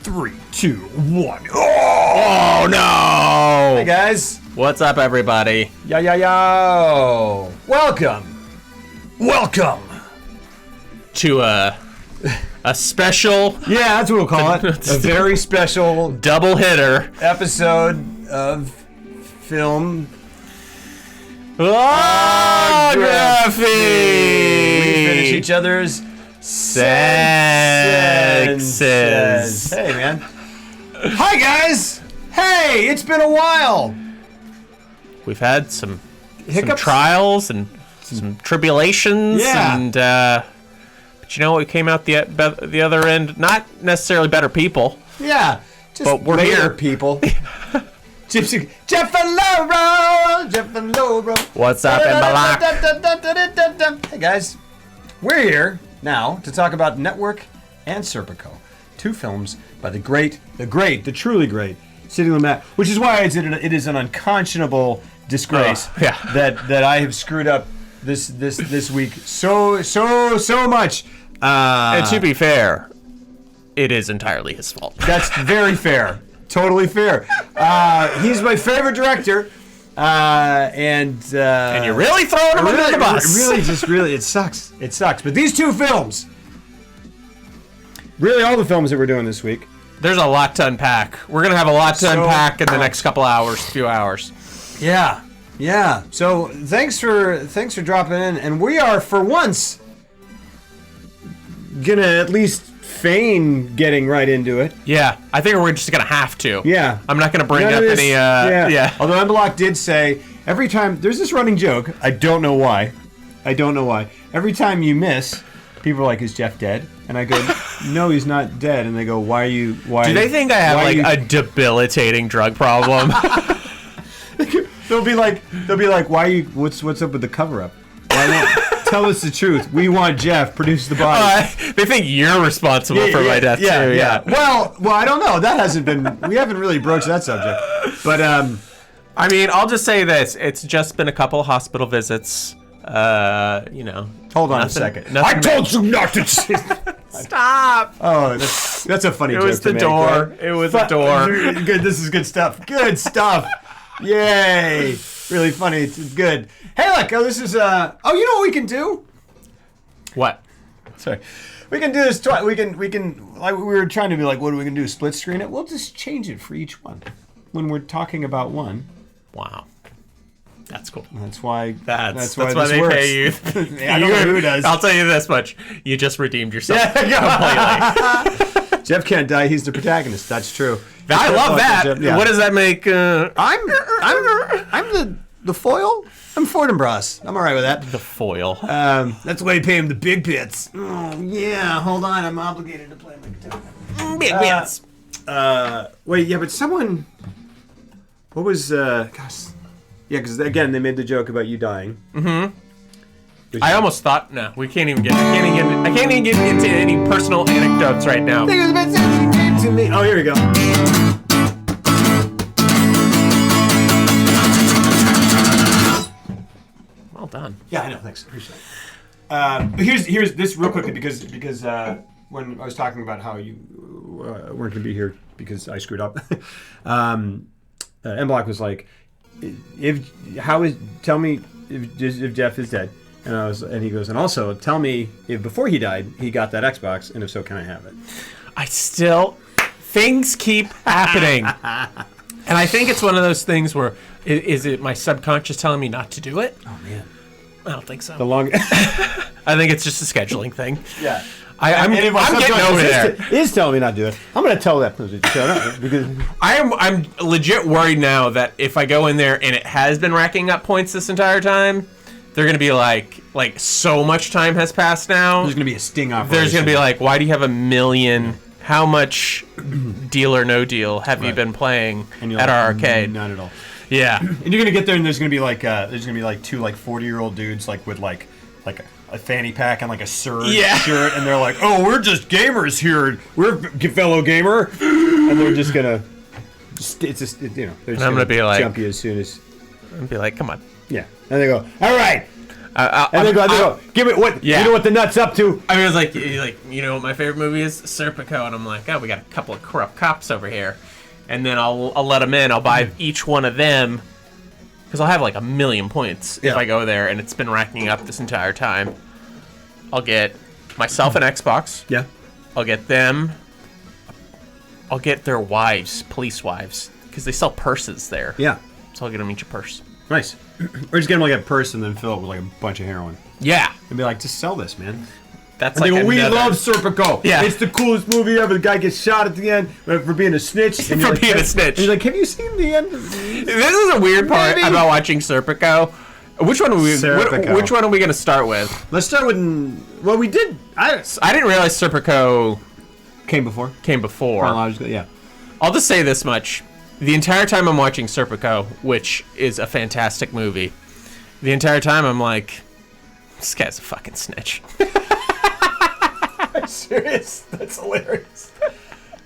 3, 2, 1. Oh no! Hey guys. What's up, everybody? Yo. Welcome to a special Yeah, that's what we'll call it. A very special double hitter episode of film biography. We finish each other's sentences. Hey, man. Hi, guys. Hey, it's been a while. We've had some Hiccups? trials and some tribulations, Yeah. and but you know what? We came out the other end, not necessarily better people. Yeah. Just But we're later, here. people. Jeff and Laura. What's up, Embalak? Hey guys, we're here now to talk about Network and Serpico, two films by the truly great Sidney Lumet, which is why it is an unconscionable disgrace that I have screwed up this week so much. And to be fair, it is entirely his fault. That's very fair. Totally fair. He's my favorite director. And you're really throwing him under the bus. Really, it sucks. It sucks. But these two films, really all the films that we're doing this week. There's a lot to unpack. We're going to have a lot to unpack in the next few hours. Yeah. So thanks for dropping in. And we are, for once, gonna at least feign getting right into it. Yeah, I think we're just going to have to. Yeah. I'm not going to bring up any... Yeah. Although Embalak did say, every time... There's this running joke. I don't know why. Every time you miss, people are like, is Jeff dead? And I go, no, he's not dead. And they go, why? Do they think I have a debilitating drug problem? They'll be like, why what's up with the cover-up? Why not? Tell us the truth. We want Jeff. Produce the body. They think you're responsible for my death too. Yeah. Well, I don't know. That hasn't been. We haven't really broached that subject. But I mean, I'll just say this: it's just been a couple of hospital visits. Hold on a second. I told you not to. Stop. Oh, that's a funny joke. It was the door. Right? It was the door. Good. This is good stuff. Good stuff. Yay! Really funny. It's good. Hey, look. This is. You know what we can do? What? Sorry. We can do this twice. We can. Like we were trying to be like, what are we gonna do? Split screen it? We'll just change it for each one when we're talking about one. Wow. That's cool. That's why. That's why they works. pay you. I don't know who does. I'll tell you this much: you just redeemed yourself completely. Jeff can't die. He's the protagonist. That's true. I love that. Jeff, yeah. What does that make? I'm the foil. I'm Fortinbras. I'm all right with that. The foil. That's why you pay him the big bits. Oh yeah. Hold on. I'm obligated to play my guitar. Big bits. Wait. Yeah, but someone. What was? Gosh. Yeah, because again, they made the joke about you dying. Mm-hmm. I almost thought, no, we can't even get. I can't even get into any personal anecdotes right now. Oh, here we go. Well done. Yeah, I know. Thanks. Appreciate it. But here's this real quickly because when I was talking about how you weren't going to be here because I screwed up, Embalak was like, tell me if Jeff is dead, and he goes, and also tell me if before he died he got that Xbox, and if so, can I have it? Things keep happening, and I think it's one of those things where is it my subconscious telling me not to do it? Oh man, I don't think so. I think it's just a scheduling thing. Yeah. I'm getting over there. Is telling me not to do it. I'm going to tell that person to shut up because I'm legit worried now that if I go in there and it has been racking up points this entire time, they're going to be like so much time has passed now. There's going to be a sting operation. There's going to be like, why do you have 1 million? How much Deal or No Deal have you been playing at our arcade? None at all. Yeah. And you're going to get there and there's going to be like two 40-year-old dudes with a fanny pack and like a surge shirt, and they're like, "Oh, we're just gamers here. We're fellow gamer," and they're just gonna, they're just I'm gonna be like, jump you as soon as. I'm gonna be like, "Come on." Yeah, and they go, "All right, And they go, give it what? Yeah. You know what the nut's up to? I mean, it was like, you know what my favorite movie is? Serpico. And I'm like, oh, we got a couple of corrupt cops over here. And then I'll let them in. I'll buy each one of them. Because I'll have like 1,000,000 points if I go there. And it's been racking up this entire time. I'll get myself an Xbox. Yeah. I'll get them. I'll get their wives, police wives. Because they sell purses there. Yeah. So I'll get them each a purse. Nice. Or just get them like a purse and then fill it with like a bunch of heroin. Yeah. And be like, just sell this, man. That's And like they go, we another- love Serpico. Yeah. It's the coolest movie ever. The guy gets shot at the end for being a snitch. And For you're like, being a snitch. And you're like, have you seen the end of This is a weird part Maybe. about watching Serpico. Which one are we? Serpico. Which one are we gonna start with? Let's start with, well, we did, I didn't realize Serpico came before. came before. Chronologically, yeah. I'll just say this much: the entire time I'm watching Serpico, which is a fantastic movie, the entire time I'm like, this guy's a fucking snitch. Serious? That's hilarious.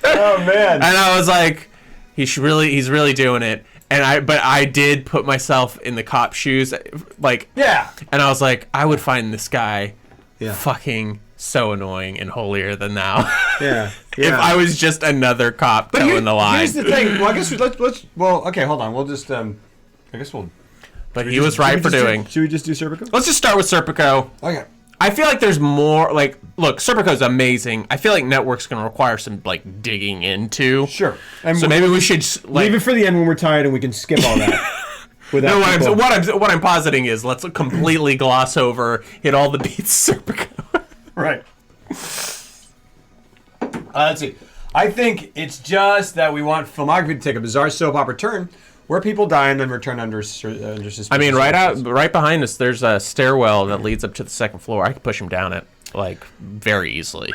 Oh, man. And I was like, he's really doing it. But I did put myself in the cop shoes, like, Yeah. and I was like, I would find this guy Yeah. fucking so annoying and holier than thou. Yeah. If I was just another cop telling the line. Here's the thing. Well, I guess let's. Well, okay, hold on. We'll just. I guess we'll. But he was right for doing. Should we just do Serpico? Let's just start with Serpico. Okay. I feel like there's more. Like, look, Serpico's amazing. I feel like Network's gonna require some like digging into. Sure. And So maybe we should like. leave it for the end when we're tired and we can skip all that. No, what I'm positing is let's completely gloss over, hit all the beats, Serpico. Right. Let's see. I think it's just that we want filmography to take a bizarre soap opera turn where people die and then return under suspicion. I mean, right behind us, there's a stairwell that leads up to the second floor. I could push him down it like very easily.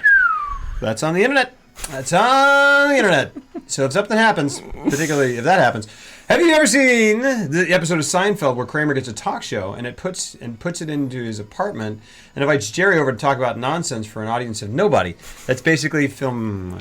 That's on the internet. That's on the internet. So if something happens, particularly if that happens, have you ever seen the episode of Seinfeld where Kramer gets a talk show and puts it into his apartment and invites Jerry over to talk about nonsense for an audience of nobody? That's basically film.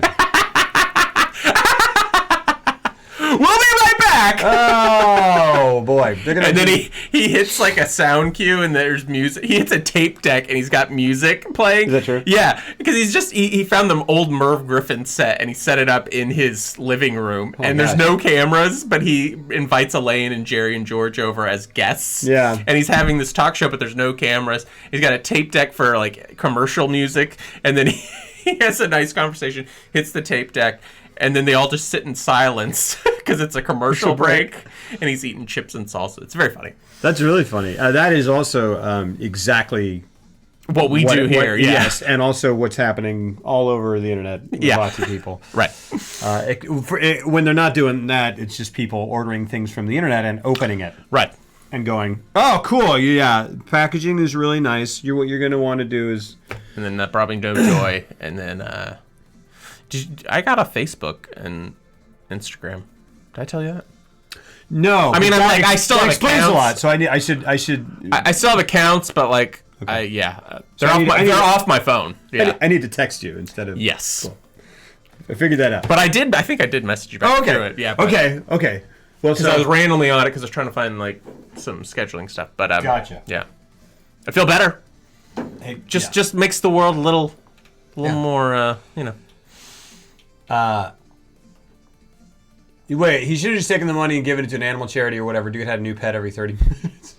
We'll be right back. Oh boy! And then he hits like a sound cue and there's music. He hits a tape deck and he's got music playing. Is that true? Yeah, because he found the old Merv Griffin set and he set it up in his living room. And there's no cameras, but he invites Elaine and Jerry and George over as guests. Yeah. And he's having this talk show, but there's no cameras. He's got a tape deck for like commercial music, and then he has a nice conversation, hits the tape deck. And then they all just sit in silence because it's a commercial break, and he's eating chips and salsa. It's very funny. That's really funny. That is also exactly What we do here, yeah. Yes, and also what's happening all over the internet with lots of people. Right. When they're not doing that, it's just people ordering things from the internet and opening it. Right. And going, oh, cool, yeah, packaging is really nice. What you're going to want to do is... And then that brought me no joy, and then... I got a Facebook and Instagram. Did I tell you that? No. I mean, I still have explains accounts. a lot, so I should... I still have accounts, but like, Okay. they're off my phone. Yeah. I need to text you instead of... Yes. Cool. I figured that out. But I think I did message you back through it. Yeah. Okay. Well, Because I was randomly on it because I was trying to find like some scheduling stuff. But Gotcha. Yeah. I feel better. Hey, Just makes the world a little more, Wait, he should have just taken the money and given it to an animal charity or whatever. Dude had a new pet every 30 minutes.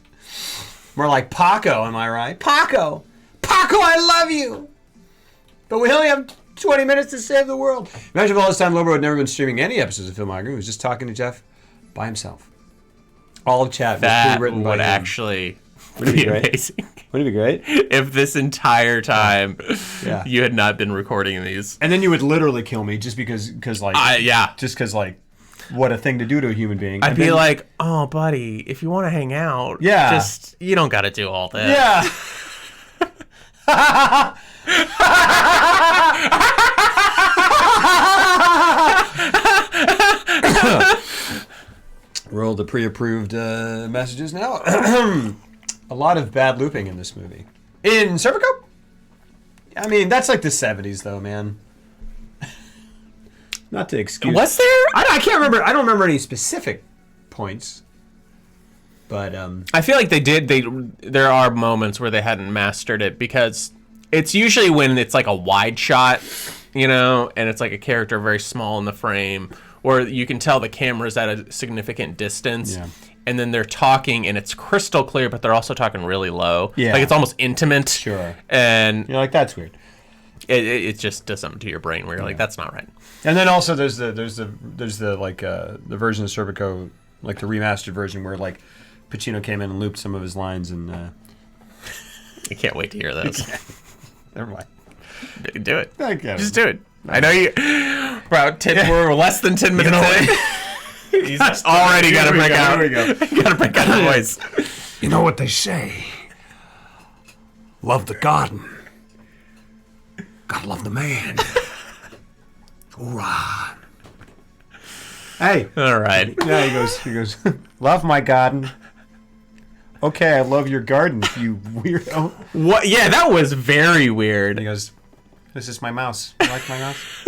More like Paco, am I right? Paco, I love you. But we only have 20 minutes to save the world. Imagine if all this time Lobo had never been streaming any episodes of Filmography. He was just talking to Jeff by himself. All of chat was that pre-written by would him. actually Wouldn't it be be great? amazing. Wouldn't it be great? If this entire time Yeah. you had not been recording these. And then you would literally kill me just because what a thing to do to a human being. I'd And be then- like, oh, buddy, if you want to hang out, Yeah. you don't got to do all that. yeah. Roll the pre-approved messages now. A lot of bad looping in this movie. In Serpico? I mean, that's like the 70s, though, man. Not to excuse. Was there? I can't remember. I don't remember any specific points. But I feel like they did. There are moments where they hadn't mastered it because it's usually when it's like a wide shot, and it's like a character very small in the frame, or you can tell the camera's at a significant distance. Yeah. And then they're talking, and it's crystal clear, but they're also talking really low. Yeah. Like, it's almost intimate. Sure. And you're like, that's weird. it just does something to your brain where you're like, that's not right. And then also there's the like the version of Serpico, like the remastered version where like Pacino came in and looped some of his lines and. I can't wait to hear those. Never mind. Do it. Okay. Just do it. I know you. About 10. We're less than 10 minutes in. He's already got to break out. Here we go. Got to break out the voice. You know what they say? Love the garden. Gotta love the man. Hoorah. Hey. All right. Yeah, he goes, love my garden. Okay, I love your garden, you weirdo. What? Yeah, that was very weird. And he goes, this is my mouse. You like my mouse?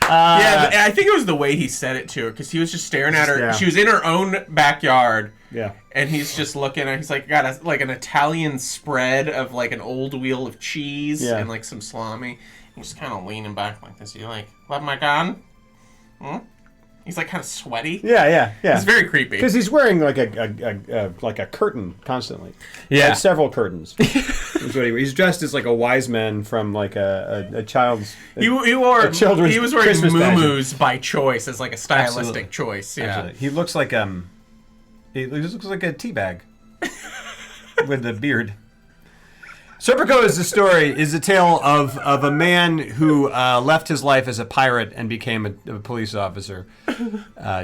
Yeah, I think it was the way he said it to her, because he was just staring at her. Yeah. She was in her own backyard. Yeah. And he's just looking at her. He's like, got an Italian spread of like an old wheel of cheese and like some salami. He's just kind of leaning back like this. You like, love my garden? He's like kind of sweaty. Yeah. It's very creepy. Because he's wearing like a curtain constantly. Yeah. Like several curtains. He's dressed as like a wise man from like a child's. He was wearing Christmas muumuus by choice as like a stylistic Absolutely. choice. Yeah. Absolutely. He looks like he looks like a teabag with a beard. Serpico is a tale of a man who left his life as a pirate and became a police officer,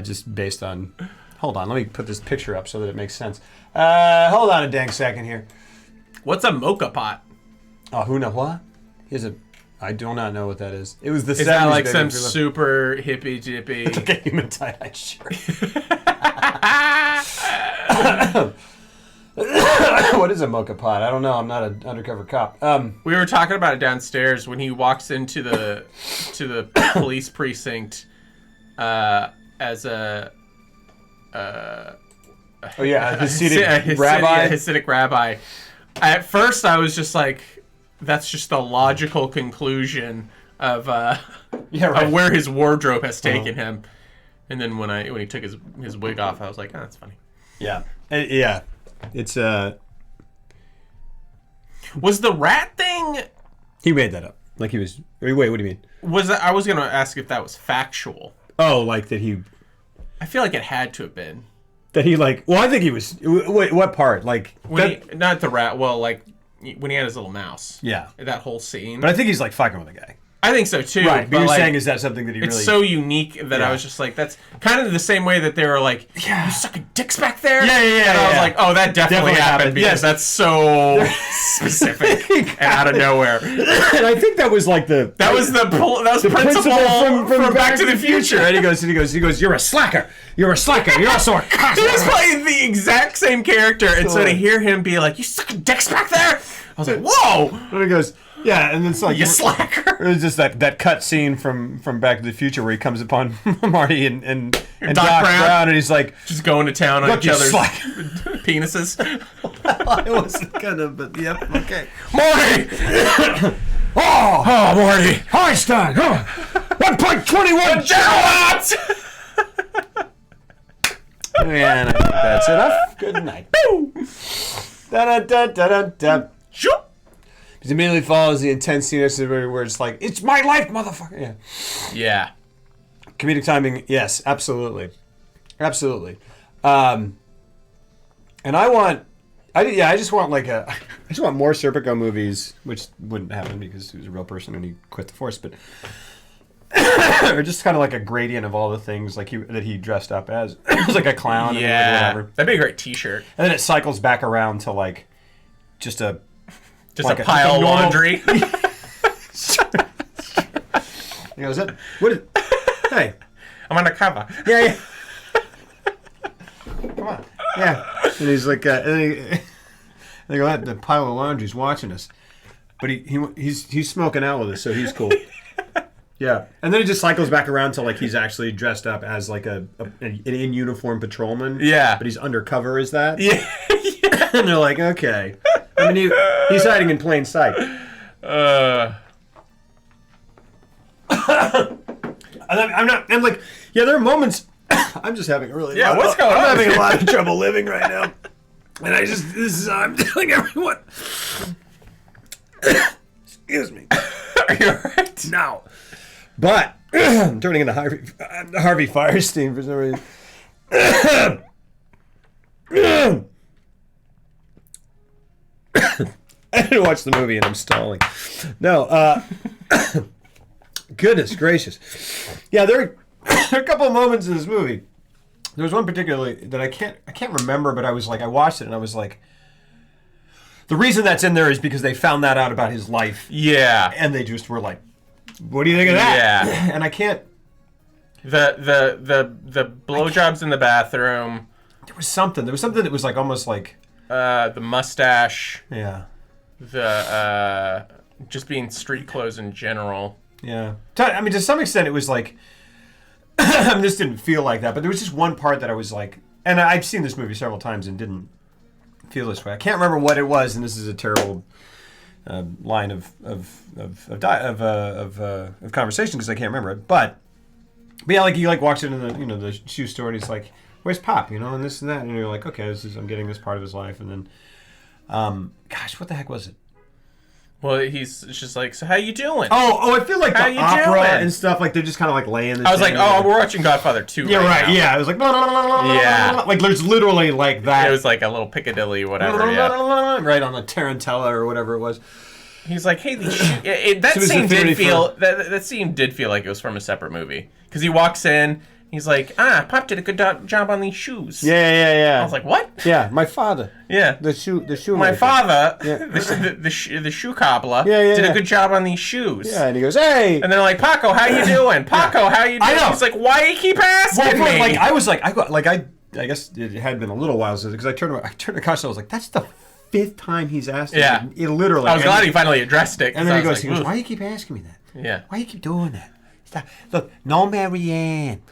just based on. Hold on, let me put this picture up so that it makes sense. Hold on a dang second here. What's a mocha pot? Oh, who know what? I do not know what that is. It was the 70s. Is that like baby, some super hippy jippy? like a human tie-dye shirt. What is a mocha pot? I don't know. I'm not an undercover cop. We were talking about it downstairs when he walks into the police precinct as a Hasidic rabbi. Hasidic rabbi. At first, I was just like, "That's just the logical conclusion of of where his wardrobe has taken him." And then when he took his wig off, I was like, "Oh, that's funny." Yeah, yeah. It's Was the rat thing? He made that up. Like he was. Wait, what do you mean? I was gonna ask if that was factual. Oh, like that he. I feel like it had to have been. That he like. Well, I think he was. Wait, what part? Like not the rat. Well, like when he had his little mouse. Yeah. That whole scene. But I think he's like fucking with a guy. I think so too. Right. But you're like, saying is that something that he it's really? so unique that I was just like, that's kind of the same way that they were like, you sucking dicks back there? Yeah. And I was like, oh, that definitely happened because that's so specific and out of nowhere. And I think that was like the principal from Back to the Future. And he goes, you're a slacker. You're a slacker. You're also a cock. He was playing the exact same character, and so to hear him be like, you sucking dicks back there? I was like, whoa! And he goes, yeah, and it's like you slacker. It was just that cut scene from Back to the Future where he comes upon Marty and Doc Brown, and he's like just going to town on each other's penises. I wasn't gonna, but yep, okay. Marty! oh, Marty! Einstein! 1.21 gigawatts! And I think that's enough. Good night. Da-da-da-da-da-da. Shoop. It immediately follows the intense scene where it's like, it's my life, motherfucker. Yeah. Comedic timing, yes, absolutely. Absolutely. And I just want more Serpico movies, which wouldn't happen because he was a real person and he quit the force, but or just kind of like a gradient of all the things like that he dressed up as. It was like a clown and whatever. That'd be a great t-shirt. And then it cycles back around to like just a pile of laundry. He goes, hey. I'm undercover. Yeah. Come on. Yeah. And he's like, they go, that pile of laundry's watching us. But he's smoking out with us, so he's cool. Yeah, and then it just cycles back around to like he's actually dressed up as like an in uniform patrolman. Yeah, but he's undercover as that. Yeah, and they're like, okay. I mean, he's hiding in plain sight. I'm like, yeah, there are moments. I'm just having a really. Yeah, what's going on? I'm having a lot of trouble living right now, and I'm telling everyone. Excuse me. Are you alright? No. But I'm turning into Harvey Firestein for some reason. I didn't watch the movie and I'm stalling. No. Goodness gracious. Yeah, there are a couple of moments in this movie. There was one particularly that I can't remember, but I watched it and I was like, the reason that's in there is because they found that out about his life. Yeah. And they just were like, what do you think of that? Yeah. And I can't. The blowjobs in the bathroom. There was something that was like almost like. The mustache. Yeah. The just being street clothes in general. Yeah. I mean, to some extent, it was like. I mean, this didn't feel like that, but there was just one part that I was like, and I've seen this movie several times and didn't feel this way. I can't remember what it was, and this is a terrible line of conversation because I can't remember it. But yeah, like he like walks into the shoe store and he's like, "Where's Pop?" And this and that, and you're like, "Okay, I'm getting this part of his life." And then, gosh, what the heck was it? Well, he's just like, "So how you doing?" Oh, I feel like how the opera doing? and stuff, like they're just kind of like laying. I was like, "Oh, we're watching Godfather 2." Yeah, right. Now. Yeah, I was like, yeah, like there's literally like that. It was like a little Piccadilly, whatever. Yeah, right on the Tarantella or whatever it was. He's like, "Hey, that scene did feel like it was from a separate movie because he walks in." He's like, Pop did a good job on these shoes. Yeah. I was like, what? Yeah, my father. Yeah. The shoe. My father, yeah. the shoe cobbler, yeah, did a good job on these shoes. Yeah, and he goes, hey. And they're like, Paco, how you doing? Paco, how you doing? I know. He's like, why do you keep asking me? Like, I was like, I guess it had been a little while since, because I turned to the couch and I was like, that's the 5th time he's asked me. Yeah. It literally. I was glad he finally addressed it. And then he goes, why do you keep asking me that? Yeah. Why do you keep doing that? Stop. Look, no Marianne.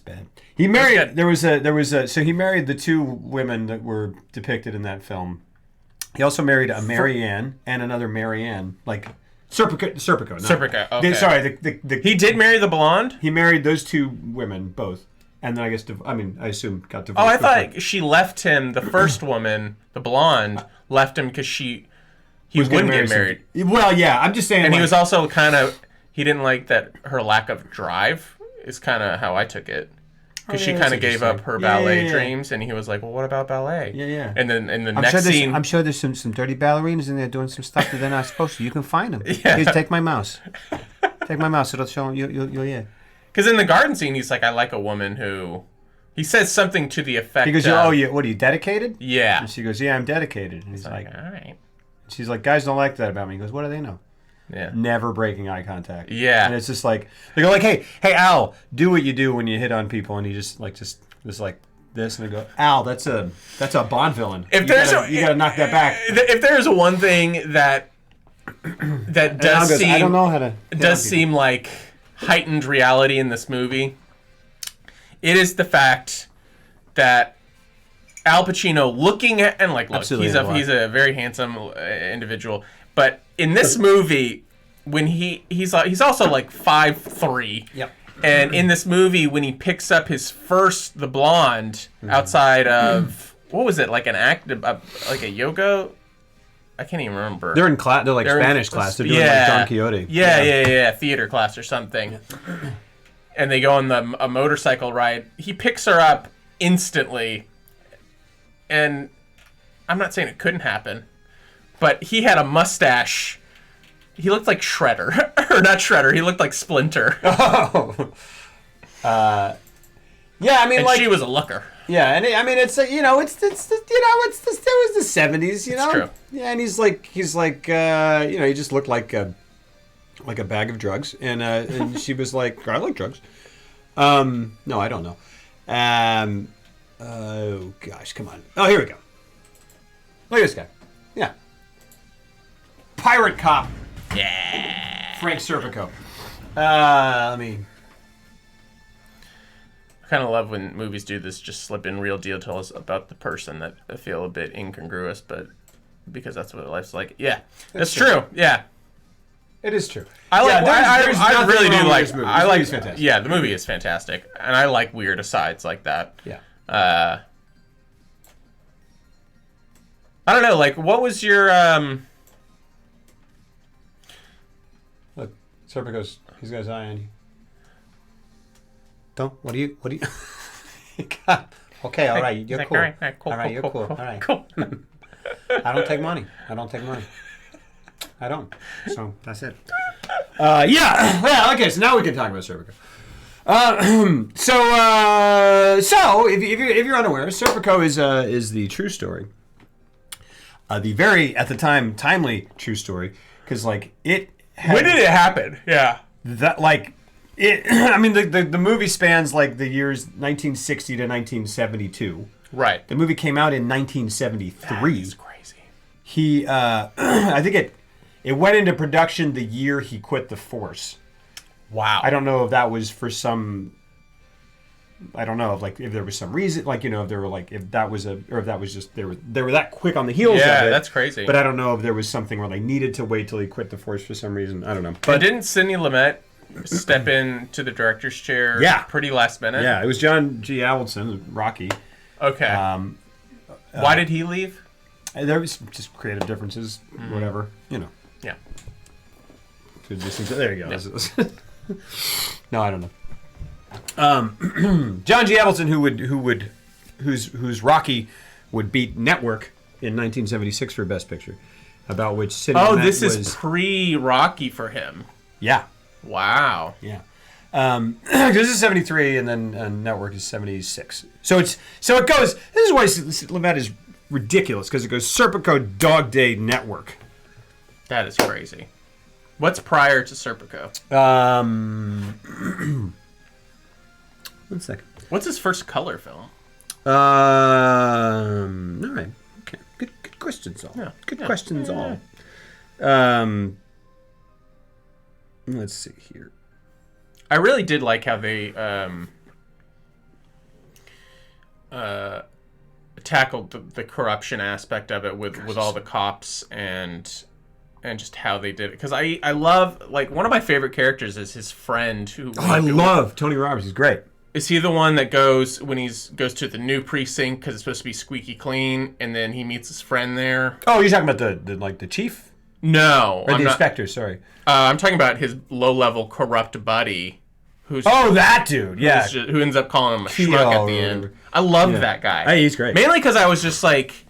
Bad. He married. So he married the 2 women that were depicted in that film. He also married a Marianne and another Marianne, like Serpico. No. Serpico. Okay. He did marry the blonde. He married those 2 women both, and then I assume got divorced. Oh, I thought she left him. The first woman, the blonde, left him because he wouldn't get married. Well, yeah, I'm just saying. And he was also he didn't like that her lack of drive is kind of how I took it. Because she kind of gave up her ballet dreams, and he was like, "Well, what about ballet?" Yeah. And then in the next scene, I'm sure there's some dirty ballerinas in there doing some stuff that they're not supposed to. You can find them. Yeah. Here, take my mouse. Take my mouse. It'll show them. You'll yeah. Because in the garden scene, he's like, "I like a woman who." He says something to the effect. He goes, what are you dedicated? Yeah. And she goes, "Yeah, I'm dedicated." And he's like, "All right." She's like, "Guys don't like that about me." He goes, "What do they know?" Yeah. Never breaking eye contact. Yeah. And it's just like they go like, "Hey, Al, do what you do when you hit on people," and he just like this, and I go, "Al, that's a Bond villain. You gotta knock that back." If there's one thing that does seem, I don't know how to does seem like heightened reality in this movie, it is the fact that Al Pacino looking at and like, look, he's a very handsome individual. But in this movie, when he's also like 5'3". Yep. And in this movie, when he picks up the blonde outside of what was it, like like a yoga? I can't even remember. They're in class. They're like Spanish class. They're doing like Don Quixote. Yeah, theater class or something. And they go on a motorcycle ride. He picks her up instantly, and I'm not saying it couldn't happen. But he had a mustache. He looked like Shredder. Or not Shredder. He looked like Splinter. Oh. Yeah, I mean, and like... she was a looker. Yeah, and I mean, it was the 70s, It's true. Yeah, and he's like, he just looked like a bag of drugs. And she was like, I like drugs. No, I don't know. Oh, gosh, come on. Oh, here we go. Look at this guy. Yeah. Pirate cop. Yeah. Frank Serpico. Let me. I kind of love when movies do this, just slip in real details about the person that I feel a bit incongruous, but because that's what life's like. Yeah, that's true. Yeah. It is true. I like. there's I nothing really do wrong with like. this movie. I This like. movie's fantastic. Yeah, the movie is fantastic, and I like weird asides like that. Yeah. I don't know. Like, what was your Look, Serpico's. He's got his eye on you. Don't. What do you? God. Okay. All right. You're cool. All right, cool. All right. You're cool. All right. Cool. I don't take money. I don't. So that's it. Yeah. Okay. So now we can talk about Serpico. So if you're unaware, Serpico is the true story. The very at the time timely true story because like it. when did it happen? Yeah. That like it. I mean the movie spans like the years 1960 to 1972. Right. The movie came out in 1973. That's crazy. He, I think it went into production the year he quit the force. Wow. I don't know if that was for some. I don't know if there was some reason, like if there were like if that was or if that was just they were that quick on the heels. Yeah, of it. that's crazy. But I don't know if there was something where they needed to wait till he quit the force for some reason. I don't know. But didn't Sidney Lumet step into the director's chair? Yeah. Pretty last minute. Yeah, it was John G. Avildsen, Rocky. Okay. Why did he leave? There was just creative differences, whatever. Yeah. There you go. Yeah. No, I don't know. John G. Avildsen, whose Rocky would beat Network in 1976 for Best Picture, about which Sidney Lumet this is pre-Rocky for him. Yeah. Wow. Yeah. Because this is 73 and then Network is 76. So it goes. This is why Lumet is ridiculous because it goes Serpico, Dog Day, Network. That is crazy. What's prior to Serpico? 1 second. What's his first color film? All right. Okay. Good questions all. Yeah. Good questions all. Let's see here. I really did like how they tackled the corruption aspect of it with all the cops and just how they did it. Because I love, like, one of my favorite characters is his friend who. I love Tony Roberts. He's great. Is he the one that goes when goes to the new precinct because it's supposed to be squeaky clean, and then he meets his friend there? Oh, you're talking about the chief? No, Or the inspector? Sorry. I'm talking about his low-level corrupt buddy. That dude, yeah. Who ends up calling him a schmuck at the end. I love that guy. Hey, he's great. Mainly because I was just like,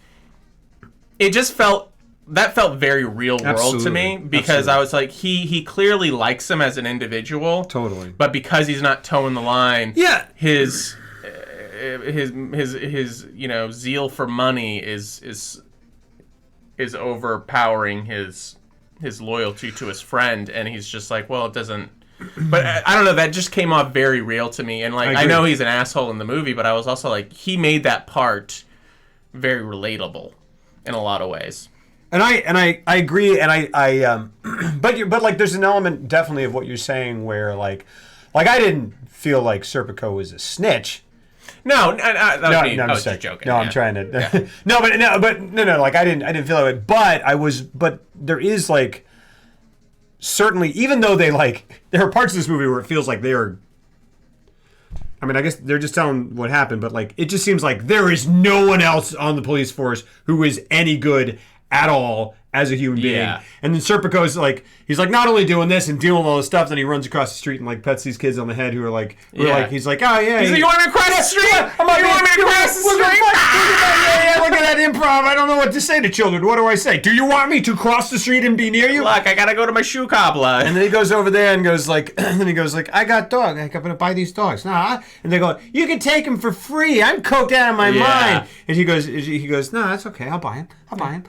it just felt very real world to me because I was like, he clearly likes him as an individual. Totally. But because he's not towing the line, yeah, his zeal for money is overpowering his loyalty to his friend, and he's just like, well, it doesn't. But I don't know. That just came off very real to me, and like I know he's an asshole in the movie, but I was also like, he made that part very relatable in a lot of ways. And I agree, and I but like there's an element definitely of what you're saying where like I didn't feel like Serpico was a snitch. No, that was me. I'm I was just joking. No, I'm trying to. Yeah. No, like I didn't feel that way. But there is like certainly, even though there are parts of this movie where it feels like they are. I mean, I guess they're just telling what happened, but like it just seems like there is no one else on the police force who is any good at all as a human being. Yeah. And then Serpico's like, he's like not only doing this and dealing with all this stuff, then he runs across the street and like pets these kids on the head who are like, he's like, oh yeah. He's like, you want me to cross the street? You want me to cross the street? Yeah, look at that improv. I don't know what to say to children. What do I say? Do you want me to cross the street and be near you? Look, I gotta go to my shoe cobbler. And then he goes over there and goes like, I got dog. I'm gonna buy these dogs. Nah. And they go, you can take them for free. I'm coked out of my mind. And he goes, no, that's okay. I'll buy him.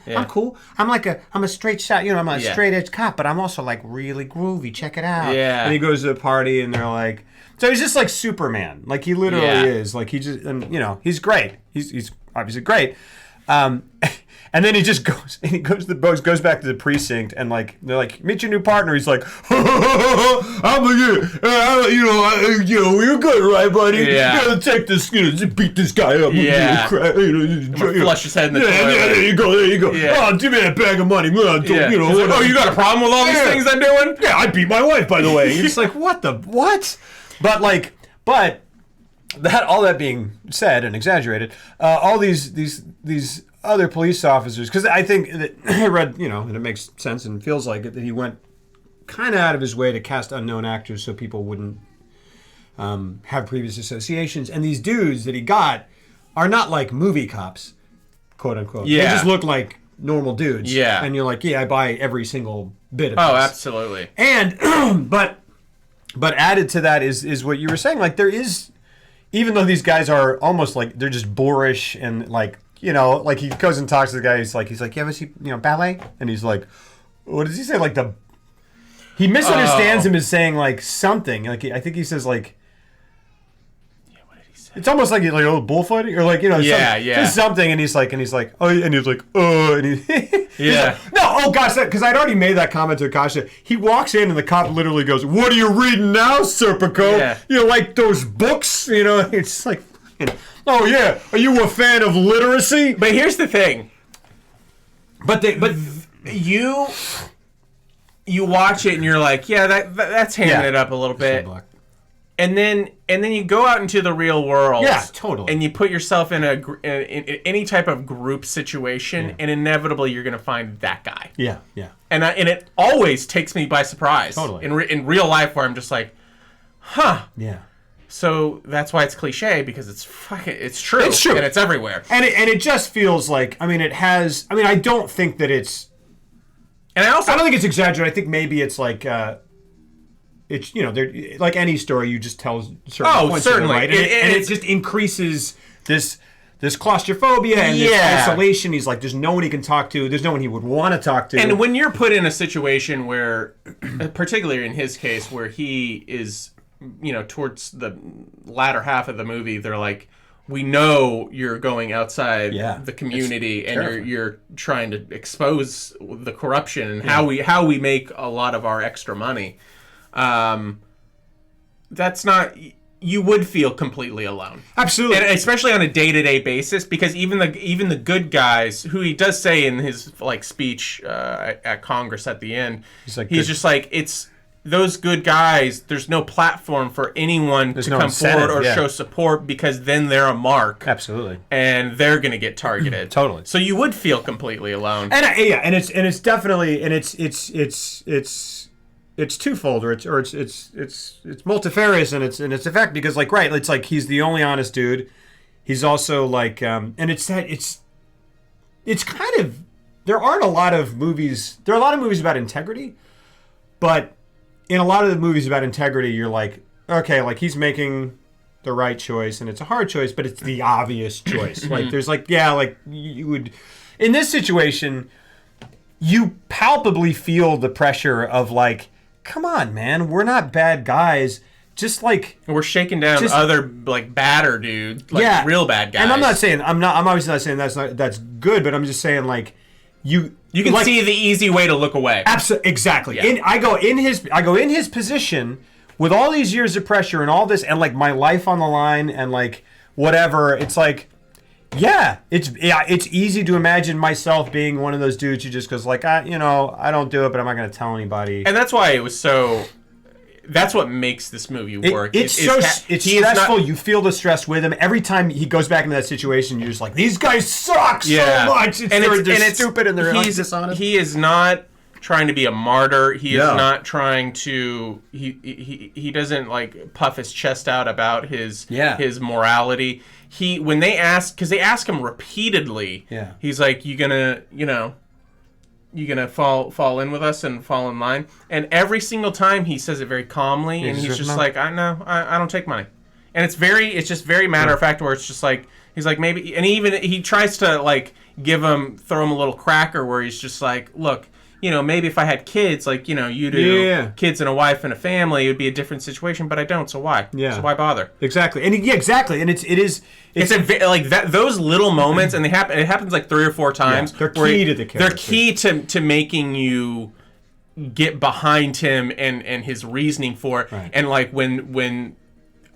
Yeah. I'm cool. I'm a straight shot. I'm a straight edge cop, but I'm also like really groovy. Check it out. Yeah. And he goes to a party and they're like, so he's just like Superman. Like he literally is. Like he just, and he's great. He's obviously great. And And then he just goes, and he goes to the boat, goes back to the precinct, and like they're like, meet your new partner. He's like, I'm you're good, right, buddy? Yeah. You gotta take this, beat this guy up. Yeah. Flush his head in the toilet. Yeah, there you go. Yeah. Oh, give me that bag of money. He's like, oh, you got a problem with all these things I'm doing? Yeah, I beat my wife, by the way. It's like, what? But that, all that being said and exaggerated, all these other police officers, because I think that I read, and it makes sense and feels like it, that he went kind of out of his way to cast unknown actors so people wouldn't have previous associations. And these dudes that he got are not like movie cops, quote unquote. Yeah. They just look like normal dudes. Yeah. And you're like, yeah, I buy every single bit of Oh, this. absolutely. And but added to that is what you were saying. Like, there is, even though these guys are almost like they're just boorish and like, like he goes and talks to the guy. He's like, you ever see ballet? And he's like, what does he say? Like he misunderstands him as saying like something. Like I think he says like. It's almost like bullfighting or like just something, and he's like oh, and he's like and he yeah like, no, oh gosh, because I'd already made that comment to Akasha. He walks in and the cop literally goes, "What are you reading now, Serpico? Yeah. Like those books? It's like, oh yeah, are you a fan of literacy?" But here's the thing. But you watch it and you're like, yeah, that's hamming it up a little bit. And then you go out into the real world. Yeah, totally. And you put yourself in in any type of group situation, and inevitably you're going to find that guy. Yeah. And it always takes me by surprise. Totally. In real life, where I'm just like, huh. Yeah. So that's why it's cliche, because it's true. It's true. And it's everywhere. And it just feels like, I don't think that it's. And I don't think it's exaggerated. I think maybe it's like. It's like any story, you just tell certain points certainly, of it, right? And it just increases this claustrophobia and this isolation. He's like, there's no one he can talk to. There's no one he would want to talk to. And when you're put in a situation where, particularly in his case, where he is, towards the latter half of the movie, they're like, we know you're going outside the community and you're trying to expose the corruption and how we make a lot of our extra money. That's not. You would feel completely alone, absolutely, and especially on a day-to-day basis, because even the good guys, who he does say in his speech at Congress at the end, he's just like, it's those good guys. There's no platform for anyone to come forward or show support, because then they're a mark, absolutely, and they're gonna get targeted totally. So you would feel completely alone, and it's definitely it's twofold, or it's multifarious in its effect, because it's like he's the only honest dude. He's also like and it's kind of, there are a lot of movies about integrity, but in a lot of the movies about integrity, you're like, okay, like he's making the right choice, and it's a hard choice, but it's the obvious choice. Like there's you would, in this situation, you palpably feel the pressure of like, come on, man, we're not bad guys. Just like, we're shaking down other badder dudes, real bad guys. And I'm obviously not saying that's good, but I'm just saying like you can see the easy way to look away. Absolutely, exactly. Yeah. I go in his position with all these years of pressure and all this, and like my life on the line and like whatever. It's like, it's easy to imagine myself being one of those dudes who just goes like, I don't do it, but I'm not going to tell anybody. And that's why it was so. That's what makes this movie work. It's stressful. You feel the stress with him every time he goes back into that situation. You're just like, these guys suck so much. They're stupid and they're dishonest. He is not trying to be a martyr. He is not trying to. He doesn't like puff his chest out about his morality. When they ask, because they ask him repeatedly, he's like, you gonna fall in with us and fall in line? And every single time he says it very calmly, and he's just like, I don't take money. And it's just very matter of fact, where it's just like, he's like, maybe, and he tries to like throw him a little cracker where he's just like, look, maybe if I had kids, like, you do, kids and a wife and a family, it would be a different situation, but I don't, so why? Yeah. So why bother? Exactly. And exactly. And it's like that, those little moments, and it happens like 3 or 4 times. They're key to the character. They're key to making you get behind him and his reasoning for it. Right. And like when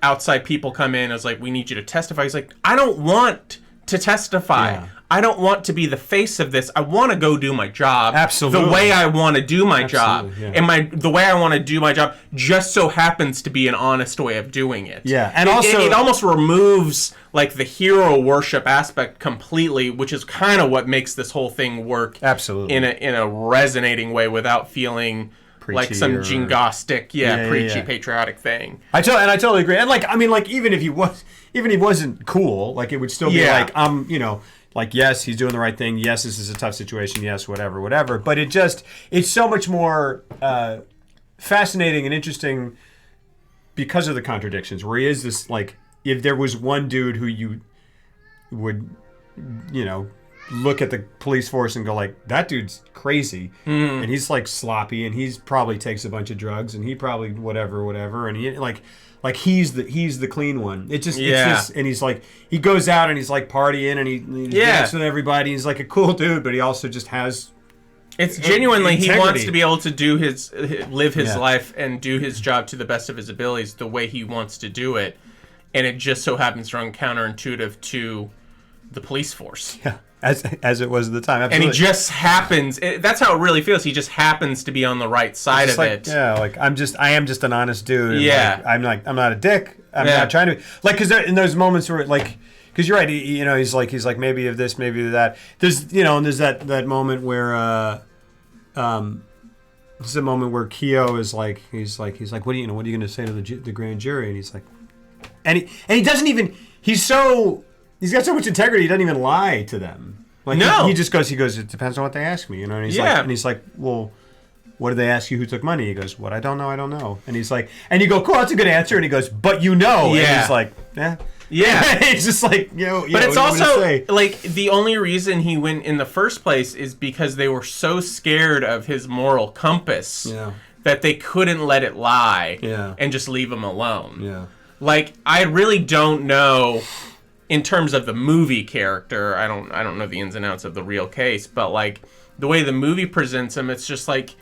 outside people come in, it's like, we need you to testify. He's like, I don't want to testify. Yeah. I don't want to be the face of this. I want to go do my job. Absolutely. The way I want to do my job. Yeah. And the way I want to do my job just so happens to be an honest way of doing it. Yeah. And it almost removes like the hero worship aspect completely, which is kind of what makes this whole thing work. Absolutely. In a resonating way without feeling preachy like some jingostic, preachy, patriotic thing. I totally agree. And like, I mean, like, even if he wasn't cool, like, it would still be like, like, yes, he's doing the right thing. Yes, this is a tough situation. Yes, whatever. But it's so much more fascinating and interesting because of the contradictions. Where he is this, like, if there was one dude who you would, look at the police force and go like, that dude's crazy, and he's like sloppy, and he's probably takes a bunch of drugs, and he probably whatever, and he like he's the clean one. It's just and he's like, he goes out and he's like partying and he's dancing with everybody. He's like a cool dude, but he also just has. It's genuinely integrity. He wants to be able to live his life and do his job to the best of his abilities the way he wants to do it, and it just so happens to run counterintuitive to the police force. Yeah. As it was at the time. Absolutely. And he just happens, that's how it really feels. He just happens to be on the right side of it. Yeah, like I am just an honest dude. And I'm not a dick. I'm not trying to be, like, because in those moments where, like, because you're right, he's like maybe of this, maybe of that. There's and there's that moment where this is a moment where Keogh is like, he's like, what are you going to say to the grand jury? And he's like, and he doesn't even, he's got so much integrity, he doesn't even lie to them. Like, no. He just goes, it depends on what they ask me, and he's like, well, what did they ask you who took money? He goes, what, I don't know. And he's like, and you go, cool, that's a good answer. And he goes, but And he's like, yeah. It's just like, but it's also, like, the only reason he went in the first place is because they were so scared of his moral compass that they couldn't let it lie and just leave him alone. Yeah. Like, I really don't know. In terms of the movie character, I don't know the ins and outs of the real case, but like the way the movie presents him, it's just like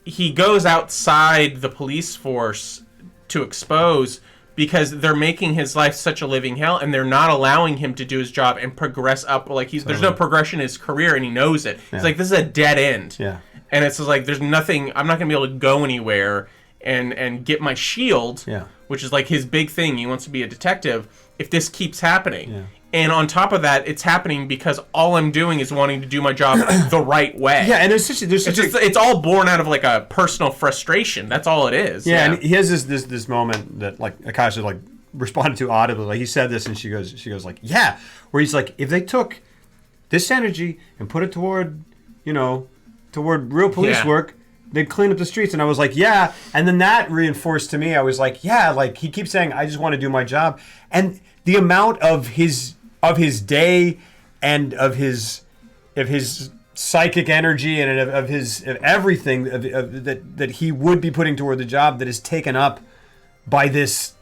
he goes outside the police force to expose because they're making his life such a living hell, and they're not allowing him to do his job and progress up. Like there's no progression in his career, and he knows it. It's like, this is a dead end. Yeah. And it's just like, there's nothing. I'm not gonna be able to go anywhere and get my shield. Yeah. Which is like his big thing. He wants to be a detective. If this keeps happening. Yeah. And on top of that, it's happening because all I'm doing is wanting to do my job the right way. Yeah, and it's all born out of like a personal frustration. That's all it is. Yeah, and he has this moment that like Akasha like responded to audibly. Like, he said this, and she goes like, yeah, where he's like, if they took this energy and put it toward real police work, they'd clean up the streets. And I was like, yeah. And then that reinforced to me, I was like, yeah, like, he keeps saying, I just want to do my job. And the amount of his day and of his psychic energy and of everything that he would be putting toward the job that is taken up by this,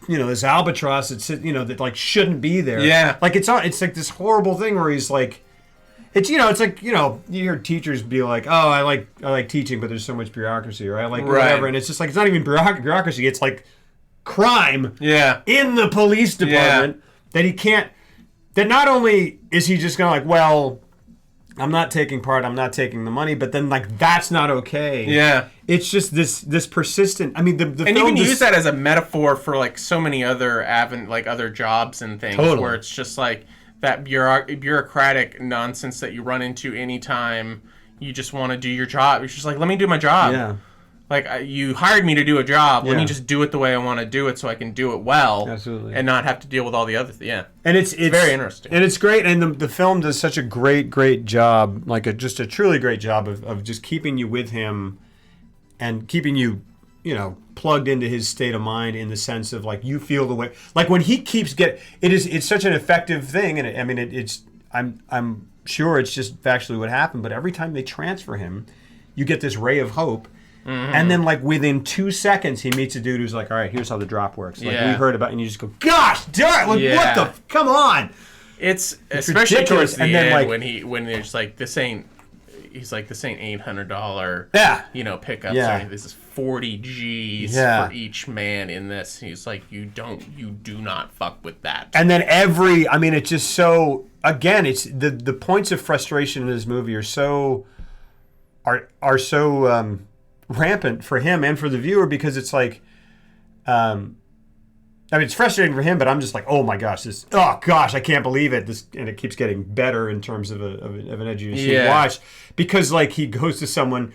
this albatross that like shouldn't be there. Yeah. Like, it's like this horrible thing where he's like, it's like, you hear teachers be like, oh, I like teaching, but there's so much bureaucracy, or I like whatever. And it's just like, it's not even bureaucracy. It's like crime in the police department that he can't, that not only is he just going to like, well, I'm not taking part, I'm not taking the money, but then like, that's not okay. Yeah. It's just this persistent, I mean, the and you can use that as a metaphor for like so many other other jobs and things, where it's just like, that bureaucratic nonsense that you run into anytime you just want to do your job. It's just like, let me do my job. Yeah. Like, you hired me to do a job. Let me just do it the way I want to do it so I can do it well. Absolutely. And not have to deal with all the other things. Yeah. And it's very interesting. And it's great. And the film does such a great job, like just a truly great job of just keeping you with him and keeping you, plugged into his state of mind, in the sense of like, you feel the way, like when he keeps it's such an effective thing. And I'm sure it's just factually what happened, but every time they transfer him, you get this ray of hope. And then, like, within 2 seconds, he meets a dude who's like, all right, here's how the drop works. Like, we heard about it, and you just go, gosh, darn, like, what the, come on. It's especially ridiculous. towards the end, like, when there's like, this ain't $800, pickups. Yeah. This is 40 G's for each man in this. He's like, you do not fuck with that. And then it's just so, again, it's the points of frustration in this movie are so rampant for him and for the viewer, because it's like, it's frustrating for him, but I'm just like, oh my gosh, I can't believe it. And it keeps getting better in terms of an edgy watch, because like he goes to someone,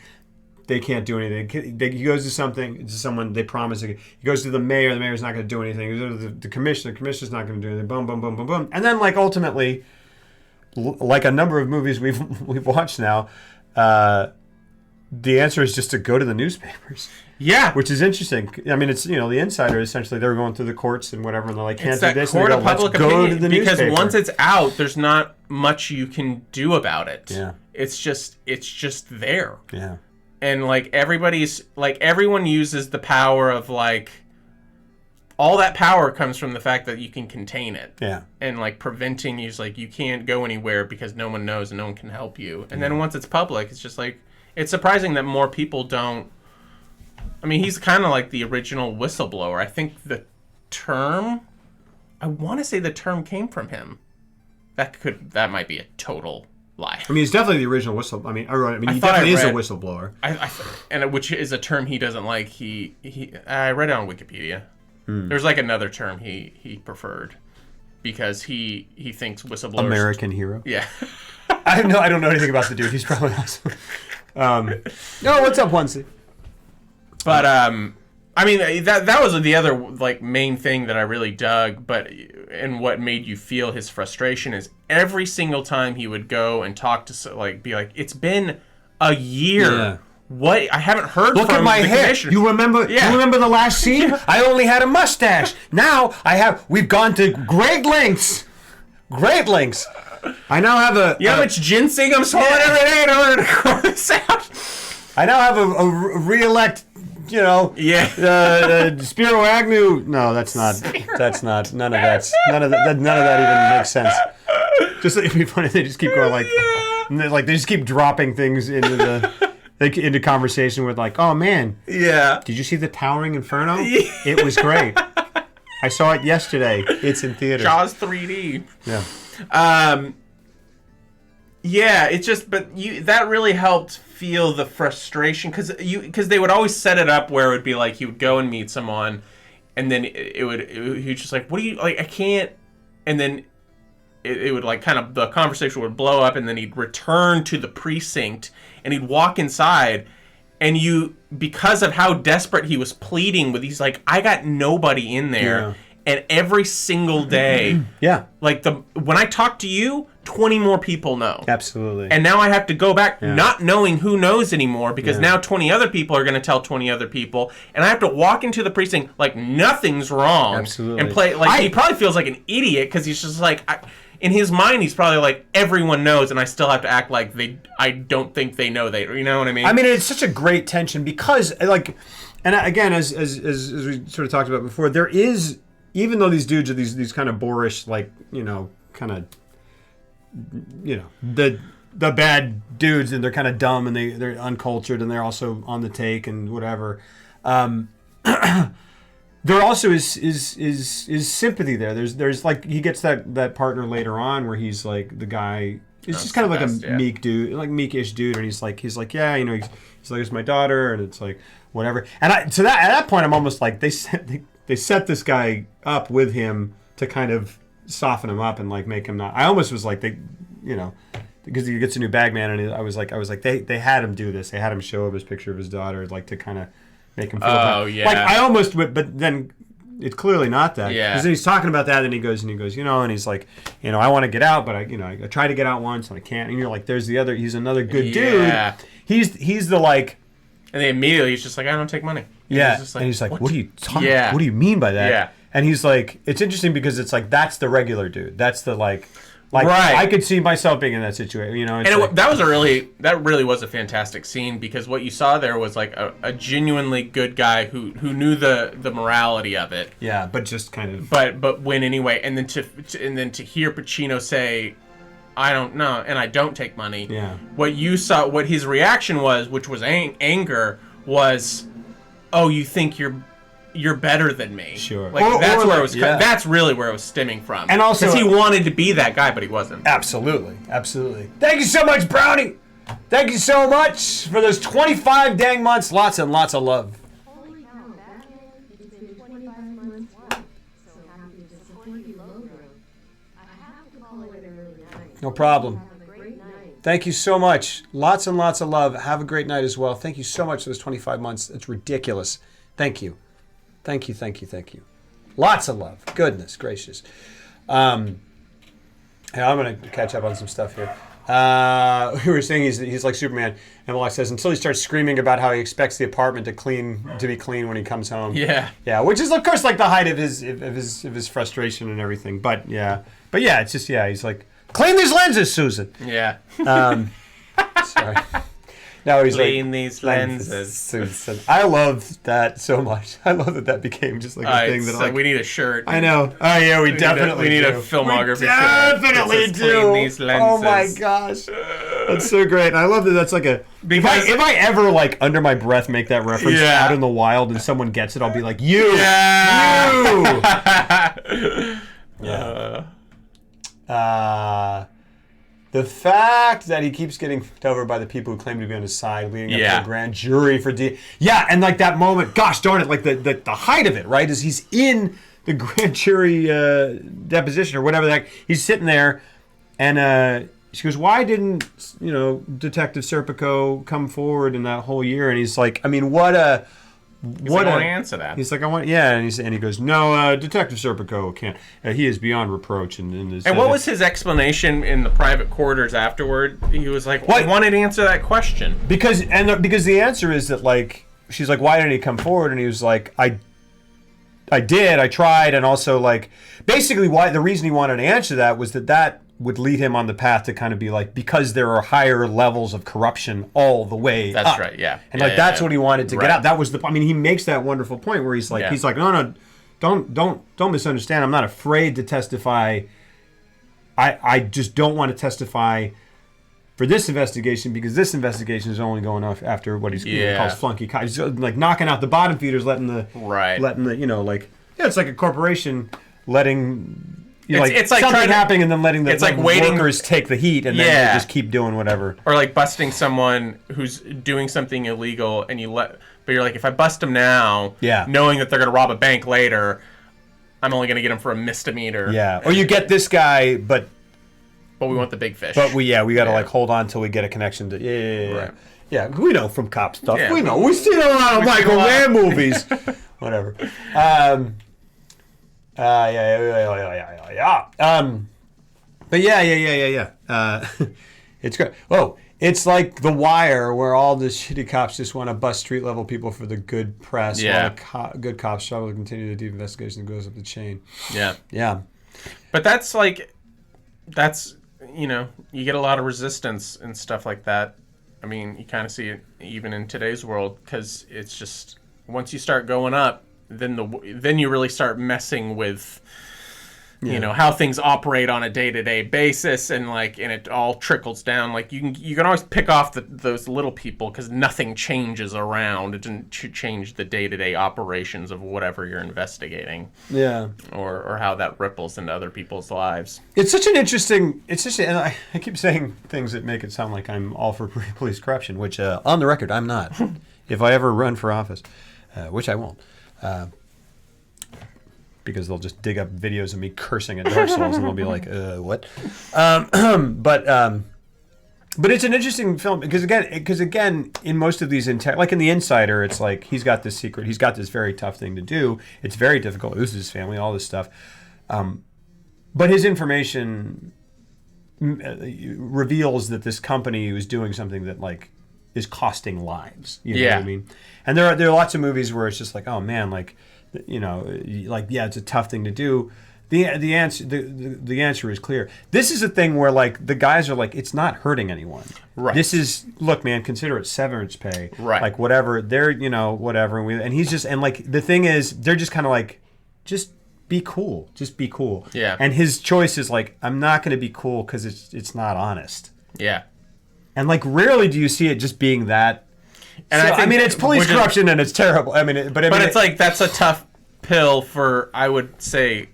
they can't do anything. He goes to someone, they promise. He goes to the mayor's not going to do anything. He goes to the commissioner's not going to do anything. Boom, boom, boom, boom, boom. And then like ultimately, like a number of movies we've watched now, the answer is just to go to the newspapers. Yeah. Which is interesting. I mean, it's, the insider, essentially, they're going through the courts and whatever, and they're like, can't do this. Court of public opinion, to the because newspaper. once it's out, there's not much you can do about it. Yeah. It's just there. Yeah. And, like, everyone uses the power of, like, all that power comes from the fact that you can contain it. Yeah. And, like, preventing you, like, you can't go anywhere because no one knows and no one can help you. And then once it's public, it's just like, it's surprising that more people don't. I mean, he's kind of like the original whistleblower. I think I want to say the term came from him. That might be a total lie. I mean, he's definitely the original whistleblower. He definitely is a whistleblower. And which is a term he doesn't like. I read it on Wikipedia. There's like another term he preferred, because he thinks whistleblowers. American hero. Yeah. I don't know anything about the dude. He's probably awesome. No, what's up, Onesie? But I mean, that was the other like main thing that I really dug. And what made you feel his frustration is every single time he would go and talk to be like, it's been a year. Yeah. What? I haven't heard Look from at my hair. Commissioner. You remember? Yeah. You remember the last scene? I only had a mustache. Now we've gone to great lengths. Great lengths. I now have a. You know how much ginseng I'm swallowing every day in order to grow this out? I now have a re-elect. Spiro Agnew. No, that's not. That's not. None of that even makes sense. Just it'd be funny. They just keep going they just keep dropping things into conversation with like, oh man, yeah. Did you see the Towering Inferno? Yeah. It was great. I saw it yesterday. It's in theaters. Jaws 3D. Yeah. Yeah, it's just, that really helped feel the frustration, because they would always set it up where it would be like he would go and meet someone, and then he would just like, what do you like? I can't, and then it would like kind of the conversation would blow up, and then he'd return to the precinct and he'd walk inside, and because of how desperate he was pleading with, he's like, I got nobody in there. Yeah. And every single day, yeah, like when I talk to you, 20 more people know. Absolutely. And now I have to go back not knowing who knows anymore, because now 20 other people are going to tell 20 other people, and I have to walk into the precinct like nothing's wrong. Absolutely. And play like he probably feels like an idiot, because he's just like in his mind he's probably like, everyone knows, and I still have to act like I don't think they know. You know what I mean? I mean, it's such a great tension, because like, and again, as we sort of talked about before, there is. Even though these dudes are these kind of boorish, like, kind of, the bad dudes, and they're kind of dumb, and they're uncultured, and they're also on the take and whatever. There also is sympathy there. There's like, he gets that partner later on where he's like the guy. It's just kind of like a meek dude, like meekish dude, and he's like yeah, he's like, it's my daughter, and it's like whatever. And at that point, I'm almost like they set this guy up with him to kind of soften him up and like make him not. I almost was like because he gets a new bagman, and I was like they had him do this. They had him show up his picture of his daughter, like to kind of make him feel. Oh yeah. Like I almost would, but then it's clearly not that. Yeah. Because then he's talking about that, and he goes, and he's like, I want to get out, but I tried to get out once and I can't. And you're like, there's the other. He's another good dude. He's the like. And then immediately he's just like, I don't take money. Yeah, and he's like, what are you talking about? What do you mean by that? Yeah. And he's like, it's interesting because it's like, that's the regular dude. That's the like... Like, Right. I could see myself being in that situation. You know, it's And like, that really was a fantastic scene, because what you saw there was like a genuinely good guy who knew the morality of it, yeah, but just kind of. but win anyway. And then to hear Pacino say, "I don't know," and I don't take money. Yeah. What you saw, what his reaction was, which was anger, was, "Oh, you think you're better than me?" Sure. Like that's where it was. yeah. That's really where it was stemming from. And also- because he wanted to be that guy, but he wasn't. Absolutely. Absolutely. Thank you so much, Brownie. Thank you so much for those 25 dang months. Lots and lots of love. Holy cow, that it's been 25 months. So happy to support you, Logo. I have to call it an early night. No problem. Have a great night. Thank you so much. Lots and lots of love. Have a great night as well. Thank you so much for those 25 months. It's ridiculous. Thank you. Thank you, thank you, thank you. Lots of love. Goodness gracious. Hey, I'm going to catch up on some stuff here. We were saying he's like Superman. And Malak says, until he starts screaming about how he expects the apartment to be clean when he comes home. Yeah. Yeah, which is, of course, like the height of his frustration and everything. But yeah, it's just, he's like, clean these lenses, Susan. Yeah. Sorry. Now he's Clean like, these lenses. Susan. I love that so much. I love that became just like a thing that so we need a shirt. I know. Oh yeah, we definitely need a do. filmography We shirt that definitely says, do. "Clean these Oh my lenses." gosh, that's so great. And I love that. That's like a Because- if I ever like under my breath make that reference Yeah. out in the wild and someone gets it, I'll be like, you, Yeah. you. The fact that he keeps getting fucked over by the people who claim to be on his side, leading up Yeah. to a grand jury for and like that moment, gosh darn it, like the height of it, right, is he's in the grand jury deposition or whatever the heck. He's sitting there, and she goes, "Why didn't Detective Serpico come forward in that whole year?" And he's like, "I mean, what a." I want to answer that. He's like, I want, yeah, and he goes, no, Detective Serpico can't. He is beyond reproach. And what was his explanation in the private quarters afterward? He was like, What? I wanted to answer that question. Because the answer is that, like, she's like, why didn't he come forward? And he was like, I tried, and also, like, basically the reason he wanted to answer that was that would lead him on the path to kind of be like, because there are higher levels of corruption all the way That's up. right, yeah. And Yeah, like that's yeah. what he wanted to Right. get out. That was he makes that wonderful point where he's like, no, don't misunderstand. I'm not afraid to testify. I just don't want to testify for this investigation because this investigation is only going off after what he calls flunky cops. He's like knocking out the bottom feeders, letting the it's like a corporation letting. It's like something trying to- happening and then letting the it's like waiting- workers take the heat and then they just keep doing whatever. Or like busting someone who's doing something illegal, and but you're like, if I bust them now, knowing that they're gonna rob a bank later, I'm only gonna get them for a misdemeanor. Yeah. Or you get this guy, but we want the big fish. But we gotta like hold on till we get a connection to Right. Yeah, we know from cop stuff. Yeah. We know. We've seen a lot of Michael Mann movies. Whatever. But yeah. It's great. Oh, it's like The Wire, where all the shitty cops just want to bust street level people for the good press. Yeah. While the good cops struggle to continue the deep investigation that goes up the chain. Yeah. Yeah. But you get a lot of resistance and stuff like that. I mean, you kind of see it even in today's world, because it's just once you start going up, then you really start messing with how things operate on a day-to-day basis, and it all trickles down. Like you can always pick off those little people because nothing changes around. It doesn't change the day-to-day operations of whatever you're investigating. Yeah. Or how that ripples into other people's lives. It's such an interesting. And I keep saying things that make it sound like I'm all for police corruption, which on the record I'm not. If I ever run for office, which I won't. Because they'll just dig up videos of me cursing at Dark Souls and they'll be like, what? But it's an interesting film because again, in most of these, like in The Insider, it's like he's got this secret, he's got this very tough thing to do. It's very difficult. This is his family, all this stuff. But his information reveals that this company was doing something that is costing lives. You know what I mean? And there are lots of movies where it's just like, oh man, it's a tough thing to do. The answer is clear. This is a thing where like the guys are like, it's not hurting anyone. Right. This is, look, man, consider it severance pay. Right. Like whatever. They're, whatever. And he's just, and like the thing is, they're just kind of like, just be cool. Just be cool. Yeah. And his choice is like, I'm not going to be cool because it's not honest. Yeah. And like rarely do you see it just being that. And So, I think it's police corruption and it's terrible. But it's like that's a tough pill for, I would say,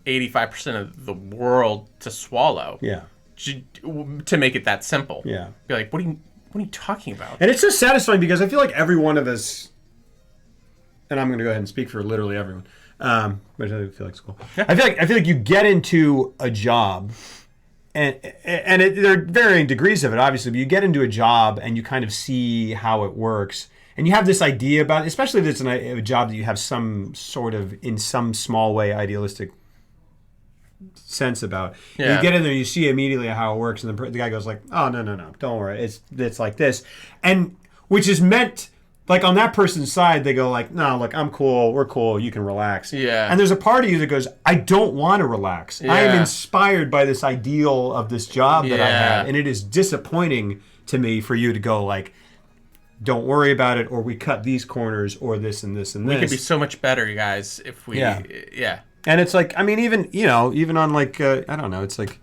85% of the world to swallow. Yeah. To make it that simple. Yeah. Be like, what are you talking about? And it's so satisfying because I feel like every one of us, and I'm going to go ahead and speak for literally everyone, but I feel like it's cool. Yeah. I feel like you get into a job, and there are varying degrees of it, obviously, but you get into a job and you kind of see how it works. And you have this idea about it, especially if it's a job that you have some sort of, in some small way, idealistic sense about. Yeah. You get in there and you see immediately how it works, and the guy goes like, oh, no, don't worry, it's like this. And which is meant, like on that person's side, they go like, no, look, I'm cool, we're cool, you can relax. Yeah. And there's a part of you that goes, I don't want to relax. I am inspired by this ideal of this job that I have, and it is disappointing to me for you to go like, don't worry about it, or we cut these corners, or this and this and this. We could be so much better, you guys, if we... Yeah. And it's like, I mean, even on like, I don't know, it's like,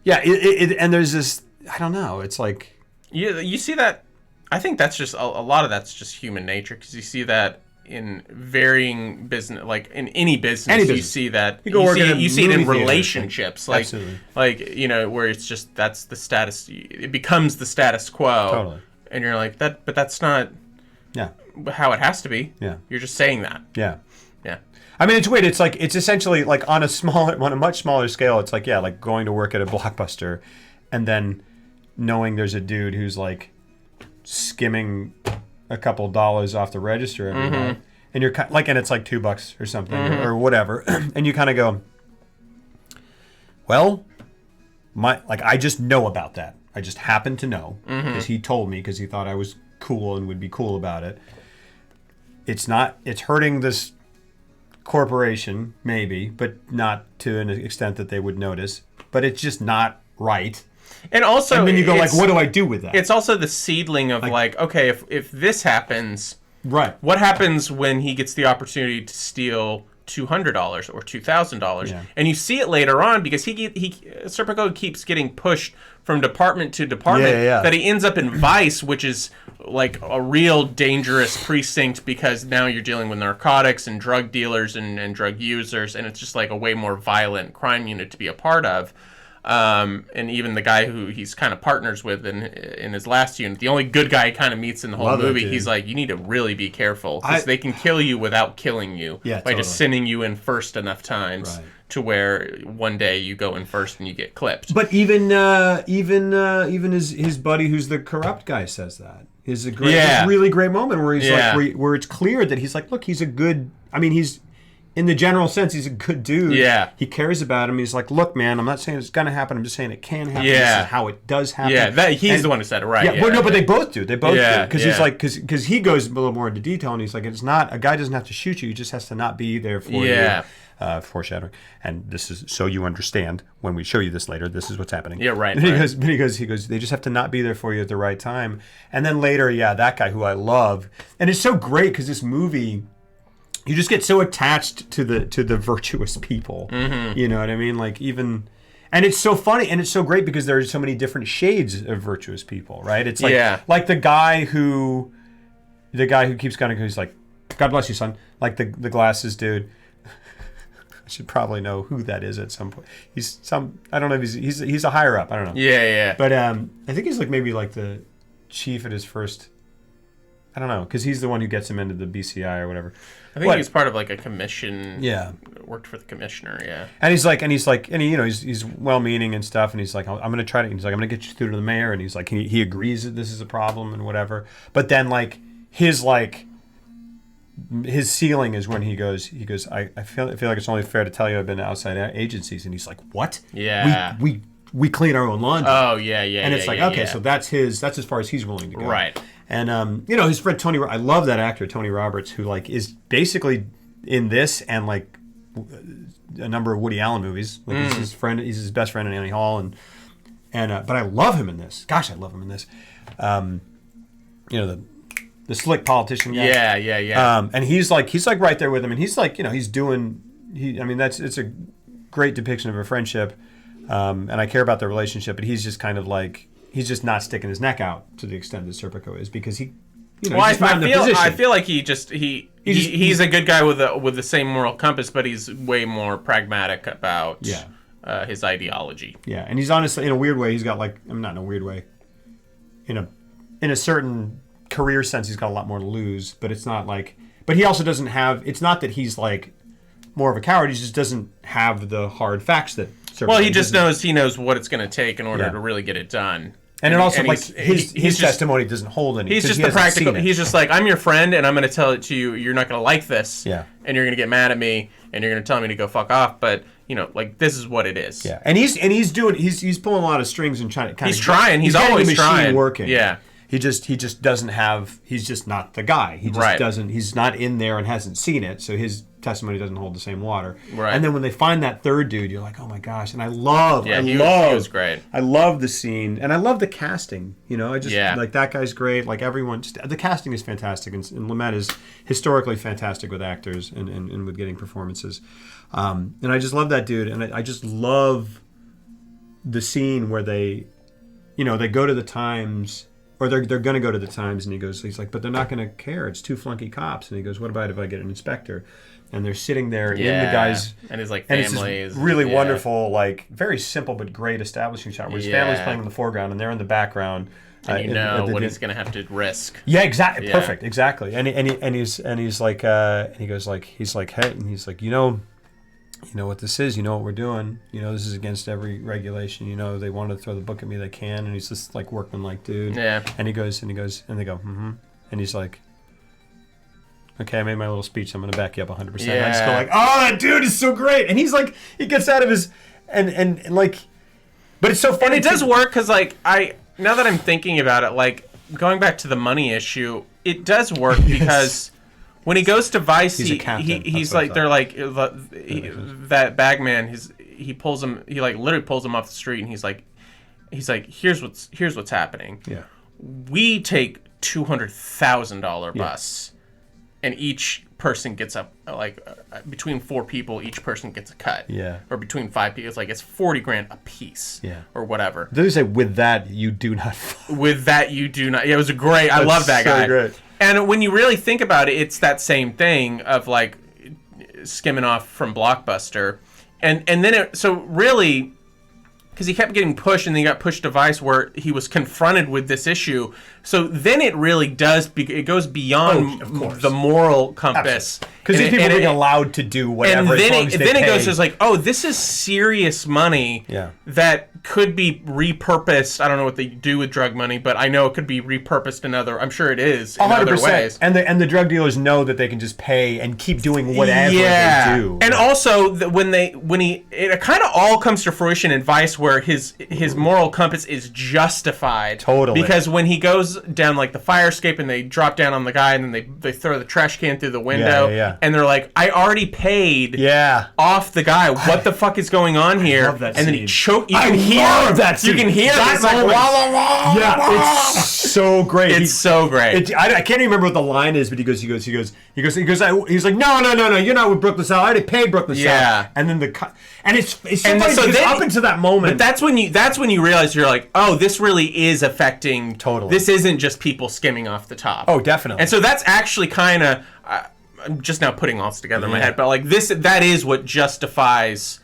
yeah, and there's this, I don't know, it's like... You see that, I think that's just, a lot of that's just human nature, because you see that in varying business, like in any business, you see that, you see it in relationships, like, absolutely. Like, where it's just, that's the status, it becomes the status quo. Totally. And you're like, but that's not how it has to be. Yeah. You're just saying that. Yeah. Yeah. I mean, it's weird. It's like, it's essentially like on a much smaller scale. It's like, like going to work at a Blockbuster and then knowing there's a dude who's like skimming a couple dollars off the register every night. And you're like, and it's like $2 or something or whatever. And you kind of go, well, I just know about that. I just happen to know because he told me, because he thought I was cool and would be cool about it. It's hurting this corporation, maybe, but not to an extent that they would notice. But it's just not right. And also, and then you go like, what do I do with that? It's also the seedling of like okay, if this happens, right? What happens when he gets the opportunity to steal $200 or $2,000, and you see it later on because he Serpico keeps getting pushed from department to department that he ends up in Vice, which is like a real dangerous precinct because now you're dealing with narcotics and drug dealers and drug users, and it's just like a way more violent crime unit to be a part of. And even the guy who he's kind of partners with in his last unit, the only good guy he kind of meets in the whole movie, he's like, you need to really be careful because they can kill you without killing you by just sending you in first enough times to where one day you go in first and you get clipped. But even his buddy who's the corrupt guy says that. Is a great, really great moment where he's like, where it's clear that he's like, look, he's a good. I mean, he's in the general sense, he's a good dude. Yeah, he cares about him. He's like, look, man, I'm not saying it's gonna happen. I'm just saying it can happen. This is how it does happen. Yeah, he's the one who said it, right? But they both do. They both do because he's like, because he goes a little more into detail, and he's like, it's not a guy doesn't have to shoot you. He just has to not be there for you. Foreshadowing, and this is so you understand when we show you this later. This is what's happening. Yeah, right. He goes. They just have to not be there for you at the right time. And then later, that guy who I love, and it's so great because this movie, you just get so attached to the virtuous people. You know what I mean? Like even, and it's so funny and it's so great because there are so many different shades of virtuous people, right? It's like like the guy who keeps kind of, who's like, God bless you, son. Like the glasses dude. Should probably know who that is at some point. I don't know if he's a higher up. I don't know. Yeah. But I think he's like maybe like the chief at his first. I don't know, because he's the one who gets him into the BCI or whatever. I think he's part of like a commission. Yeah. Worked for the commissioner. Yeah. And he's he's well-meaning and stuff, and he's like, I'm going to try to. He's like, I'm going to get you through to the mayor, and he's like, he agrees that this is a problem and whatever. But then like his ceiling is when he goes, I feel like it's only fair to tell you I've been to outside agencies, and he's like, what? Yeah. We clean our own laundry. Oh yeah. And it's like, so that's as far as he's willing to go. Right. And his friend Tony, I love that actor Tony Roberts, who like is basically in this and like a number of Woody Allen movies. Like he's his friend. He's his best friend in Annie Hall, and but I love him in this. Gosh, I love him in this. The slick politician guy. Yeah. And he's like right there with him, and he's like, he's doing. It's a great depiction of a friendship, and I care about the relationship. But he's just kind of like he's just not sticking his neck out to the extent that Serpico is because he. I feel like he's a good guy with the same moral compass, but he's way more pragmatic about his ideology. Yeah, and he's honestly in a weird way. He's got not in a weird way. In a certain career sense, he's got a lot more to lose. But it's not like. But he also doesn't have. It's not that he's like more of a coward. He just doesn't have the hard facts that. Well, he just knows what it's going to take in order to really get it done. And it also his testimony doesn't hold any. He's just the practical. He's just like, I'm your friend, and I'm going to tell it to you. You're not going to like this, and you're going to get mad at me, and you're going to tell me to go fuck off. But this is what it is. Yeah, and he's pulling a lot of strings and trying to. He's always the machine trying. Working. Yeah. He just doesn't have. He's just not the guy. He just doesn't. He's not in there and hasn't seen it, so his testimony doesn't hold the same water. Right. And then when they find that third dude, you're like, oh my gosh! And I love. Yeah, he was great. I love the scene, and I love the casting. I just like that guy's great. Like everyone, the casting is fantastic, and Lumet is historically fantastic with actors and with getting performances. And I just love that dude, and I just love the scene where they go to the Times. Or they're going to go to the Times, and he's like, but they're not going to care. It's two flunky cops. And he goes, what about if I get an inspector? And they're sitting there in the guy's... And his, family and is... really wonderful, very simple but great establishing shot where his family's playing in the foreground and they're in the background. And what he's going to have to risk. Yeah, exactly. Yeah. Perfect, exactly. And he's like... and he goes like... He's like, hey... And he's like, you know what this is, what we're doing, this is against every regulation, they want to throw the book at me, they can, and he's just like workmanlike dude. Yeah. And he goes, and they go, mm-hmm. And he's like, okay, I made my little speech, I'm going to back you up 100%. Yeah. And I just go like, oh, that dude is so great. And he's like, he gets out of his, and like, but it's so funny. And it does work, because now that I'm thinking about it, going back to the money issue, it does work because... When he goes to Vice, he's like, they're like, that bagman, he pulls him, he literally pulls him off the street, and he's like, here's what's happening. Yeah. We take $200,000 bus, and each person gets between 4 people, each person gets a cut. Yeah. Or between 5 people, it's $40,000 a piece. Yeah. Or whatever. Did they say with that you do not? With that you do not. Yeah, it was a great. I love that guy. Great. And when you really think about it, it's that same thing of skimming off from Blockbuster, and then really, because he kept getting pushed, and then he got pushed to Vice, where he was confronted with this issue. So then it really does. It goes beyond the moral compass, because these people are being allowed to do whatever. And then it goes just oh, this is serious money. Yeah. That could be repurposed. I don't know what they do with drug money, but I know it could be repurposed in other. I'm sure it is in 100%. Other ways. And the drug dealers know that they can just pay and keep doing whatever they do. And also it kind of all comes to fruition in Vice, where his moral compass is justified. Totally. Because when he goes down the fire escape and they drop down on the guy, and then they throw the trash can through the window, and they're like, I already paid off the guy. What the fuck is going on here? I love that and then scene. he choked. You can hear this it's so great. It's so great. I can't even remember what the line is, but he goes. He's like, no, you're not with Brooklyn South. I already paid Brooklyn South. And then it's so funny, because up until that moment. But that's when you realize, you're like, oh, this really is affecting. Totally. This isn't just people skimming off the top. Oh, definitely. And so that's actually kind of. I'm just now putting all this together in my head, but that is what justifies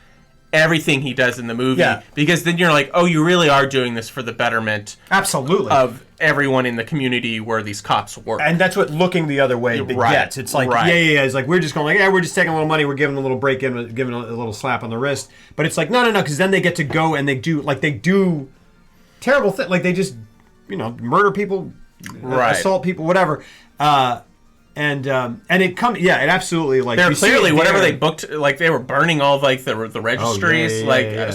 everything he does in the movie, because then you're like, oh, you really are doing this for the betterment of everyone in the community where these cops work. And that's what looking the other way gets. It's like, it's like, we're just going we're just taking a little money, we're giving a little break, giving a little slap on the wrist. But it's like, no, because then they get to go and they do terrible things. They just, murder people, assault people, whatever. And it it absolutely like They're you see clearly it whatever there. they booked, like they were burning all of like the registries,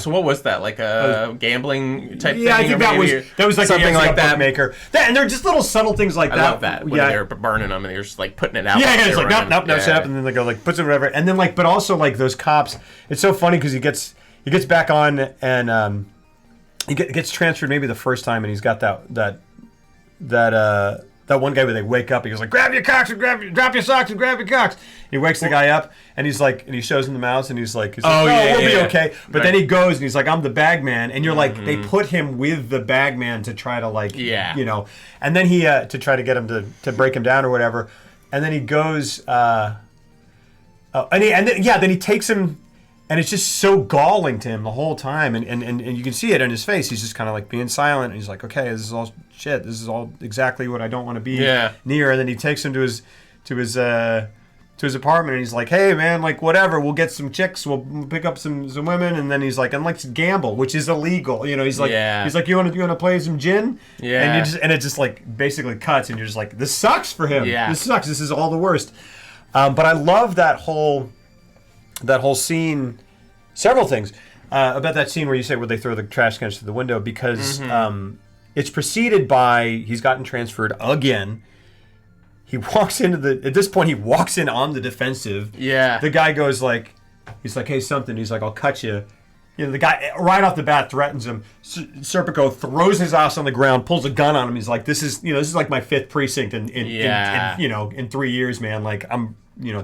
So what was that, like a gambling type thing? Yeah, I think that was like something like that. Bookmaker. And they're just little subtle things like I that. love that when they're burning them and they're just like putting it out. Yeah, it's like nope, shut up, and then they go like puts it whatever, and then like, but also like those cops. It's so funny because he gets back on and he gets transferred maybe the first time, and he's got that one guy where they wake up, he goes like, grab your cocks and drop your socks and grab your cocks. And he wakes the guy up, and he's like, and he shows him the mouse, and he's like, we'll be okay. But then he goes, and he's like, I'm the bag man, and you're like, they put him with the bag man to try to like, you know, and then he to try to get him to break him down or whatever, and then he goes, then he takes him. And it's just so galling to him the whole time. And you can see it in his face. He's just kind of like being silent. And he's like, okay, this is all shit. This is all exactly what I don't want to be near. And then he takes him to his apartment. And he's like, hey, man, like, whatever. We'll get some chicks. We'll pick up some women. And then he's like, and let's gamble, which is illegal. You know, he's like, you want to play some gin? Yeah. And it just like basically cuts. And you're just like, this sucks for him. Yeah. This sucks. This is all the worst. But I love that whole scene, several things about that scene where you say where they throw the trash cans through the window, because it's preceded by he's gotten transferred again. He walks at this point he walks in on the defensive. Yeah. The guy goes like, he's like, hey, something. He's like, I'll cut you. You know, the guy right off the bat threatens him. Serpico throws his ass on the ground, pulls a gun on him. He's like, this is like my 5th precinct in 3 years, man. Like, I'm,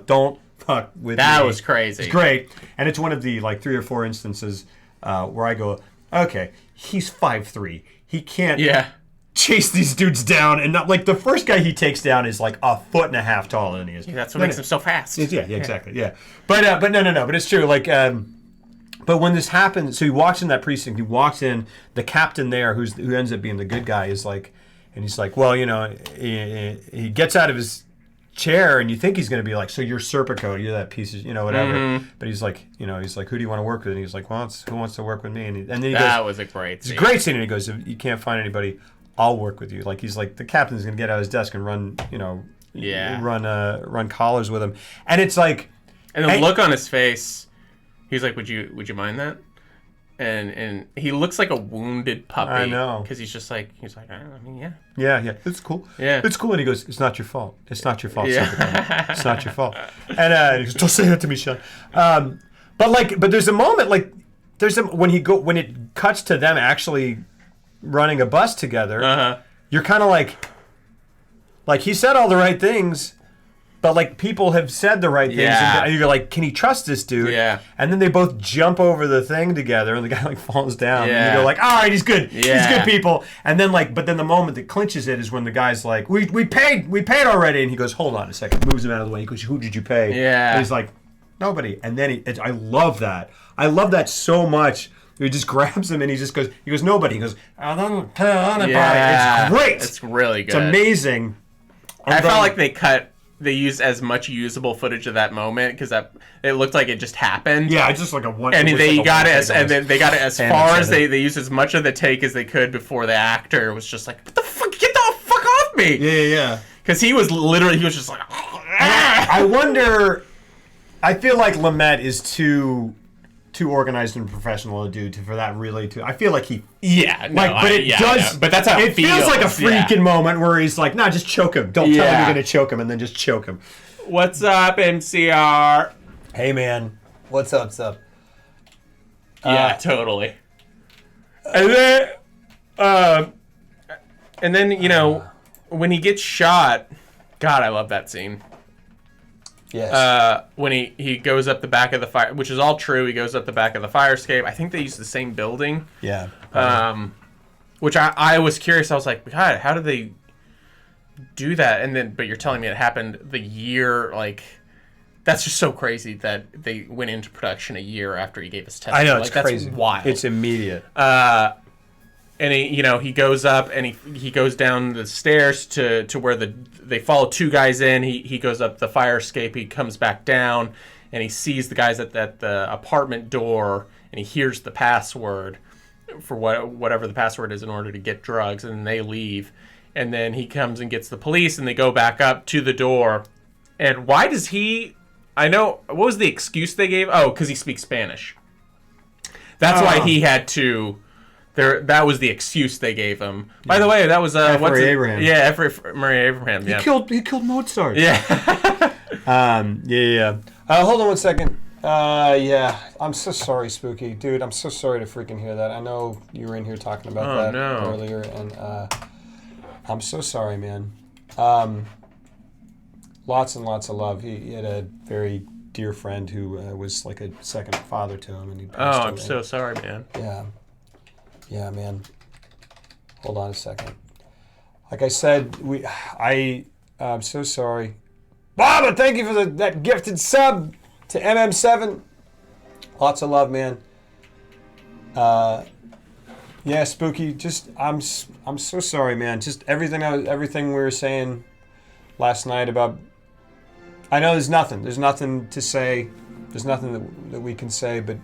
don't fuck with me. That was crazy. It's great. And it's one of the like 3 or 4 instances where I go, okay, he's 5'3". He can't chase these dudes down, and not like the first guy he takes down is like 1.5 feet taller than he is. Yeah, that's what makes him so fast. Yeah, exactly. Yeah. But no. But it's true. Like, but when this happens, so he walks in that precinct. He walks in. The captain there, who ends up being the good guy, is like, and he's like, well, he gets out of his chair, and you think he's going to be like, so you're Serpico, you're that piece of, whatever. Mm-hmm. But he's like, who do you want to work with? And he's like, well, who wants to work with me? And then he that goes, was a great scene. It's a great scene. And he goes, if you can't find anybody, I'll work with you. Like, he's like, the captain's going to get out of his desk and run, run collars with him. And it's like, and the look on his face, he's like, would you mind that? And he looks like a wounded puppy. I know. Because he's like, I mean, yeah. Yeah, it's cool. Yeah. It's cool. And he goes, it's not your fault. It's not your fault, Serpico. It's not your fault. And he goes, don't say that to me, Sean. But there's a moment, like, when it cuts to them actually running a bus together, you're kind of like, he said all the right things, but like people have said the right things, and you're like, can he trust this dude? Yeah. And then they both jump over the thing together, and the guy like falls down. Yeah. And you go like, all right, he's good. Yeah. He's good people. And then but then the moment that clinches it is when the guy's like, we paid already, and he goes, hold on a second, moves him out of the way. He goes, who did you pay? Yeah. And he's like, nobody. And then I love that. I love that so much. He just grabs him and he goes, nobody. He goes, I don't tell anybody. It's great. It's really good. It's amazing. I felt like they used as much usable footage of that moment because it looked like it just happened. Yeah, it's just like a one. And they got it as far as they used as much of the take as they could before the actor was just like, what the fuck, get the fuck off me. Yeah. Because he was just like, I wonder. I feel like Lumet is too organized and professional to do for that really to. I feel like he. Yeah, no, but it does. But that's how it feels. It feels like a freaking moment where he's like, "Nah, just choke him. Don't tell him you're gonna choke him, and then just choke him." What's up, MCR? Hey, man. What's up? Yeah, totally. And then, when he gets shot, God, I love that scene. Yes. When he goes up the back of the fire, which is all true, he goes up the back of the fire escape. I think they use the same building. Yeah. Which I was curious. I was like, God, how did they do that? But you're telling me it happened the year, like, that's just so crazy that they went into production a year after he gave his testimony. I know, it's crazy. That's wild. It's immediate. And he goes up and he goes down the stairs to where they follow 2 guys in. He goes up the fire escape. He comes back down and he sees the guys at the apartment door and he hears the password for whatever the password is in order to get drugs, and then they leave. And then he comes and gets the police and they go back up to the door And why does he? I know. What was the excuse they gave? Oh, because he speaks Spanish. That's why he had to. That was the excuse they gave him. By the way, that was Murray Abraham. Yeah, F. Murray Abraham. Yeah. He killed Mozart. Yeah. Yeah. Hold on one second. Yeah. I'm so sorry, Spooky. Dude, I'm so sorry to freaking hear that. I know you were in here talking about that earlier, and I'm so sorry, man. Lots and lots of love. He had a very dear friend who was like a second father to him, and he passed away. I'm so sorry, man. Yeah. Yeah, man. Hold on a second. Like I said, I'm so sorry. Bob, thank you for that gifted sub to MM7. Lots of love, man. Yeah, Spooky. Just I'm so sorry, man. Just everything we were saying last night about. I know there's nothing. There's nothing to say. There's nothing that we can say, but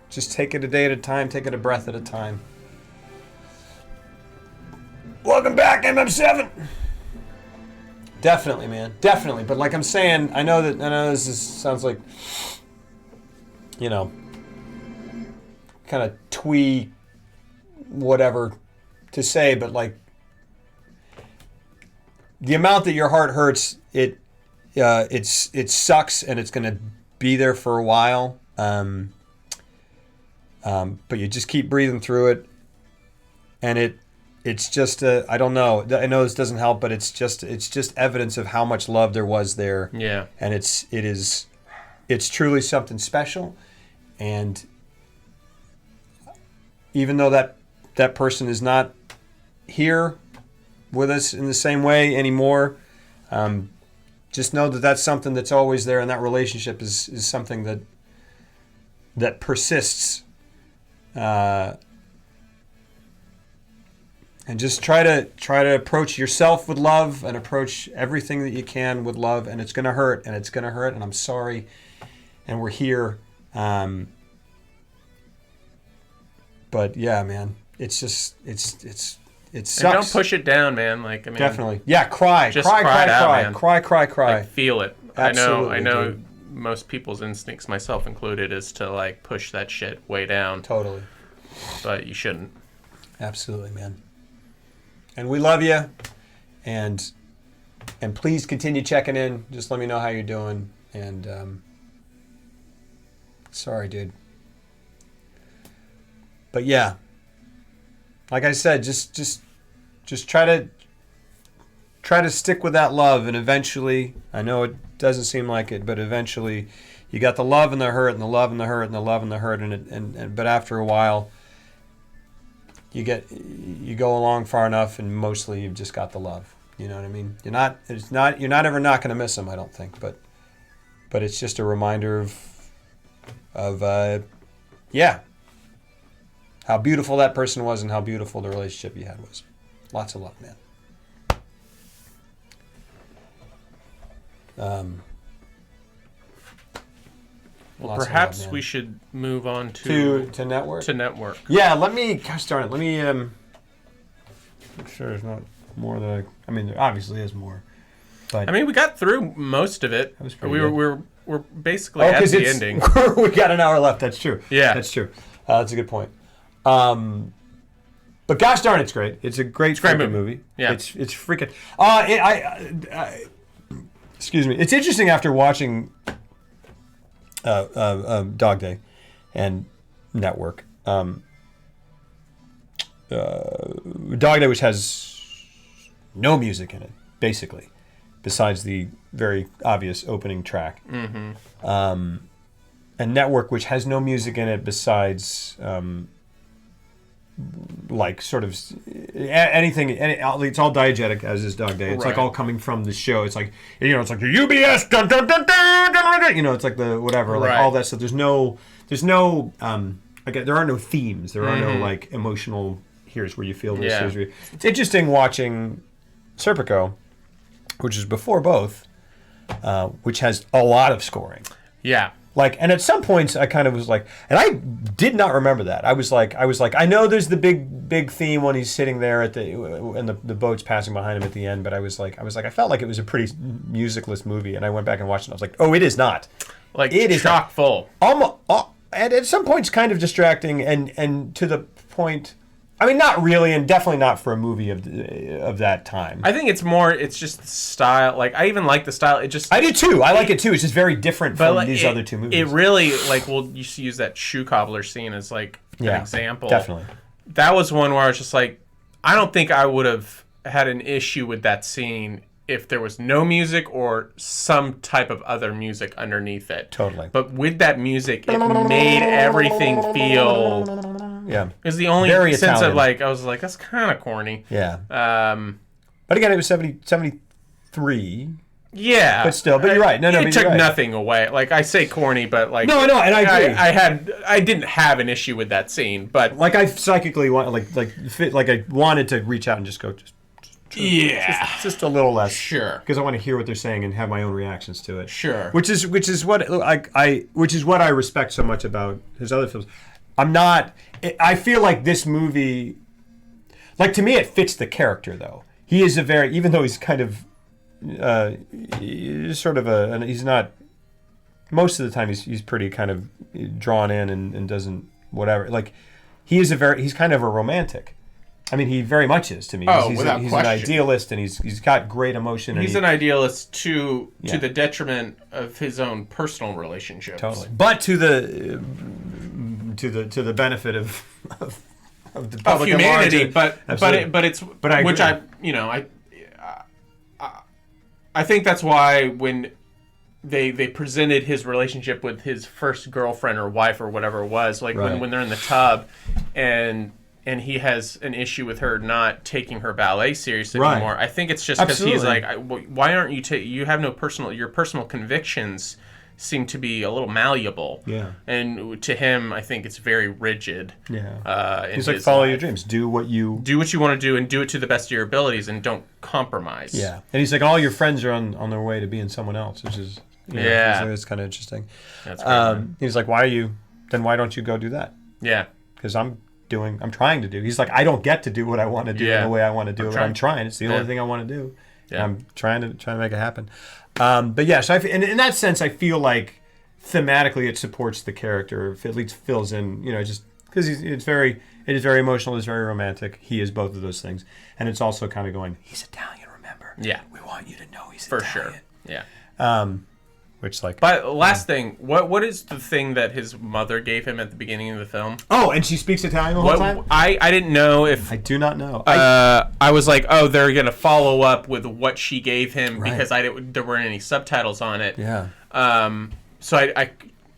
just take it a day at a time. Take it a breath at a time. Welcome back, MM7. Definitely, man. Definitely. But like I'm saying, I know this sounds like, you know, kind of twee whatever to say, but like the amount that your heart hurts, it sucks, and it's going to be there for a while. But you just keep breathing through it, and it's just I don't know. I know this doesn't help, but it's just evidence of how much love there was there. Yeah. And it's truly something special. And even though that person is not here with us in the same way anymore, just know that that's something that's always there, and that relationship is something that persists. And just try to approach yourself with love, and approach everything that you can with love. And it's gonna hurt, and I'm sorry, and we're here. But yeah, man, it's just it sucks. And don't push it down, man. Like, I mean, definitely, yeah, cry, just cry, cry it out, cry, man. cry. Like, feel it. Absolutely, I know. dude. Most people's instincts, myself included, is to like push that shit way down. Totally. But you shouldn't. Absolutely, man. And we love you, and please continue checking in. Just let me know how you're doing. And sorry, dude. But yeah, like I said, just try to stick with that love, and eventually, I know it doesn't seem like it, but eventually, you got the love and the hurt, and the love and the hurt, and the love and the hurt, and but after a while, you go along far enough, and mostly you've just got the love. You know what I mean? You're not ever not going to miss them, I don't think, but it's just a reminder of how beautiful that person was, and how beautiful the relationship you had was. Lots of love, man. Well, perhaps we should move on to network. To network. Yeah, gosh darn it. Let me I'm sure there's not more that I mean, there obviously is more. But I mean, we got through most of it. That was pretty good. We're basically at the ending. We got an hour left. That's true. Yeah. That's true. That's a good point. But gosh darn, it's great. It's a great movie. Yeah. It's freaking. Excuse me. It's interesting after watching Dog Day and Network. Dog Day, which has no music in it, basically, besides the very obvious opening track. Mm-hmm. And Network, which has no music in it besides like sort of anything. It's all diegetic, as is Dog Day. It's like all coming from the show. It's like, you know, it's like the UBS, dun, dun, dun, dun, dun, dun, you know, it's like the whatever, like all that stuff. There's no again, there are no themes. There are no like emotional. Here's where you feel this. Yeah. It's interesting watching Serpico, which is before both, which has a lot of scoring. Yeah. Like, and at some points I kind of was like, and I did not remember that. I was like, I know there's the big theme when he's sitting there at and the boat's passing behind him at the end, but I felt like it was a pretty musicless movie, and I went back and watched it. And I was like, oh, it is not. Like, it is chock full. And at some points kind of distracting, and to the point. I mean, not really, and definitely not for a movie of that time. I think it's just the style. Like, I even like the style. I do too. I like it too. It's just very different from these other two movies. It really, like, we'll use that shoe cobbler scene as, like, an example. Definitely. That was one where I was just like, I don't think I would have had an issue with that scene if there was no music or some type of other music underneath it. Totally. But with that music, it made everything feel... Yeah. It was the only Very sense Italian. of, like, I was like, that's kind of corny. Yeah. But again, it was 73. Yeah. But still, but you're right. No, it took nothing away. Like, I say corny, but, like... No, and I agree. I didn't have an issue with that scene, but... Like, I psychically want, like I wanted to reach out and just go, just a little less. Sure. Because I want to hear what they're saying and have my own reactions to it. Sure. Which is what I respect so much about his other films. I feel like this movie, like, to me, it fits the character, though. He is even though he's kind of, sort of he's not, most of the time he's pretty kind of drawn in and doesn't, whatever. Like, he's kind of a romantic. I mean, he very much is to me. He's an idealist, and he's got great emotion. He's an idealist to the detriment of his own personal relationships. Totally, but to the benefit of the public humanity. But I think that's why when they presented his relationship with his first girlfriend or wife or whatever it was, like when they're in the tub and he has an issue with her not taking her ballet seriously anymore. I think it's just because he's like, why aren't you you have no your personal convictions seem to be a little malleable. Yeah. And to him, I think it's very rigid. Yeah. He's like, follow your dreams. Do what you want to do, and do it to the best of your abilities, and don't compromise. Yeah. And he's like, all your friends are on their way to being someone else, which is it's kind of interesting. That's great. He's like, why don't you go do that? Yeah. Because I'm trying to do. He's like, I don't get to do what I want to do in the way I want to do it. I'm trying. It's the only thing I want to do. Yeah. I'm trying to make it happen. But yeah, so in that sense, I feel like thematically it supports the character. At least fills in, just because it is very emotional. It's very romantic. He is both of those things, and it's also kind of going, he's Italian. Remember? Yeah. We want you to know he's for Italian. sure. Yeah. Which, like, but last thing, what is the thing that his mother gave him at the beginning of the film? Oh, and she speaks Italian the whole time? I didn't know if... I do not know. I was like, oh, they're going to follow up with what she gave him because there weren't any subtitles on it. Yeah. So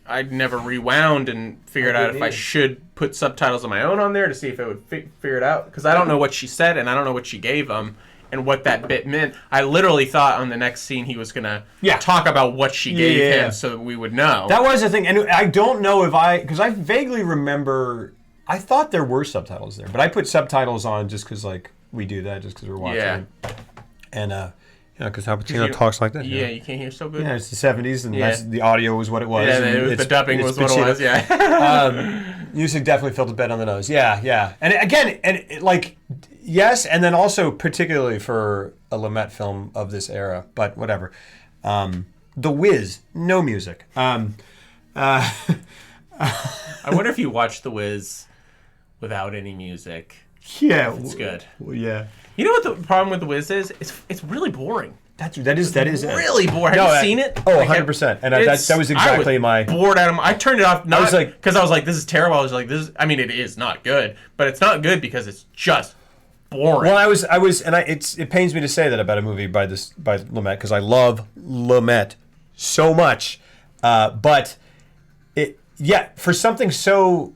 I never rewound and figured out if I should put subtitles of my own on there to see if it would figure it out. Because I don't know what she said and I don't know what she gave him. And what that bit meant. I literally thought on the next scene he was going to talk about what she gave him so that we would know. That was the thing. And I don't know because I vaguely remember, I thought there were subtitles there. But I put subtitles on just because, like, we do that just because we're watching it. And, because Al Pacino talks like that. Yeah, you can't hear so good. Yeah, it's the 70s, and the audio was what it was. Yeah, the dubbing was what it was, yeah. Music definitely filled a bit on the nose. Yeah. And again, yes, and then also particularly for a Lumet film of this era, but whatever. The Wiz, no music. I wonder if you watched The Wiz without any music. Yeah. It's good. Well, yeah. You know what the problem with The Wiz is? It's really boring. That is really boring. Have you seen it? Oh, 100%. And that was exactly my bored out of my. I turned it off because I was like, this is terrible. I was like, this is, I mean, it is not good, but it's not good because it's just boring. Well, I was, and it pains me to say that about a movie by Lumet because I love Lumet so much, but for something so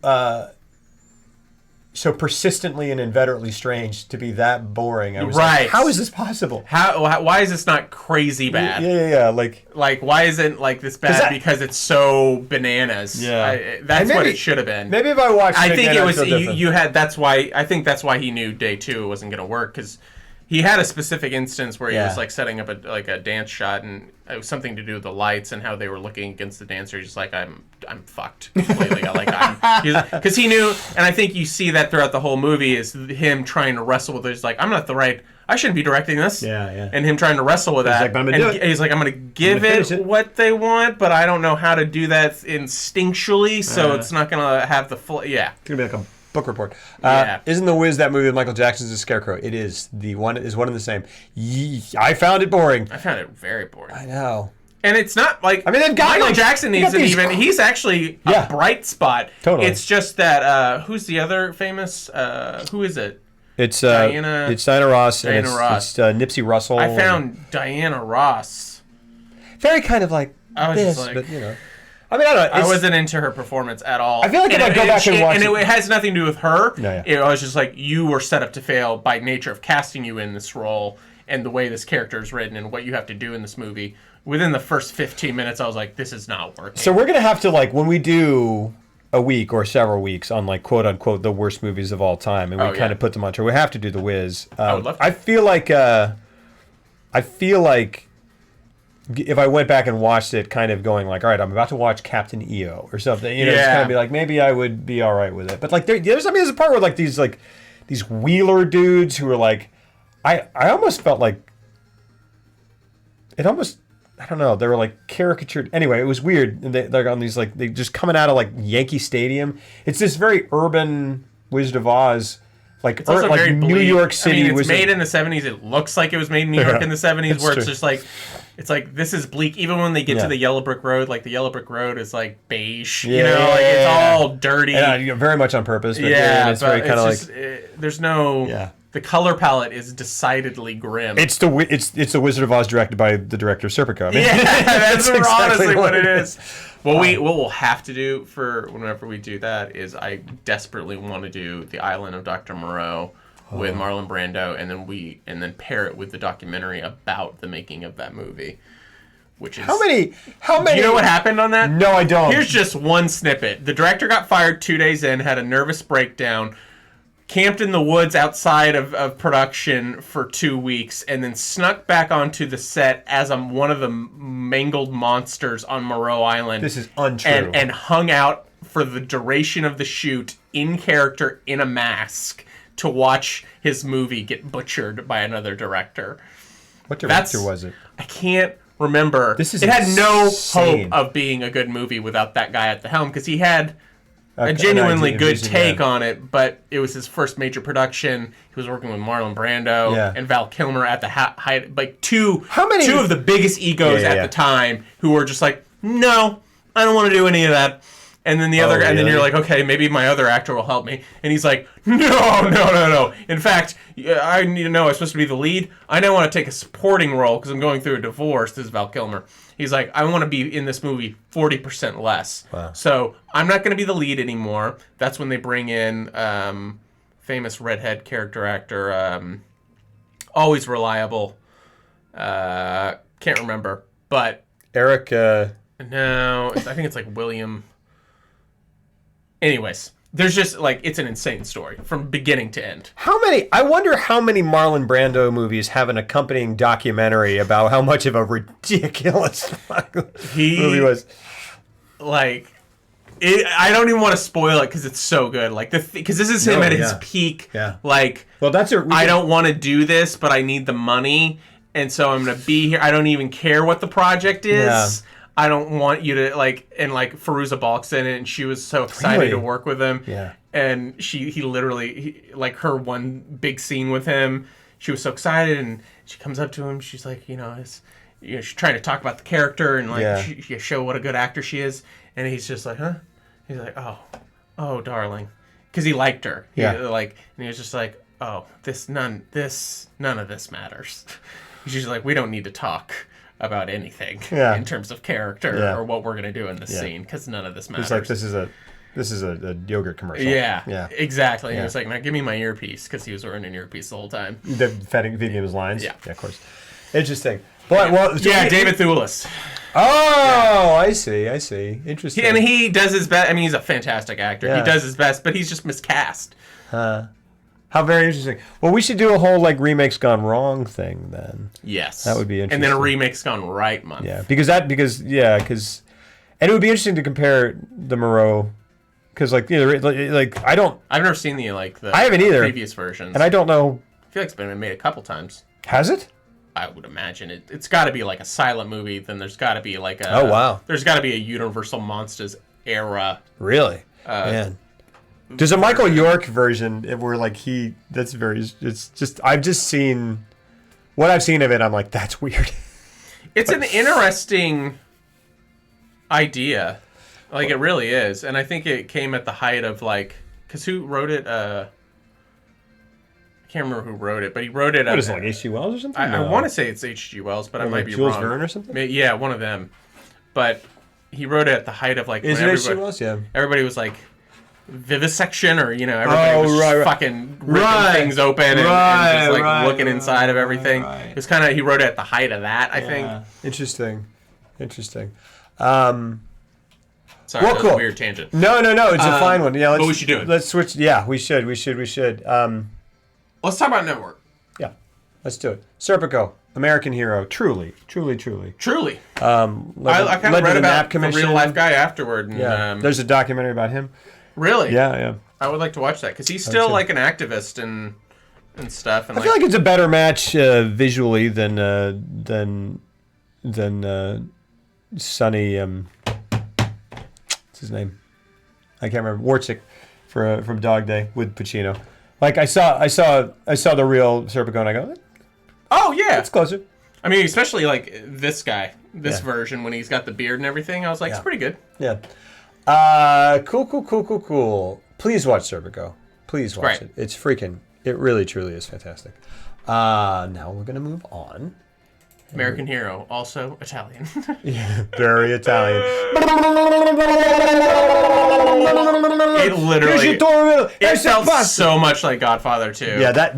persistently and inveterately strange to be that boring. I was like, how is this possible? Why is this not crazy bad? Yeah. Like why isn't like this bad because it's so bananas? Yeah, that's what it should have been. Maybe if I watched it again, it was you had. That's why I think that's why he knew day two wasn't going to work because He had a specific instance where he Yeah. was like setting up a dance shot, and it was something to do with the lights and how they were looking against the dancer. He's just like, I'm fucked completely. Because he knew, and I think you see that throughout the whole movie is him trying to wrestle with it. He's like, I'm not the right. I shouldn't be directing this. Yeah, yeah. And him trying to wrestle with that. like, but I'm gonna do it. He's like, I'm gonna give finish it it. what they want, but I don't know how to do that instinctually, so it's not gonna have the full. Yeah. It's gonna be like a book report. Yeah. Isn't The Wiz that movie with Michael Jackson's a Scarecrow? It is. The one is one and the same. I found it boring. I found it very boring. I know. And it's not like, I mean, they've got, Michael like, Jackson they got isn't these even. He's actually Yeah. a bright spot. Totally. It's just that who's the other famous? Who is it? It's Diana- It's Diana Ross. Diana and it's, Ross. It's Nipsey Russell. I found Diana Ross. very kind of like I was this, just like, but you know. I mean, I don't know. I It's, wasn't into her performance at all. I feel like if I go back and watch and it- it has nothing to do with her. Yeah, It was just like you were set up to fail by nature of casting you in this role and the way this character is written and what you have to do in this movie. Within the first 15 minutes, I was like, this is not working. So we're gonna have to, like, when we do a week or several weeks on, like, quote unquote the worst movies of all time, and we Oh, kind yeah. of put them on tour. We have to do The Wiz. I would love to. I feel like if I went back and watched it, kind of going like, all right, I'm about to watch Captain EO or something, you know, just Yeah. kind of be like, maybe I would be all right with it. But like, there's a part where like these Wheeler dudes who are like, I almost felt like it almost. I don't know. They were like caricatured. Anyway, it was weird. And they're on these like they just coming out of like Yankee Stadium. It's this very urban Wizard of Oz, like It's also like very New bleak. York City. I mean, it's Wizard. made in the 70s. It looks like it was made in New York Yeah, in the 70s, that's where it's true. just like, it's like, this is bleak. Even when they get Yeah. to the Yellow Brick Road, like the Yellow Brick Road is like beige. Yeah, you know, like it's yeah. all dirty. And, you know, very much on purpose. But Yeah, it's but very kind of like just, there's no. Yeah. The color palette is decidedly grim. it's the Wizard of Oz directed by the director of Serpico. I mean, Yeah, that's exactly honestly what it is. is. What we'll have to do for whenever we do that is I desperately want to do The Island of Dr. Moreau with Marlon Brando, and then pair it with the documentary about the making of that movie. Which is How many? Do you know what happened on that? No, I don't. Here's just one snippet. The director got fired 2 days in, had a nervous breakdown, camped in the woods outside of production for 2 weeks, and then snuck back onto the set as one of the mangled monsters on Moreau Island. This is untrue. And hung out for the duration of the shoot in character in a mask to watch his movie get butchered by another director. What director was it? I can't remember. This is it had no insane. hope of being a good movie without that guy at the helm, because he had a An genuinely idea, good vision, take yeah. on it, but it was his first major production. He was working with Marlon Brando Yeah. and Val Kilmer at the height, like two many- of the biggest egos Yeah, at yeah. the time, who were just like, no, I don't want to do any of that. And then and then really? you're like, okay, maybe my other actor will help me. And he's like, no. In fact, I need to know I'm supposed to be the lead. I now want to take a supporting role because I'm going through a divorce. This is Val Kilmer. He's like, I want to be in this movie 40% less. Wow. So I'm not going to be the lead anymore. That's when they bring in famous redhead character actor, always reliable. Can't remember, but Eric. no, I think it's like William. Anyways, there's just like, it's an insane story from beginning to end. I wonder how many Marlon Brando movies have an accompanying documentary about how much of a ridiculous movie was. Like, I don't even want to spoil it because it's so good. Like, because this is him No, at his yeah. peak. Yeah. Like, Well, I don't want to do this, but I need the money, and so I'm gonna be here. I don't even care what the project is. Yeah. I don't want you to and Fairuza Balk's in it, and she was so excited Really? to work with him. Yeah. And he literally her one big scene with him, she was so excited, and she comes up to him. She's like, she's trying to talk about the character and Yeah. she show what a good actor she is, and he's just like, huh? He's like, oh, darling, because he liked her. Yeah. And he was just like, oh, none of this matters. She's like, we don't need to talk about anything in terms of character or what we're gonna do in this scene, because none of this matters. It's like this is a yogurt commercial. Yeah, exactly. Yeah. He was like, now give me my earpiece, because he was wearing an earpiece the whole time. The feeding him his lines. Yeah. Of course. Interesting. But David Thewlis. Oh, I see. Interesting. And he does his best. I mean, he's a fantastic actor. Yeah. He does his best, but he's just miscast. How How very interesting. Well, we should do a whole like remakes gone wrong thing then. Yes. That would be interesting. And then a remake's gone right month. Yeah, because and it would be interesting to compare the Moreau, because like I've never seen the I haven't either. previous versions. And I don't know. I feel like it's been made a couple times. Has it? I would imagine it's got to be like a silent movie. Then there's got to be like a. Oh wow. There's got to be a Universal Monsters era. Really? Man. There's a Michael York version where like it's just I've just seen what I've seen of it. I'm like, that's weird. It's an interesting idea. Like it really is. And I think it came at the height of like, because who wrote it? I can't remember who wrote it, but he wrote it. What is it, like H.G. Wells or something? I want to say it's H.G. Wells, but I might like be Jules wrong. Verne or something? Yeah, one of them. But he wrote it at the height of like. Is it H.G. Wells? Yeah. Everybody was like vivisection, or everybody was just fucking ripping things open and just like looking inside of everything. Right. It was kind of he wrote it at the height of that. I think. Interesting. Sorry, Well, that was cool. a weird tangent. No, it's a fine one. Yeah, but we should do it. Let's switch. Yeah, we should. Let's talk about Network. Yeah, let's do it. Serpico, American hero, truly. Truly. I I kind of read about the real life guy afterward. And, Yeah, there's a documentary about him. Really? Yeah. I would like to watch that because he's still like an activist and stuff. And I feel like it's a better match visually than Sonny. What's his name? I can't remember. Warchick from Dog Day with Pacino. Like I saw the real Serpico and I go, oh yeah, it's closer. I mean, especially like this guy, version when he's got the beard and everything. I was like, it's pretty good. Yeah. Cool. Please watch Serpico. Please watch it. It's freaking. It really, truly is fantastic. Now we're gonna move on. American Hero, also Italian. Yeah, very Italian. It literally. It felt so much like Godfather 2. Yeah, that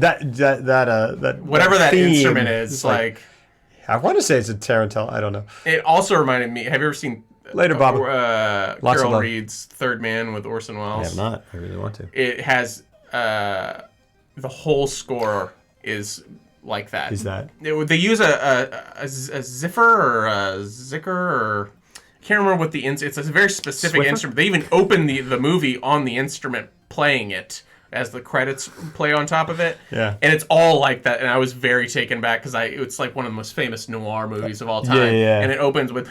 whatever that theme instrument is, like. I want to say it's a tarantella. I don't know. It also reminded me. Have you ever seen? Later, Bob. Carol Reed's Third Man with Orson Welles. I have not. I really want to. It has the whole score is like that. Is that? They use a ziffer or a zicker or I can't remember what the it's a very specific Swiffer? instrument. They even open the movie on the instrument playing it as the credits play on top of it. Yeah. And it's all like that. And I was very taken back because it's like one of the most famous noir movies of all time. Yeah. And it opens with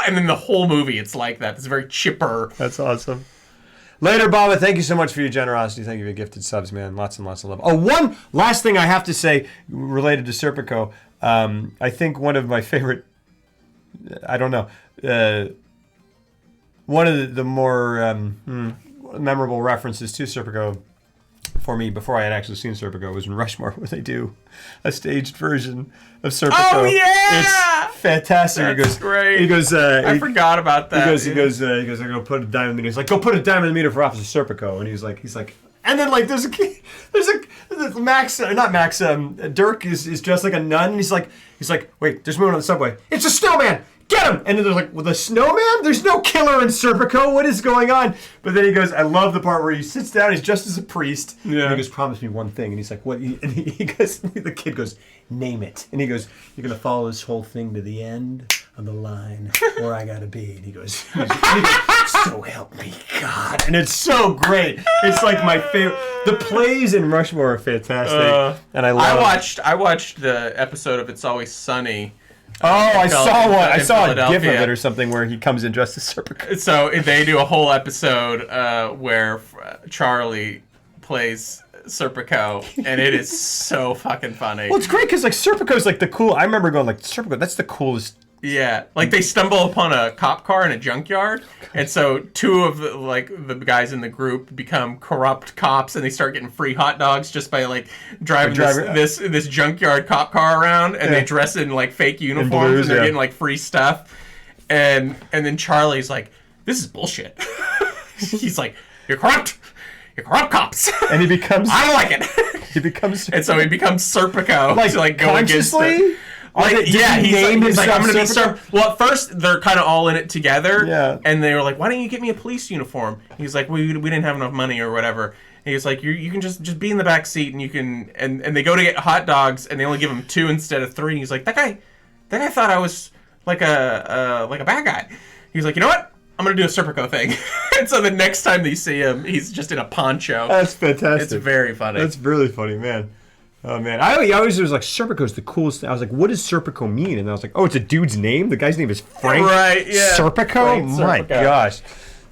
and then the whole movie it's like that. It's very chipper. That's awesome. Later, Baba, thank you so much for your generosity. Thank you for your gifted subs, man. Lots and lots of love. Oh, one last thing I have to say related to Serpico. I think one of my favorite, I don't know, one of the more memorable references to Serpico for me before I had actually seen Serpico was in Rushmore, where they do a staged version of Serpico. Oh, yeah! It's fantastic. That's great. He goes, I forgot about that. He goes, I go put a dime in the meter. He's like, go put a dime in the meter for Officer Serpico. And he's like, and then like there's Max, not Max, Dirk is dressed like a nun. And he's like, wait, there's movement on the subway. It's a snowman. Get him! And then there's like, well, the snowman? There's no killer in Serpico. What is going on? But then he goes, I love the part where he sits down. He's dressed as a priest. Yeah. And he goes, promise me one thing. And he's like, what? And he goes, the kid goes, name it. And he goes, you're going to follow this whole thing to the end of the line where I got to be. And he goes, so help me God. And it's so great. It's like my favorite. The plays in Rushmore are fantastic. And I watched the episode of It's Always Sunny. I saw one. I saw a gif of it or something where he comes in dressed as Serpico. So they do a whole episode where Charlie plays Serpico, and it is so fucking funny. Well, it's great because like Serpico's like the cool. I remember going like Serpico. That's the coolest. Yeah, like they stumble upon a cop car in a junkyard, and so two of the guys in the group become corrupt cops, and they start getting free hot dogs just by like driving this junkyard cop car around, and they dress in like fake uniforms, and they're getting like free stuff, and then Charlie's like, "This is bullshit." He's like, "You're corrupt cops," and he becomes. I don't like it. He becomes, and so he becomes Serpico to like go against it. He's like, I'm gonna be Serpico. Well, at first they're kind of all in it together, and they were like, "Why don't you get me a police uniform?" He's like, "We didn't have enough money or whatever." And he's like, you can just be in the back seat, and you can and they go to get hot dogs, and they only give him 2 instead of 3. And he's like, that guy thought I was like a bad guy. He's like, you know what? I'm gonna do a Serpico thing. And so the next time they see him, he's just in a poncho. That's fantastic. It's very funny. That's really funny, man. Oh man, I always was like Serpico's the coolest thing. I was like, what does Serpico mean? And I was like, oh, it's a dude's name. The guy's name is Frank. Right? Yeah. Serpico. Frank My Serpico. gosh,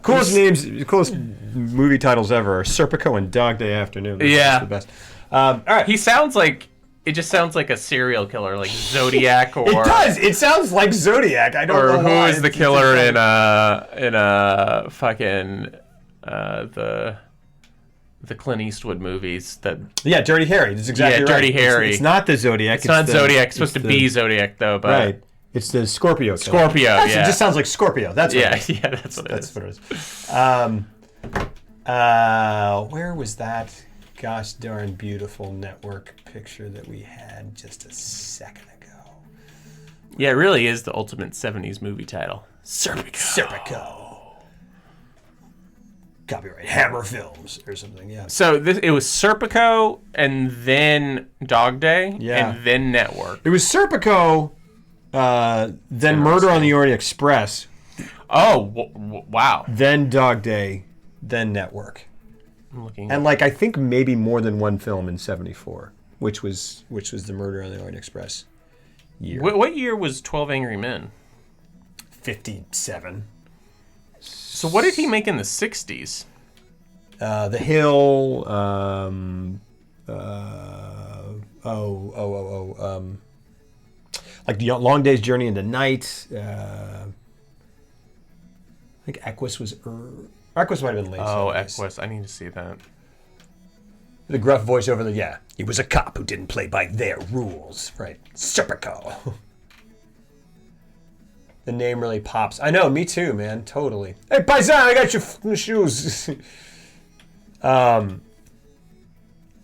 coolest names, coolest movie titles ever are Serpico and Dog Day Afternoon. Yeah. That's the best. All right. He sounds like it just sounds like a serial killer, like Zodiac or. It does. It sounds like Zodiac. I don't Or know who why. is the killer in fucking the Clint Eastwood movies that. Yeah, Dirty Harry. That's exactly right. Dirty Harry. It's not the Zodiac. It's not Zodiac. It's supposed to be Zodiac though, but right. It's the Scorpio. Scorpio. It Yeah. just sounds like Scorpio. That's what Yeah, it is. yeah, that's what it is. What it is. Where was that gosh darn beautiful network picture that we had just a second ago? Yeah, it really is the ultimate 70s movie title. Serpico. Copyright Hammer Films or something, yeah. So it was Serpico and then Dog Day Yeah. and then Network. It was Serpico, then Murder on the Orient Express, Oh, wow. then Dog Day, then Network. I'm looking. And like I think maybe more than one film in '74, which was the Murder on the Orient Express year. What year was 12 Angry Men? 57. So what did he make in the 60s? The Hill. Like the Long Day's Journey into Night. I think Equus was. Equus might have been late. Oh, 70s. Equus. I need to see that. The gruff voice over the he was a cop who didn't play by their rules, right? Serpico. The name really pops. I know, me too, man. Totally. Hey, Paisan, I got your shoes.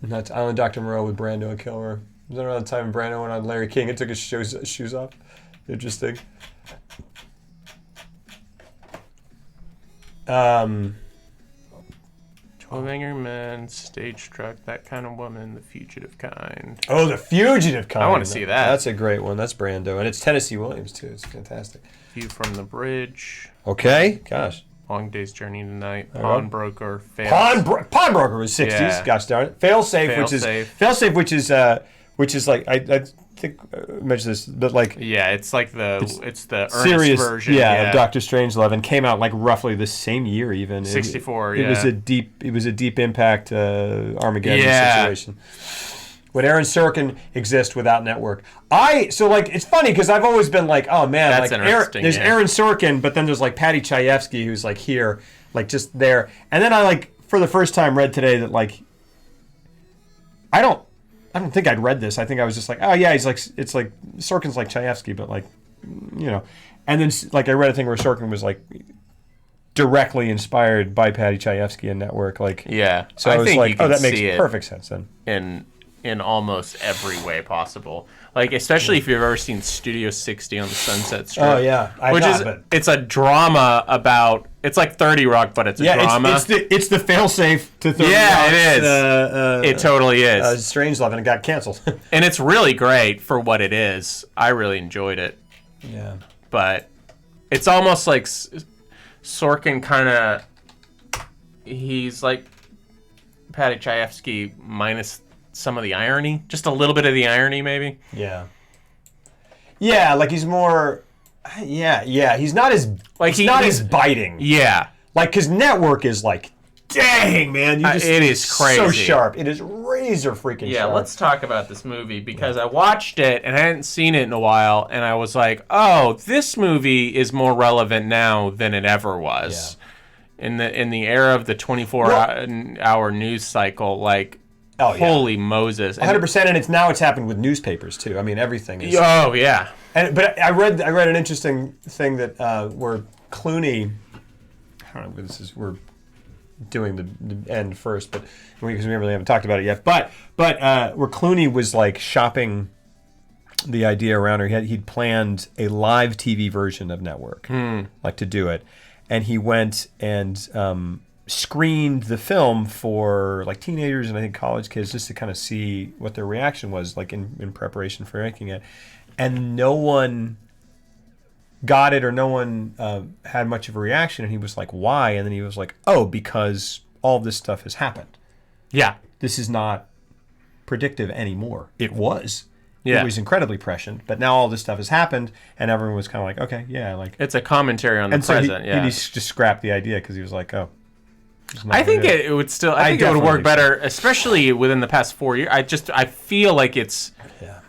That's Island Dr. Moreau with Brando and Kilmer. Was that around the time Brando went on Larry King and took his shoes off? Interesting. 12 Angry Men, Stage Struck, That Kind of Woman, The Fugitive Kind. Oh, The Fugitive Kind. I wanna see that. That's a great one. That's Brando. And it's Tennessee Williams, too. It's fantastic. View from the Bridge, Okay. Gosh. Long Day's Journey to Night, right. Pawnbroker, Fail. Pawnbroker was 60s. Yeah. Gosh darn it. Failsafe, Failsafe. which is like I think I mentioned this, but like Yeah, it's like the earnest serious version. of Doctor Strangelove, and came out like roughly the same year even. 64. It was a deep impact Armageddon situation. Would Aaron Sorkin exist without Network? It's funny because I've always been like, oh man, That's like interesting, there's yeah. Aaron Sorkin, but then there's like Patty Chayefsky who's like here, like just there. And then I like for the first time read today that like I don't think I'd read this. I think I was just like, oh yeah, it's like Sorkin's like Chayefsky, but like and then like I read a thing where Sorkin was like directly inspired by Patty Chayefsky and Network, like Yeah. So I was think like, you can that makes see it perfect sense then. in almost every way possible. Like, especially if you've ever seen Studio 60 on the Sunset Strip. Oh yeah, It's a drama about. It's like 30 Rock, but it's a drama. It's the failsafe to 30 Yeah, Rock's, it is. It totally is. Strangelove, and it got canceled. And it's really great for what it is. I really enjoyed it. Yeah. But it's almost like Sorkin kind of. He's like Patty Chayefsky minus some of the irony. Just a little bit of the irony, maybe. Yeah. Yeah, like he's more. Yeah. He's not as as biting. Yeah. Like, because Network is like, dang man, it is crazy. So sharp. It is razor freaking Yeah, sharp. let's talk about this movie because I watched it and I hadn't seen it in a while, and I was like, "Oh, this 's more relevant now than it ever was." In the era of the 24-hour news cycle, like, holy Moses, 100%, and it's happened with newspapers too. I mean, everything is. Oh yeah. But I read an interesting thing that where Clooney. I don't know if we're doing the end first, but because we really haven't talked about it yet. But where Clooney was like shopping the idea around her, he'd planned a live TV version of Network, like to do it, and he went and screened the film for like teenagers and I think college kids just to kind of see what their reaction was like in preparation for making it, and no one got it or no one had much of a reaction, and he was like, why? And then he was like, oh, because all this stuff has happened. Yeah. This is not predictive anymore. It was. Yeah. It was incredibly prescient, but now all this stuff has happened, and everyone was kind of like, okay, yeah, like. It's a commentary on the And so present. he Yeah. just scrapped the idea because he was like, oh. I think it would still. I think it would definitely work think better, especially within the past 4 years. I feel like it's. Yeah.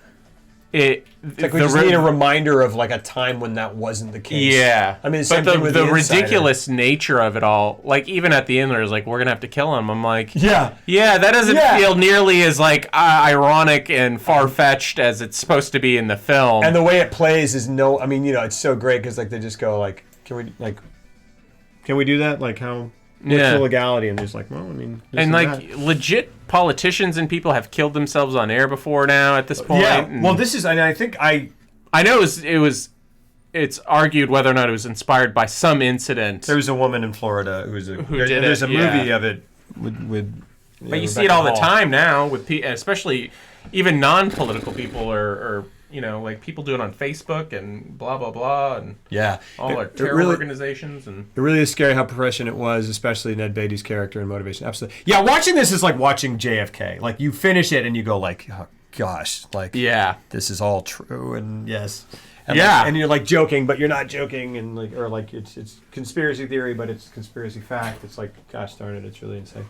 It. It's like we just need a reminder of like a time when that wasn't the case. Yeah. I mean, same but thing with the the Insider. ridiculous nature of it all. Like even at the end, there's like we're gonna have to kill him. I'm like, Yeah. yeah, that doesn't Yeah. feel nearly as like ironic and far fetched as it's supposed to be in the film. And the way it plays is no. I mean, you know, it's so great because like they just go like, can we do that? Like how? What's Yeah. the legality? And just like, well, I mean, this and and like that. legit politicians and people have killed themselves on air before now at this point. Yeah. And Well, this is. I think I know it's argued whether or not it was inspired by some incident. there was a woman in Florida who was Who did there's it, a yeah. movie of it with But you see it all the time now with especially even non-political people or you know, like people do it on Facebook and blah blah blah and Yeah. all our terror organizations and It really is scary how prescient it was, especially Ned Beatty's character and motivation. Absolutely. Yeah, watching this is like watching JFK. Like you finish it and you go like, oh, gosh, like yeah. this is all true and yes. And Yeah. like, and you're like joking, but you're not joking, and like or like it's conspiracy theory, but it's conspiracy fact. It's like, gosh darn it, it's really insane.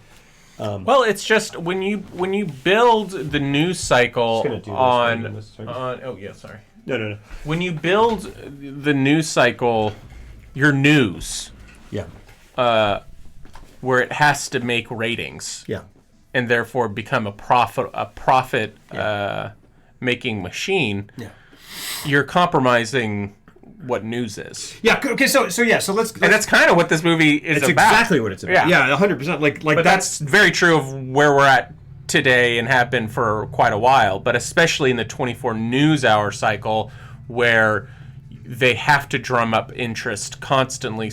Well, it's just when you build the news cycle Just gonna do this on thing, this thing. oh yeah, sorry. No. When you build the news cycle, your news, Yeah. where it has to make ratings Yeah. and therefore become a profit making machine, Yeah. you're compromising what news is. Yeah. Okay. So let's. And that's kind of what this movie is it's about. exactly what it's about. Yeah. Yeah. 100%. Like But that's very true of where we're at today and have been for quite a while, but especially in the 24 news hour cycle where they have to drum up interest constantly,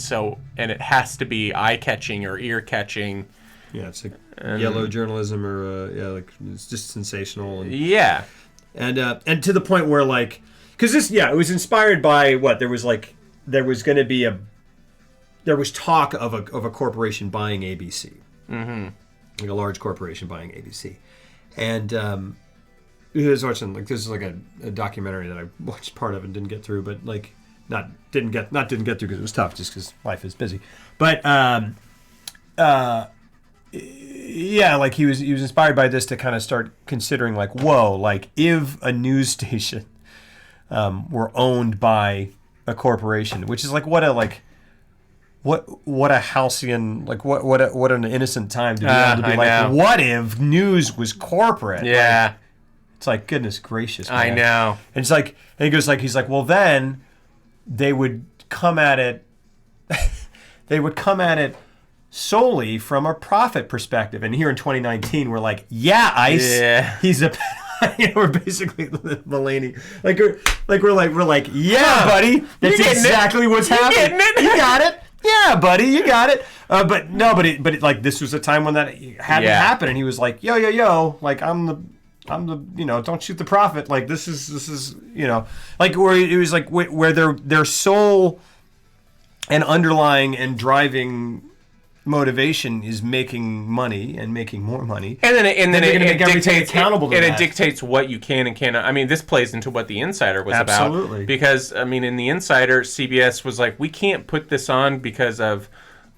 and it has to be eye-catching or ear-catching. Yeah, it's like yellow journalism or like it's just sensational Yeah. and to the point where like because it was inspired by what there was talk of a corporation buying ABC, like a large corporation buying ABC, and I was watching like this is like a documentary that I watched part of and didn't get through, but like didn't get through because it was tough just because life is busy, but yeah, like he was inspired by this to kind of start considering like, whoa, like if a news station were owned by a corporation, which is like what a halcyon, like what an innocent time to be able to be I like, know. what if news was corporate? Yeah. Like, it's like, goodness gracious, man. I know. And it's like, and he goes like, he's like, well then they would come at it solely from a profit perspective. And here in 2019, we're like, yeah, ICE, Yeah. he's a, we're basically Mulaney. We're like, yeah, buddy, that's You're getting it. exactly what's You're happening. getting it. You got it. Yeah, buddy, you got it. But like this was a time when that had to Yeah. happen, and he was like, yo, like I'm the don't shoot the prophet. Like this is like where it was like where their sole and underlying and driving motivation is making money and making more money. And then they're gonna make it everything dictates accountable to and that. it dictates what you can and cannot. I mean, this plays into what the Insider was Absolutely. about. Because I mean, in the Insider, CBS was like, we can't put this on because of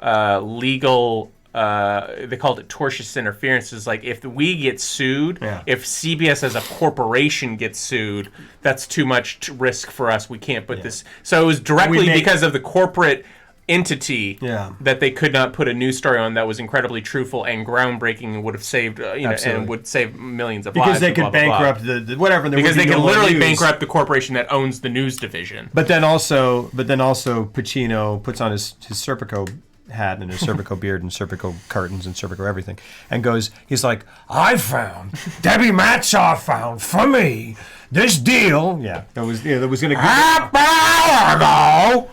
legal. They called it tortious interference. It's like if we get sued, Yeah. if CBS as a corporation gets sued, that's too much risk for us. We can't put this. So it was directly because of the corporate entity that they could not put a news story on that was incredibly truthful and groundbreaking and would have saved and would save millions of lives Because they and blah, could blah, blah. bankrupt the whatever. Because they can can literally bankrupt the corporation that owns the news division. But then also Pacino puts on his Serpico hat and his Serpico beard and Serpico curtains and Serpico everything, and he's like, I found Debbie Matzoff found for me this deal. Yeah, that was going to half an hour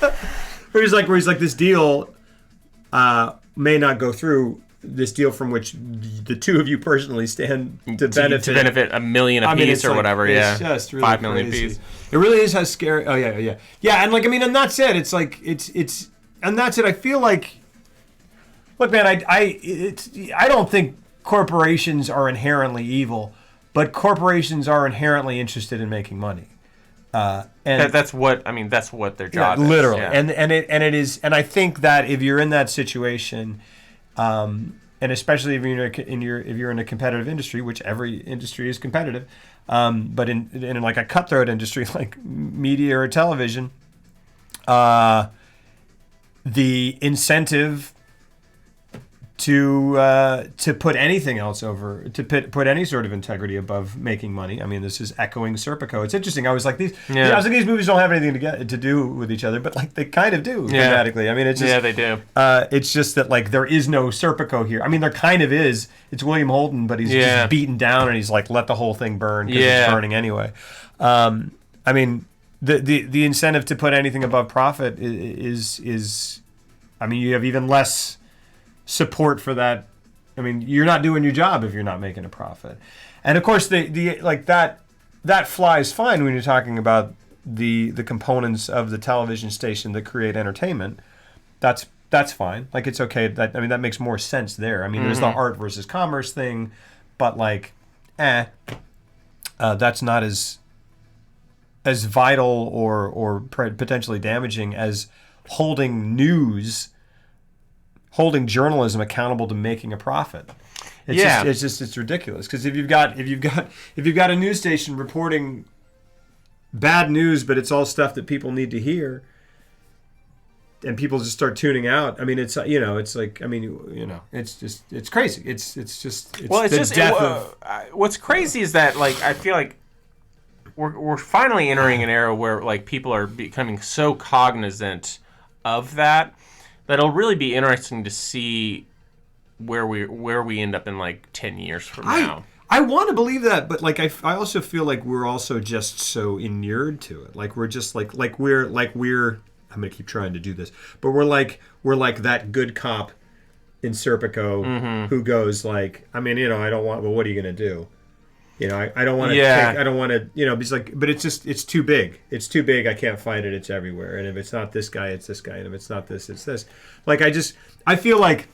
ago. Where he's like this deal may not go through this deal from which the two of you personally stand to benefit. To benefit $1 million a piece or whatever, it's just really 5 million crazy. piece. It really is how scary. Oh yeah. And and that's it. It's like it's and that's it. I feel like, look, man, I don't think corporations are inherently evil, but corporations are inherently interested in making money. And that's what their job is. Literally. Yeah. And it is, and I think that if you're in that situation, and especially if you're in a competitive industry, which every industry is competitive, but in like a cutthroat industry like media or television, the incentive to put anything else over, to put any sort of integrity above making money. I mean, this is echoing Serpico. It's interesting. I was like, these movies don't have anything to do with each other, but like they kind of do thematically. I mean, it's just, they do. It's just that like there is no Serpico here. I mean, there kind of is. It's William Holden, but he's just beaten down and he's like, let the whole thing burn because it's burning anyway. I mean, the incentive to put anything above profit is I mean, you have even less support for that. I mean, you're not doing your job if you're not making a profit. And of course, the like that flies fine when you're talking about the components of the television station that create entertainment. That's fine. Like, it's okay. That makes more sense there. I mean, there's the art versus commerce thing, but like, that's not as vital or potentially damaging as holding journalism accountable to making a profit. It's ridiculous, because if you've got a news station reporting bad news, but it's all stuff that people need to hear, and people just start tuning out. I mean, it's crazy. What's crazy is that, like, I feel like we're finally entering an era where like people are becoming so cognizant of that it'll really be interesting to see where we end up in like 10 years from now. I want to believe that, but like I also feel like we're also just so inured to it. Like we're just like we're I'm gonna keep trying to do this, but we're like that good cop in Serpico who goes like, I mean, I don't want. Well, what are you gonna do? I don't want to. I don't want to. It's like, but it's too big. It's too big. I can't fight it. It's everywhere. And if it's not this guy, it's this guy. And if it's not this, it's this. Like I feel like.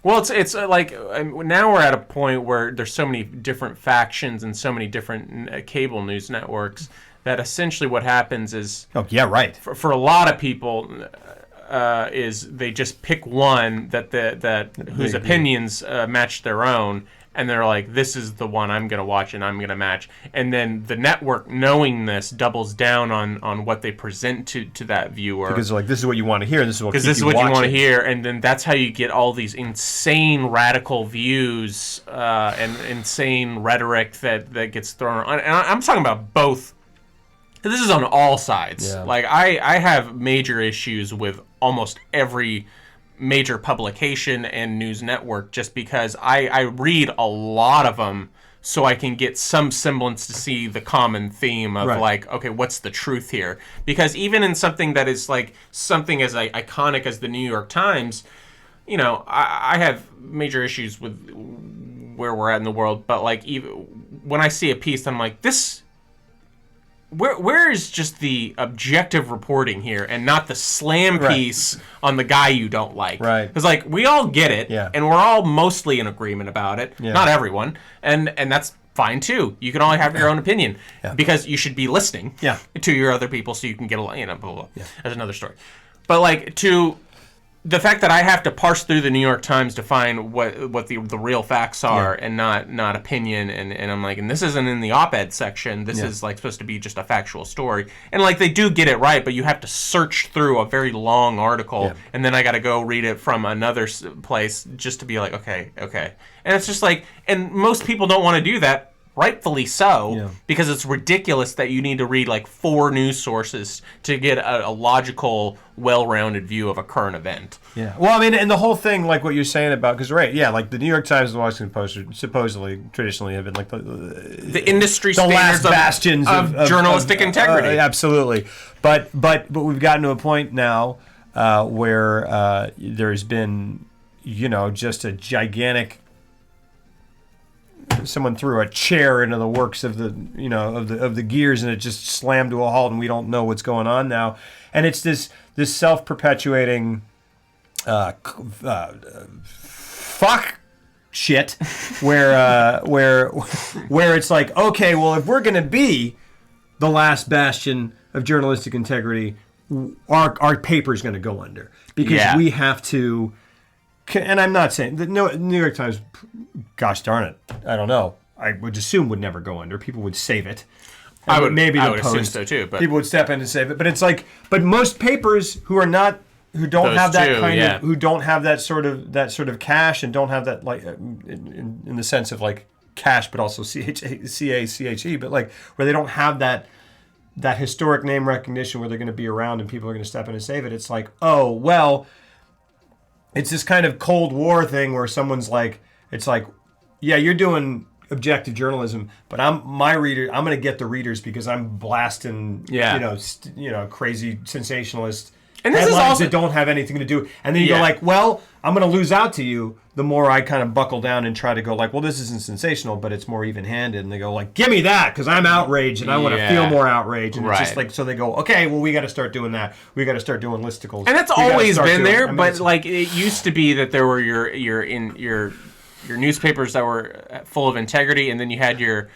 Well, it's like now we're at a point where there's so many different factions and so many different cable news networks that essentially what happens is. Oh yeah, right. For a lot of people, is they just pick one that whose opinions match their own. And they're like, this is the one I'm going to watch and I'm going to match. And then the network, knowing this, doubles down on what they present to that viewer. Because they're like, this is what you want to hear, and this is what because this is what you want to hear. And then that's how you get all these insane radical views and insane rhetoric that gets thrown on. And I'm talking about both. This is on all sides. Yeah. Like, I have major issues with almost every major publication and news network, just because I read a lot of them so I can get some semblance to see the common theme of like, okay, what's the truth here? Because even in something that is like something as iconic as the New York Times, I have major issues with where we're at in the world, but like even when I see a piece, I'm like, this Where is just the objective reporting here and not the slam piece on the guy you don't like? Right. Because, like, we all get it, and we're all mostly in agreement about it. Yeah. Not everyone. And that's fine, too. You can all have your own opinion because you should be listening to your other people so you can get a, blah, blah, blah. Yeah. That's another story. But, like, the fact that I have to parse through the New York Times to find what the real facts are and not opinion, and I'm like, and this isn't in the op-ed section. This is like supposed to be just a factual story, and like they do get it right, but you have to search through a very long article, and then I got to go read it from another place just to be like, okay, and it's just like, and most people don't want to do that. Rightfully so, because it's ridiculous that you need to read like 4 news sources to get a logical, well-rounded view of a current event. Yeah. Well, I mean, and the whole thing, like what you're saying about, because like the New York Times and the Washington Post supposedly, traditionally have been like the industry the standards last bastions of journalistic integrity. Absolutely. But we've gotten to a point now where there's been, just a gigantic. Someone threw a chair into the works of the of the gears, and it just slammed to a halt, and we don't know what's going on now. And it's this self-perpetuating fuck shit where it's like, okay, well, if we're gonna be the last bastion of journalistic integrity, our paper's gonna go under because we have to. And I'm not saying the New York Times, gosh darn it, I don't know. I would assume would never go under. People would save it. I would Post, assume so too. But people would step in and save it. But it's like, but most papers who don't have that kind of, who don't have that sort of cash and don't have that like in the sense of like cash, but also CACHE, but like where they don't have that historic name recognition where they're going to be around and people are going to step in and save it. It's like, oh well. It's this kind of Cold War thing where someone's like, it's like, yeah, you're doing objective journalism, but I'm going to get the readers because I'm blasting, crazy sensationalist and this headlines is also that don't have anything to do. And then you go like, well, I'm going to lose out to you the more I kind of buckle down and try to go like, well, this isn't sensational, but it's more even-handed. And they go like, give me that because I'm outraged and I want to feel more outrage. And it's just like, so they go, okay, well, we got to start doing that. We got to start doing listicles. And that's always been there, but like it used to be that there were your newspapers that were full of integrity, and then you had your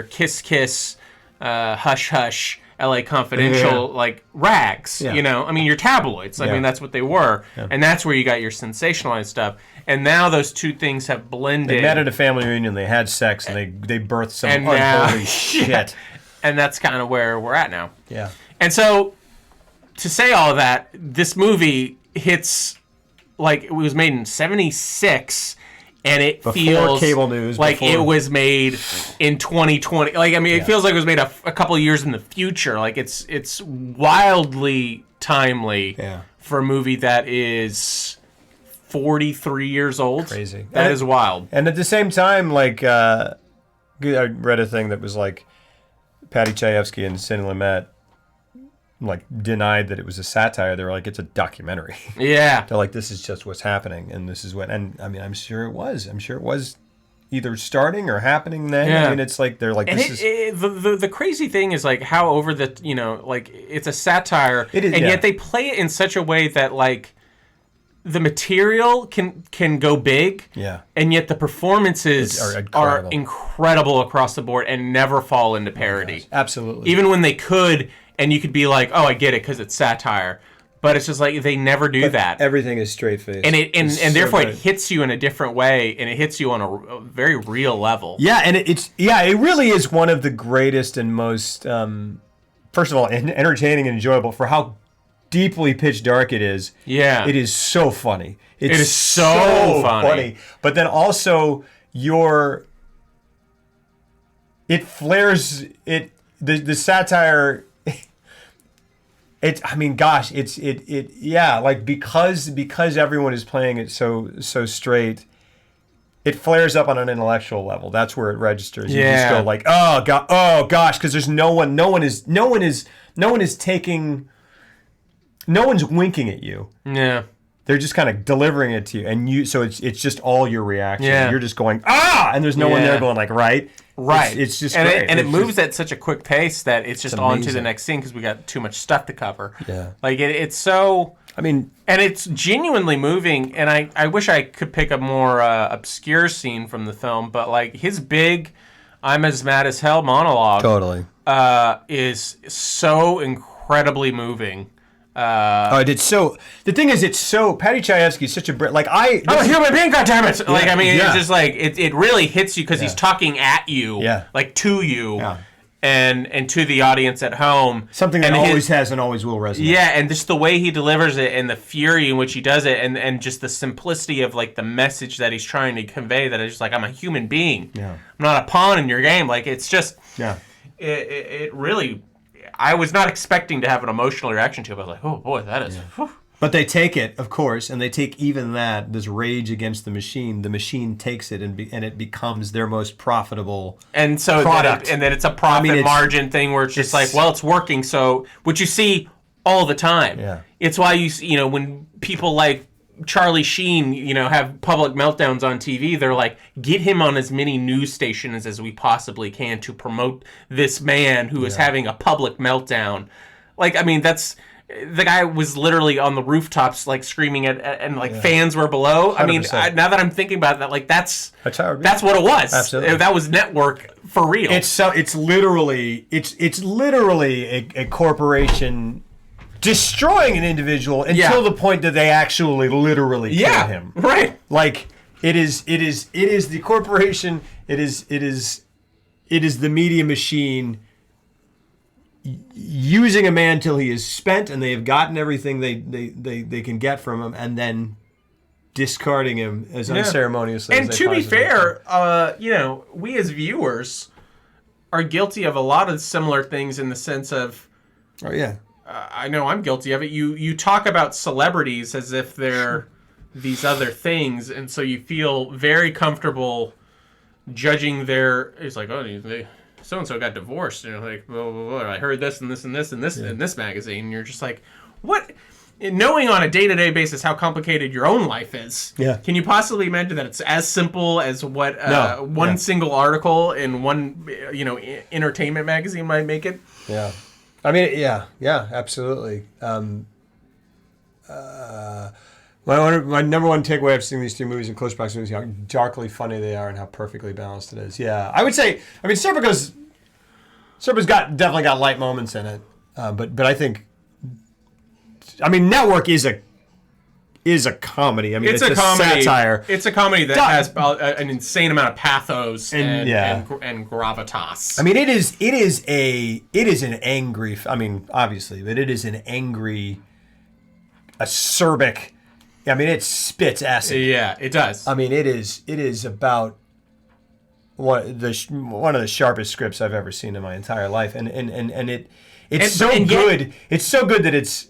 kiss, hush hush, LA Confidential, like rags, I mean, your tabloids. I mean, that's what they were. Yeah. And that's where you got your sensationalized stuff. And now those two things have blended. They met at a family reunion, they had sex, and they birthed some unholy shit. And that's kind of where we're at now. Yeah. And so, to say all of that, this movie hits, like, it was made in 1976. And it feels cable news, like it was made in 2020. Like, I mean, it feels like it was made a couple of years in the future. Like, it's wildly timely for a movie that is 43 years old. Crazy. That is wild. And at the same time, like, I read a thing that was like Patty Chayefsky and Sidney Lumet like denied that it was a satire. They were like, it's a documentary. Yeah. They're like, this is just what's happening, and this is what. And I mean, I'm sure it was either starting or happening then. Yeah. I mean, it's like they're like, and this is the crazy thing is like how over the like it's a satire, and yet they play it in such a way that like the material can go big, and yet the performances are incredible across the board and never fall into parody. Oh, absolutely. Even when they could. And you could be like, oh, I get it because it's satire. But it's just like they never do that. Everything is straight-faced. And therefore it hits you in a different way, and it hits you on a very real level. Yeah, and it really is one of the greatest and most, first of all, entertaining and enjoyable for how deeply pitch dark it is. Yeah. It is so funny. It is so funny. But then also it flares the satire. I mean, gosh, like because everyone is playing it so straight, it flares up on an intellectual level. That's where it registers. You just go like, oh gosh, because there's no one is winking at you. Yeah. They're just kind of delivering it to you, so it's just all your reaction. Yeah. You're just going and there's no one there going like right. It's just great. And it moves at such a quick pace that it's just on to the next scene because we got too much stuff to cover. Yeah, like it's so. I mean, and it's genuinely moving. And I wish I could pick a more obscure scene from the film, but like his big "I'm as mad as hell" monologue totally is so incredibly moving. It's so. The thing is, it's so. Patty Chayefsky is such a Brit. Like I'm a human being, goddammit! Yeah, like I mean, it's just like it really hits you because he's talking at you, like to you, and to the audience at home. Something that always has and always will resonate. Yeah, and just the way he delivers it, and the fury in which he does it, and just the simplicity of like the message that he's trying to convey. That is just like I'm a human being. Yeah, I'm not a pawn in your game. Like it's just. Yeah. It really. I was not expecting to have an emotional reaction to it. I was like, oh boy, that is... Yeah. But they take it, of course, and they take even that, this rage against the machine. The machine takes it, and it becomes their most profitable product. And then it's a profit margin thing where it's just like, well, it's working. So, which you see all the time. Yeah. It's why when people like Charlie Sheen, have public meltdowns on TV, they're like, get him on as many news stations as we possibly can to promote this man who is having a public meltdown. Like, I mean, that's... The guy was literally on the rooftops, like, screaming and fans were below. 100%. I mean, now that I'm thinking about that, like, that's what it was. Absolutely. That was network for real. It's literally a corporation destroying an individual until the point that they actually literally kill him. Right. Like, it is the corporation, it is the media machine using a man till he is spent and they have gotten everything they can get from him, and then discarding him as unceremoniously as and they to be possibly fair, we as viewers are guilty of a lot of similar things in the sense of, I know I'm guilty of it. You talk about celebrities as if they're these other things, and so you feel very comfortable judging their. It's like, so and so got divorced, and you're like, blah, blah, blah. I heard this and this and this and this in this magazine. And you're just like, what? Knowing on a day-to-day basis how complicated your own life is, can you possibly imagine that it's as simple as what one single article in one entertainment magazine might make it? Yeah, I mean, absolutely. My number one takeaway of seeing these two movies in close proximity is how darkly funny they are and how perfectly balanced it is. Yeah, I would say. I mean, Serpico's definitely got light moments in it, but I think. I mean, Network is a comedy. I mean, it's a comedy. Satire. It's a comedy that has an insane amount of pathos and gravitas. I mean, it is an angry. I mean, obviously, but it is an angry, acerbic. I mean, it spits acid. Yeah, it does. I mean, it is about one of the sharpest scripts I've ever seen in my entire life, and it's so good. It's so good that it's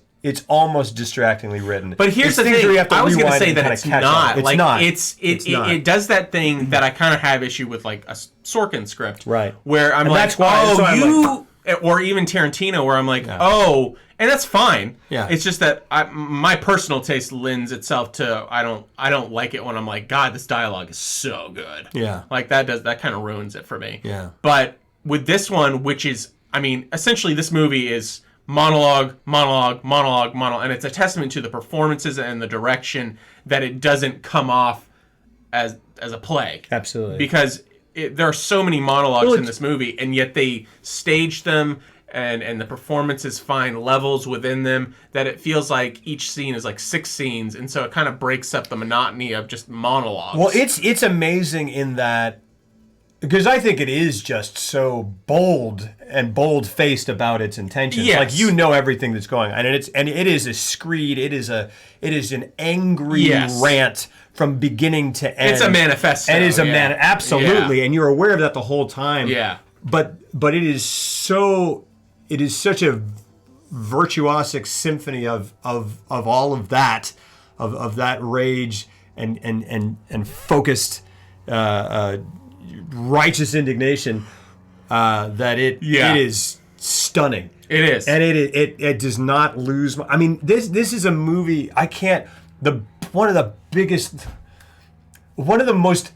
almost distractingly written. But here's the thing: I was going to say that it's not. It's not. It does that thing that I kind of have issue with, like a Sorkin script, right? Where I'm like, or even Tarantino, where I'm like, and that's fine. Yeah. It's just that my personal taste lends itself to I don't like it when I'm like, God, this dialogue is so good. Yeah. Like that kind of ruins it for me. Yeah. But with this one, which is, I mean, essentially this movie is monologue, and it's a testament to the performances and the direction that it doesn't come off as a play. Absolutely. Because there are so many monologues in this movie, and yet they stage them. And the performances find levels within them that it feels like each scene is like 6 scenes, and so it kind of breaks up the monotony of just monologues. Well, it's amazing in that, because I think it is just so bold-faced about its intentions. Yes. Like, you know everything that's going on, and it is a screed. It is an angry rant from beginning to end. It's a manifesto. It is absolutely, and you're aware of that the whole time. Yeah. But it is so. It is such a virtuosic symphony of all of that, of that rage and focused righteous indignation that it is stunning. It is, and it does not lose. I mean, this is a movie. One of the most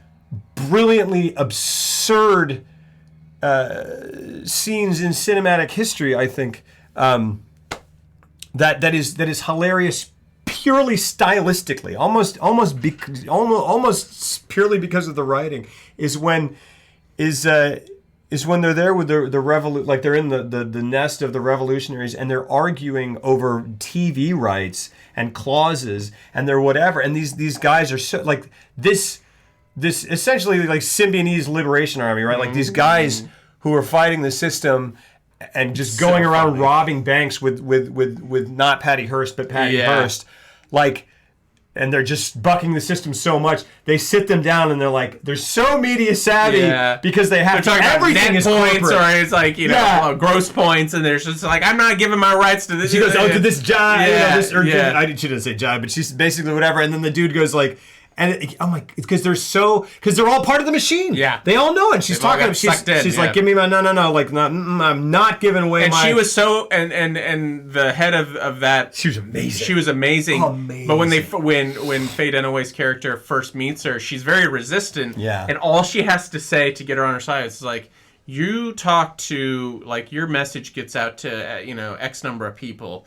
brilliantly absurd scenes in cinematic history, I think, that is hilarious purely stylistically, almost purely because of the writing, is when they're there with the like they're in the nest of the revolutionaries, and they're arguing over TV rights and clauses and they're whatever, and these guys are so like this essentially like Symbionese liberation army, right? Like these guys who are fighting the system and just going around robbing banks with not Patty Hearst but Patty Hearst, like, and they're just bucking the system so much. They sit them down and they're like, they're so media savvy because they have everything is points corporate. Or it's like gross points, and there's just like, I'm not giving my rights to this. She goes, to this jive. Yeah, she didn't say jive, but she's basically whatever. And then the dude goes like, And I'm like, because they're all part of the machine. Yeah. They all know it. She's They've all talking. got sucked in, She's yeah. like, give me my no, like I'm not giving away And my. she was so and the head of that. She was amazing. She was amazing. Amazing. But when Faye Dunaway's character first meets her, she's very resistant. Yeah. And all she has to say to get her on her side is like, you talk to, like, your message gets out to X number of people.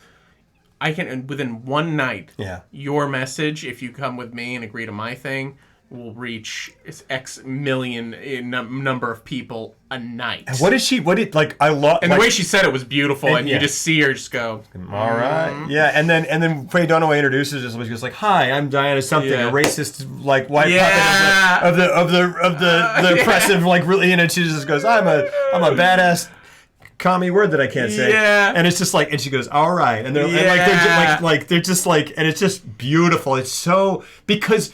I can, and within one night, Yeah. your message, if you come with me and agree to my thing, will reach X million number of people a night. And what I love. And the way she said it was beautiful, and yeah. you just see her just go, All right. Yeah, and then Faye Dunaway introduces herself. She goes like, "Hi, I'm Diana something, Yeah. a racist like white Yeah. puppet of the oppressive like really." And she just goes, "I'm a badass." Commie word that I can't say. Yeah. And it's just like, and she goes, "All right," and they're they're just like, and it's just beautiful. It's so because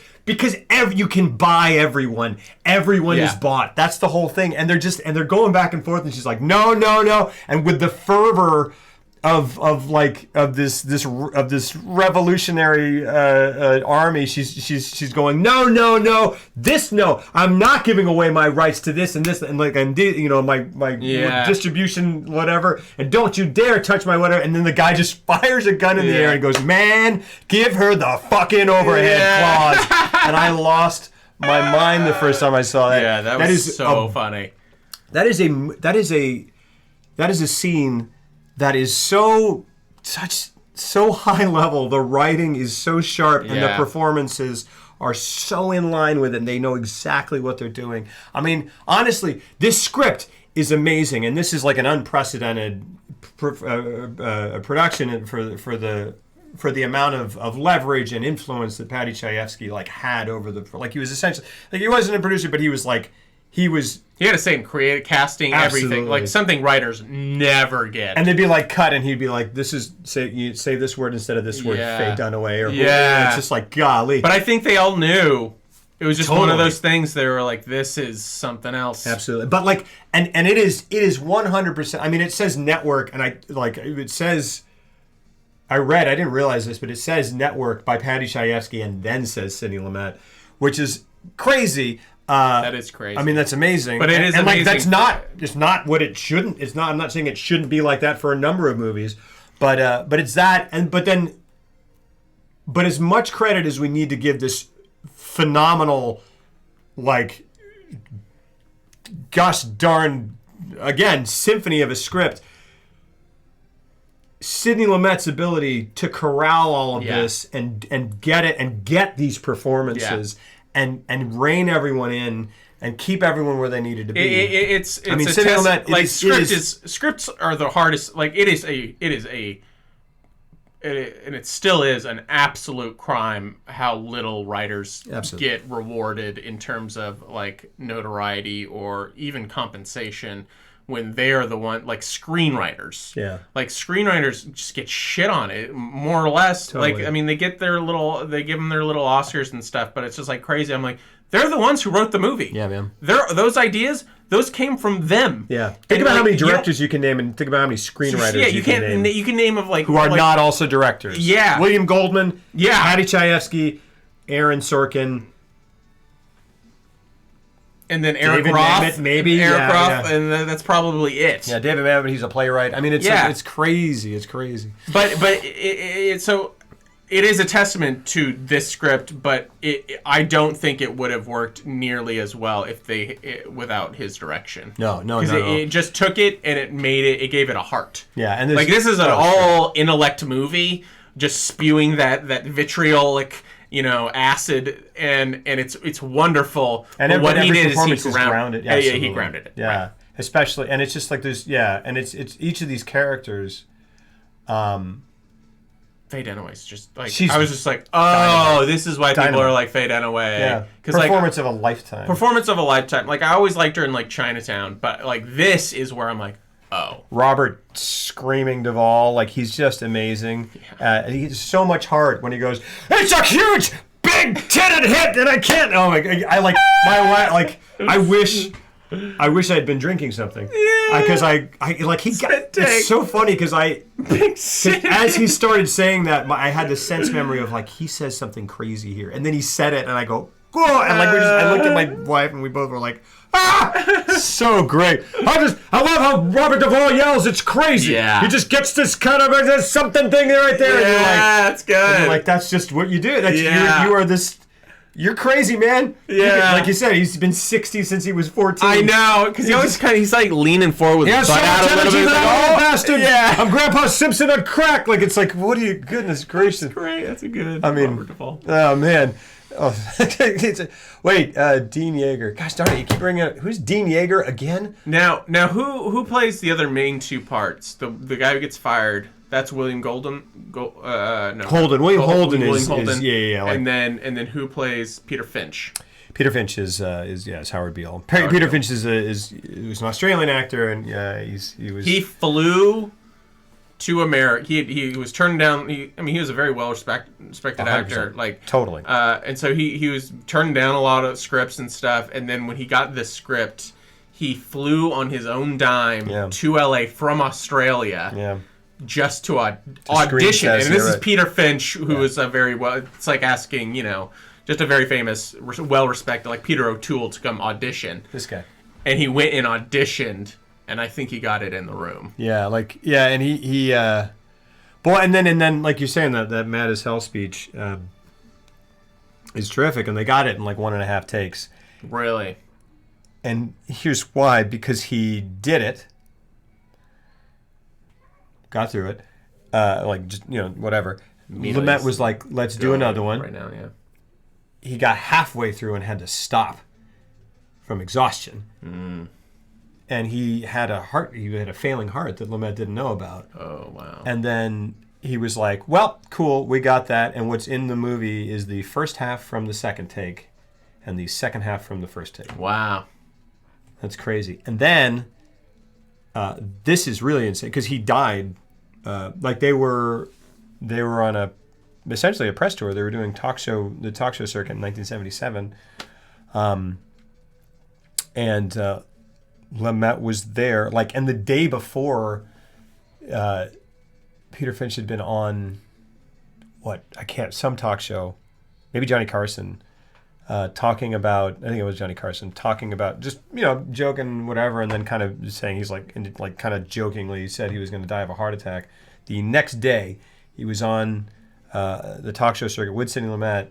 you can buy everyone. Everyone is Yeah. bought. That's the whole thing. And they're going back and forth. And she's like, no. And with the fervor of this revolutionary army, she's going, no. I'm not giving away my rights to this and this and my Yeah. distribution whatever. And don't you dare touch my whatever. And then the guy just fires a gun in the Yeah. air and goes, man, give her the fucking overhead Yeah. claws. And I lost my mind the first time I saw that. yeah, that was so funny. That is a scene that is so high level. The writing is so sharp, and the Yeah. performances are so in line with it. And they know exactly what they're doing. I mean, honestly, this script is amazing, and this is like an unprecedented production for the amount of leverage and influence that Paddy Chayefsky had over he was essentially he wasn't a producer, but he was He had a say in creative casting, Absolutely. everything, like something writers never get. and they'd be like cut, and he'd be like, "This is you say this word instead of this word, Yeah. Faye Dunaway," or Yeah. it's just like golly. But I think they all knew. It was just one of Totally. those things. They were like, "This is something else." Absolutely, but and it is 100%. I mean, it says network, and it says. I didn't realize this, but it says network by Paddy Chayefsky, and then says Sidney Lumet, which is crazy. That is crazy. I mean, that's amazing. But it is and amazing. It's not what it shouldn't. It's not. I'm not saying it shouldn't be like that for a number of movies, but it's that. But as much credit as we need to give this phenomenal, gosh darn, again, symphony of a script. Sidney Lumet's ability to corral all of this and get it and get these performances and rein everyone in and keep everyone where they needed to be. It's I mean, a Sidney test, Lumet, scripts are the hardest. Like it still is an absolute crime how little writers Absolutely. get rewarded in terms of notoriety or even compensation when they are the one, screenwriters. Yeah. Screenwriters just get shit on it, more or less. Totally. They give them their little Oscars and stuff, but it's just crazy. I'm like, they're the ones who wrote the movie. Yeah, man. Those ideas, those came from them. Yeah. Think about how many directors you can name, and think about how many screenwriters you can name. You can name of who are not also directors. Yeah. William Goldman. Yeah. Paddy Chayefsky. Aaron Sorkin. And then Eric David Roth, Mamet, maybe. Eric Yeah, Roth, yeah. and that's probably it. Yeah, David Mamet, he's a playwright. I mean, it's it's crazy. It's crazy. But so it is a testament to this script, but I don't think it would have worked nearly as well without his direction. No, because no. it just took it and it gave it a heart. Yeah, and this is an all intellect movie, just spewing that vitriolic, acid, and it's wonderful. And but what he every did performance is is grounded. Yeah, he grounded it. Yeah, Right. especially, and it's just there's and it's each of these characters. Faye Dunaway's just She's I was just like, dynamite. this is why people Dynamite. are like Faye Dunaway. Yeah, because performance of a lifetime. performance of a lifetime. I always liked her in Chinatown, but this is where I'm like, oh. Robert screaming Duvall, he's just amazing. He's so much heart when he goes, "It's a huge, big titted hit, and I can't." Oh my god! I wish. I wish I had been drinking something. Yeah. Because I like he got. It's so funny because as he started saying that, I had this sense memory of like he says something crazy here, and then he said it, and I go, "Oh!" And like I looked at my wife, and we both were like, "Ah!" So great. I love how Robert Duvall yells. It's crazy. Yeah. He just gets this kind of there's something thing right there. Yeah, and you're like, that's good. And you're like, that's just what you do. That's you are this. You're crazy, man. Yeah. Like you said, he's been 60 since he was 14. I know, because he always he's like leaning forward with his butt out a little bit. Like, oh, bastard. Yeah. I'm Grandpa Simpson on crack. Like, it's like, what are you, goodness gracious. That's great. That's a good Robert Duvall. Oh, man. Oh, wait, Dean Yeager. Gosh darn it, you keep bringing up. Who's Dean Yeager again? Now, who plays the other main two parts? The guy who gets fired. That's William Golden. No. Holden. William Holden is Holden. Like, and then who plays Peter Finch? Peter Finch is Howard Beale. Peter Finch is an Australian actor, and he flew to America. He was turned down. He was a very well respected actor. Like totally. And so he was turning down a lot of scripts and stuff. And then when he got this script, he flew on his own dime to LA from Australia. Yeah. Just to audition. And this is Peter Finch, who is a very well... It's like asking, just a very famous, well-respected, like Peter O'Toole to come audition. This guy. And he went and auditioned, and I think he got it in the room. Yeah, and he boy, and then like you're saying, that Mad as Hell speech is terrific, and they got it in like 1.5 takes. Really? And here's why, because he did it, got through it, whatever. Lumet was like, let's do another one. Right now, yeah. He got halfway through and had to stop from exhaustion. Mm. And he had a failing heart that Lumet didn't know about. Oh, wow. And then he was like, well, cool, we got that. And what's in the movie is the first half from the second take and the second half from the first take. Wow. That's crazy. And then this is really insane because he died. They were on essentially a press tour. They were doing the talk show circuit in 1977, and Lumet was there. And the day before, Peter Finch had been on some talk show, maybe Johnny Carson. Talking about, I think it was Johnny Carson, talking about just, joking, whatever, and then kind of saying he's kind of jokingly said he was going to die of a heart attack. The next day, he was on the talk show circuit with Sidney Lumet.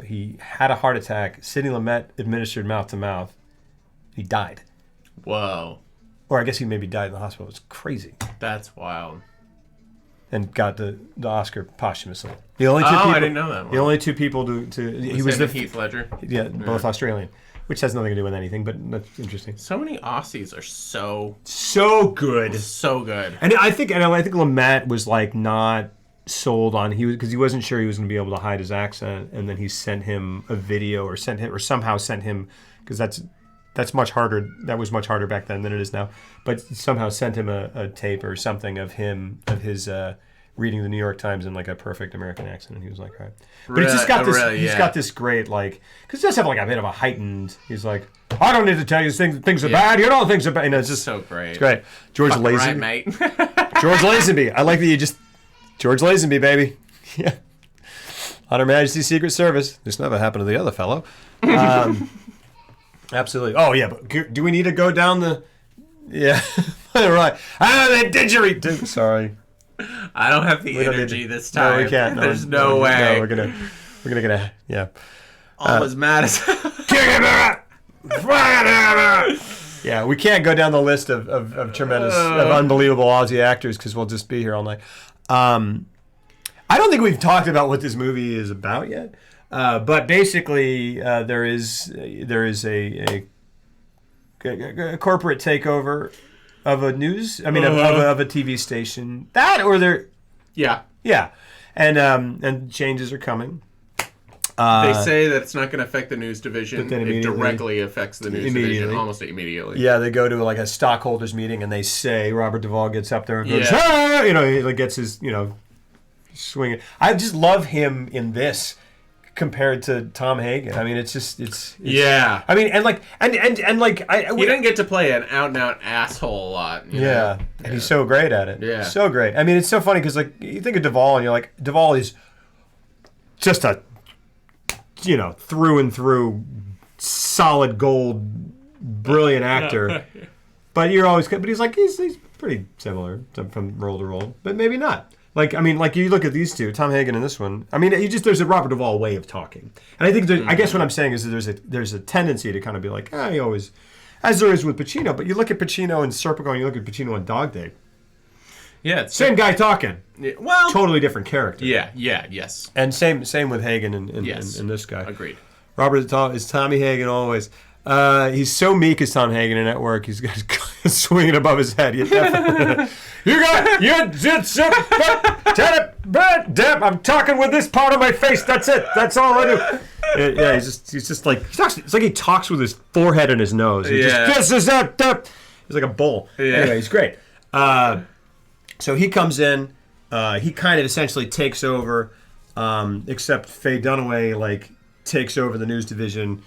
He had a heart attack. Sidney Lumet administered mouth to mouth. He died. Whoa. Or I guess he maybe died in the hospital. It's crazy. That's wild. And got the Oscar posthumously. The only two people, I didn't know that one. The only two people to he was the Heath Ledger. Yeah, both Australian, which has nothing to do with anything, but that's interesting. So many Aussies are so good, so good. And I think Lumet was like not sold on because he wasn't sure he was going to be able to hide his accent, and then he sent him a video or somehow sent him because that's much harder. That was much harder back then than it is now. But somehow sent him a tape or something of his reading the New York Times in like a perfect American accent, and he was like, all right. But he's just got this. He's got this great because he does have like a bit of a heightened. He's like, I don't need to tell you things are bad. You know things are bad. It's just so great. It's great. George Lazenby, right, mate. George Lazenby. I like that you just George Lazenby, baby. Yeah. On Her Majesty's Secret Service. This never happened to the other fellow. Absolutely. Oh, yeah, but do we need to go down the... Yeah. Right. The didgeridoo. Sorry. I don't have the energy this time. No, we can't. There's no way. No, we're gonna get a... Yeah. All as mad as... Yeah, we can't go down the list of tremendous, of unbelievable Aussie actors because we'll just be here all night. I don't think we've talked about what this movie is about yet. But basically, there is a corporate takeover of a news. I mean, of a TV station. Yeah, and changes are coming. They say that it's not going to affect the news division. It directly affects the news division almost immediately. Yeah, they go to like a stockholders meeting and they say Robert Duvall gets up there and goes, he gets his swinging. I just love him in this. compared to Tom Hagen. I mean, it's Yeah. I mean, and like He didn't get to play an out-and-out asshole a lot. You know? and he's so great at it. Yeah. So great. I mean, it's so funny because like you think of Duvall and you're like, Duvall is just a through and through solid gold, brilliant actor. But he's pretty similar from role to role, but maybe not. Like, I mean, like you look at these two, Tom Hagen and this one. I mean, there's a Robert Duvall way of talking, and I think I guess what I'm saying is that there's a tendency to kind of be like, he always, as there is with Pacino. But you look at Pacino in Serpico, and you look at Pacino in Dog Day. Yeah, it's Same guy talking. Yeah, well, Totally different character. Yeah, yes. And same with Hagen and this guy. Agreed. Robert is Tommy Hagen always. He's so meek as Tom Hagen in Network. He's got his swinging above his head. You got I'm talking with this part of my face. That's it. That's all I do. Yeah, he's just like he talks. It's like he talks with his forehead and his nose. He just, this is that. He's like a bull. Yeah. Anyway, he's great. So he comes in. He kind of essentially takes over, except Faye Dunaway takes over the news division.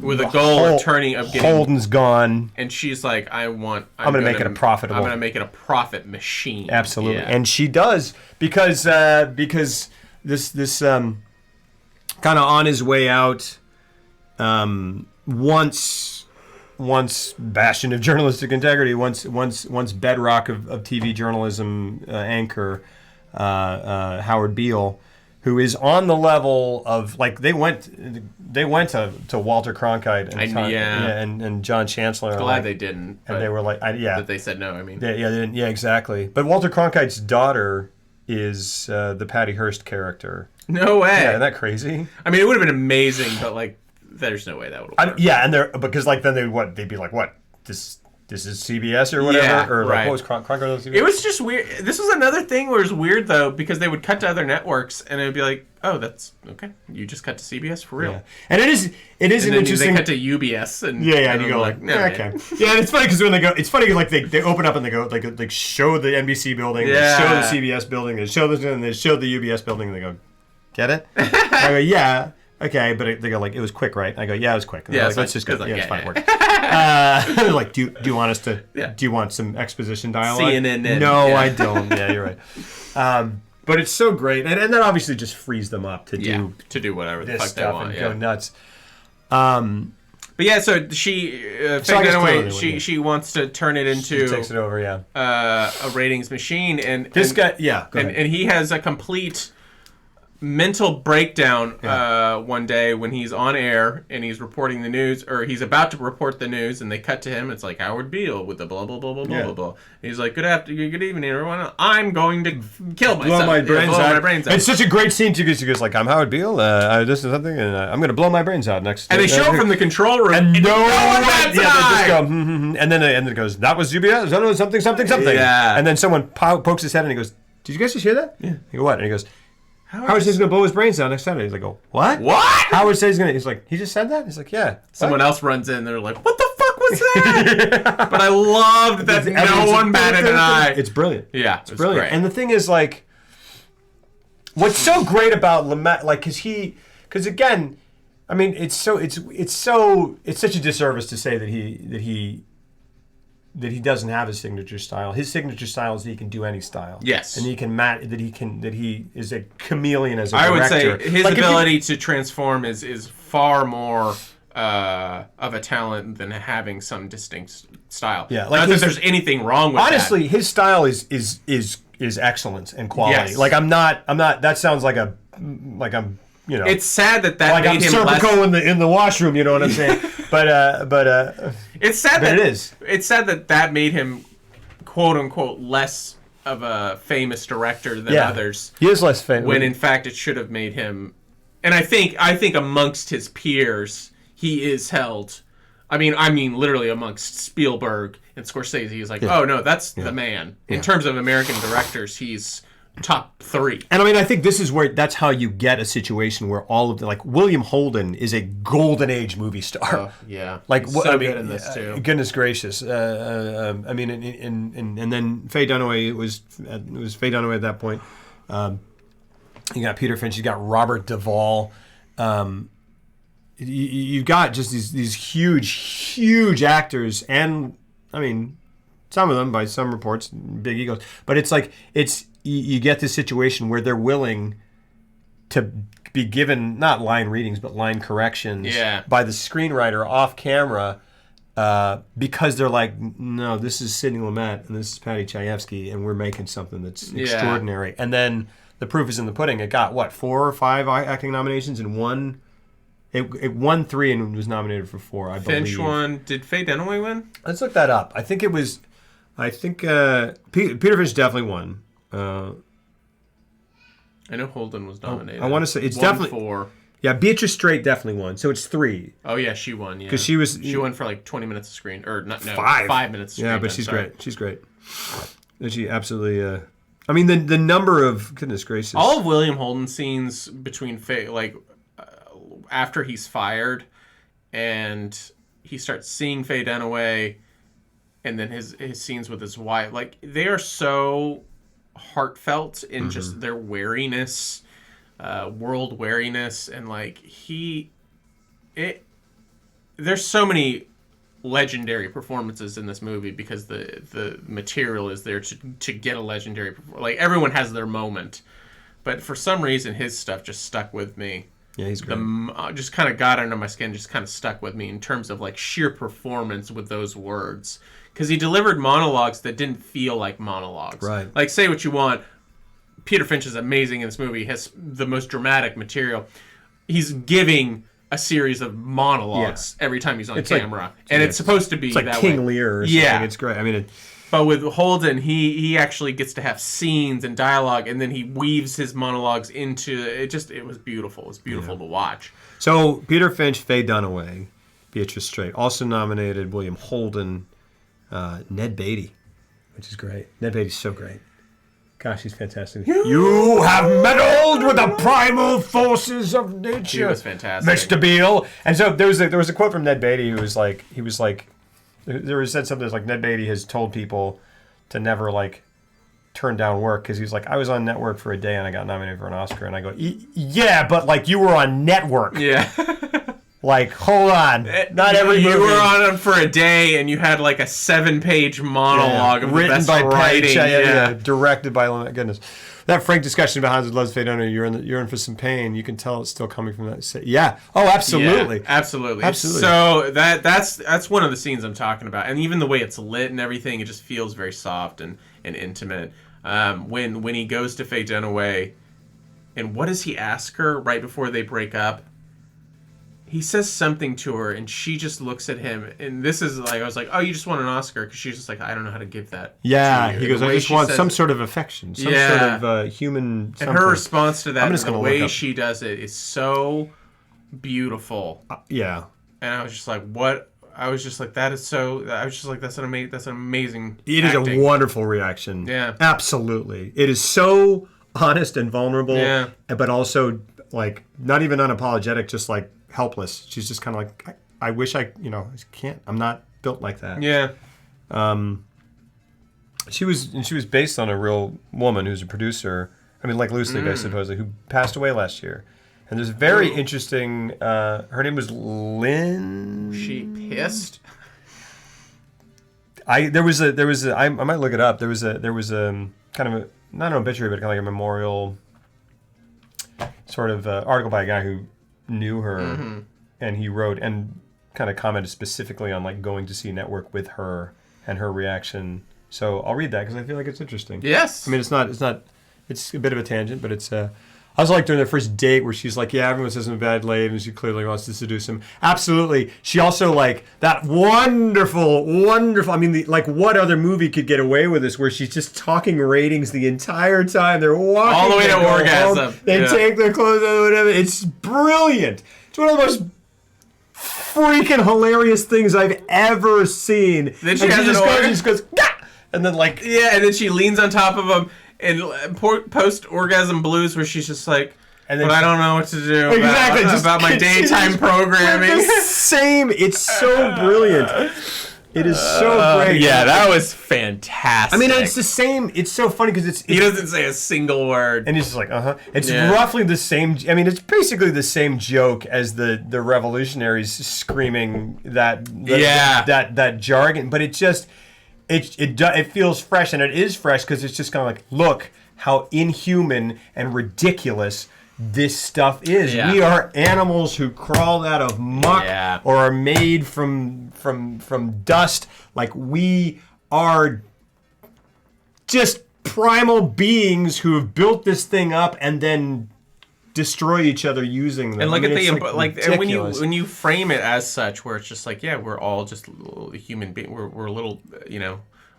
With a goal of getting Holden's gone, and she's like, I'm going to make it a profitable. I'm going to make it a profit machine. Absolutely, and she does because this kind of on his way out, once bastion of journalistic integrity, once bedrock of TV journalism anchor, Howard Beale, who is on the level of they went to Walter Cronkite and John Chancellor. Glad they didn't. And they were like, that they said no. I mean, they didn't. Yeah, exactly. But Walter Cronkite's daughter is the Patty Hearst character. No way. Yeah, isn't that crazy? I mean, it would have been amazing, but there's no way that would work. And because then they'd be like, what this is CBS or whatever, what was Cronkite on CBS? It was just weird. This was another thing where it was weird though, because they would cut to other networks and it would be like, oh, that's okay. You just cut to CBS for real. Yeah. And it is an interesting. They cut to UBS and and you go like, no, okay. Yeah, and it's funny because when they go, it's funny they open up and they go show the NBC building, they show the CBS building, they show the UBS building, and they go, get it? I go, yeah. Okay, but they go it was quick, right? I go, yeah, it was quick. And let's just go. It's fine. Work. They're do you want us to? Yeah. Do you want some exposition dialogue? CNN. No, I don't. Yeah, you're right. But it's so great, and that obviously just frees them up to do whatever the this fuck stuff they want. And go nuts. But yeah, so she wants to turn it into. She takes it over, yeah. A ratings machine, and this guy, yeah, go ahead. And he has a complete mental breakdown one day when he's on air and he's reporting the news, or he's about to report the news, and they cut to him. It's like Howard Beale with the blah blah blah blah blah blah. He's like, good evening, everyone. I'm going to kill myself. Blow my brains out. It's such a great scene too, because he goes I'm Howard Beale. This is something, and I'm going to blow my brains out next. And they show from the control room, and no one bats an eye. They just go, and then it goes, that was UBS, that was something. Yeah. And then someone pokes his head and he goes, did you guys just hear that? Yeah. He go, what? And he goes, Howard says he's going to blow his brains out next Saturday. He's like, oh, what? Howard says he's going to... He's like, he just said that? He's like, yeah. Someone else runs in. They're like, what the fuck was that? But I loved that no one batted an eye. It's brilliant. Yeah, it's brilliant. Great. And the thing is, what's so great about Lumet, because again, I mean, it's such a disservice to say that he doesn't have a signature style. His signature style is that he can do any style. Yes, and that he is a chameleon as a director. I would say his ability to transform is far more of a talent than having some distinct style. Yeah, not that there's anything wrong with honestly, that. his style is excellence and quality. Yes. I'm not. That sounds like I'm. It's sad that made I'm him Serpico in the washroom. You know what I'm saying? but it's sad that it is. It's sad that made him, quote unquote, less of a famous director than others. He is less famous. When in fact it should have made him. And I think amongst his peers, he is held. I mean, literally amongst Spielberg and Scorsese, he's like, oh no, that's the man. In terms of American directors, he's top 3. And I mean, I think that's how you get a situation where all of the, William Holden is a golden age movie star. Yeah. Good in this too. Goodness gracious. I mean, and then Faye Dunaway, it was Faye Dunaway at that point. You got Peter Finch, you got Robert Duvall. you've got just these huge actors, and I mean, some of them, by some reports, big egos. But it's like you get this situation where they're willing to be given not line readings but line corrections by the screenwriter off camera. Because they're like, no, this is Sidney Lumet and this is Patty Chayefsky, and we're making something that's extraordinary. And then the proof is in the pudding. It got, 4 or 5 acting nominations, and won. It won 3 and was nominated for 4, I believe. Finch won. Did Faye Dunaway win? Let's look that up. I think Peter Finch definitely won. I know Holden was nominated. I want to say it's won definitely 4. Yeah, Beatrice Straight definitely won. So it's 3. Oh yeah, she won. Yeah, because she won for like 20 minutes of screen, or not? No, 5 minutes. Of screen yeah, but time, she's sorry. great. She's great. And she absolutely. I mean, the number of goodness gracious. All of William Holden's scenes between Faye, after he's fired, and he starts seeing Faye Dunaway, and then his scenes with his wife, like they are so heartfelt in just their wariness. World wariness, and there's so many legendary performances in this movie because the material is there to get a legendary like everyone has their moment, but for some reason his stuff just stuck with me. Yeah, he's great. Just kind of got under my skin, just kind of stuck with me in terms of like sheer performance with those words, because he delivered monologues that didn't feel like monologues. Right. Like, say what you want, Peter Finch is amazing in this movie. He has the most dramatic material. He's giving a series of monologues every time he's on camera. It's supposed to be like that King way. Lear or something. Yeah. It's great. I mean, but with Holden, he actually gets to have scenes and dialogue, and then he weaves his monologues into it. It was beautiful. It was beautiful to watch. So Peter Finch, Faye Dunaway, Beatrice Straight, also nominated William Holden, Ned Beatty, which is great. Ned Beatty's so great. Gosh, he's fantastic. You have meddled with the primal forces of nature. He was fantastic, Mr. Beale. And so there was a quote from Ned Beatty who was like, there was said something like Ned Beatty has told people to never turn down work, because he was like, I was on network for a day and I got nominated for an Oscar, and I go, yeah, but you were on network. Yeah. Hold on. Not every movie. You were on it for a day, and you had a 7-page monologue of written the best by writing. Directed by Lumet. Goodness, that frank discussion about Hans loves Faye Dunaway. You're in for some pain. You can tell it's still coming from that. Yeah. Oh, absolutely. Yeah, absolutely. So that's one of the scenes I'm talking about, and even the way it's lit and everything, it just feels very soft and intimate. When he goes to Faye Dunaway, and what does he ask her right before they break up? He says something to her, and she just looks at him. And this is I was like, oh, you just won an Oscar? Because she's just like, I don't know how to give that. Yeah, to you. he goes, I just want some sort of affection, some sort of human something. And her response to that, the way she does it, is so beautiful. Yeah. And I was just like, what? I was just like, that is so. I was just like, that's an amazing. It acting. is a wonderful reaction. Yeah. Absolutely. It is so honest and vulnerable. Yeah. But also not even unapologetic, just helpless. She's just kind of I wish I can't. I'm not built like that. Yeah. She was based on a real woman who's a producer. I mean, loosely based, supposedly, who passed away last year. And there's very interesting. Her name was Lynn. She pissed. I might look it up. There was a kind of a, not an obituary, but kind of a memorial sort of article by a guy who knew her, and he wrote and kind of commented specifically on going to see Network with her and her reaction. So I'll read that because I feel like it's interesting. Yes. I mean, it's a bit of a tangent, but it's I was during their first date where she's like, yeah, everyone says I'm a bad lady, and she clearly wants to seduce him. Absolutely. She also that wonderful, I mean, what other movie could get away with this, where she's just talking ratings the entire time. They're walking all the way to orgasm. They take their clothes off, whatever. It's brilliant. It's one of the most freaking hilarious things I've ever seen. Then she just goes, Gah! And then and then she leans on top of him. And post-orgasm blues, where she's just like, but I don't know what to do about my daytime programming. It's so brilliant. It is so great. Yeah, that was fantastic. I mean, it's the same. It's so funny because he doesn't say a single word. And he's just like, It's roughly the same. I mean, it's basically the same joke as the revolutionaries screaming that jargon, but it just it feels fresh, and it is fresh because it's just kind of like, look how inhuman and ridiculous this stuff is. Yeah. We are animals who crawl out of muck or are made from dust. Like, we are just primal beings who have built this thing up and then destroy each other using them. And look at the and when you frame it as such, where it's just like, yeah, we're all just human beings. We're little,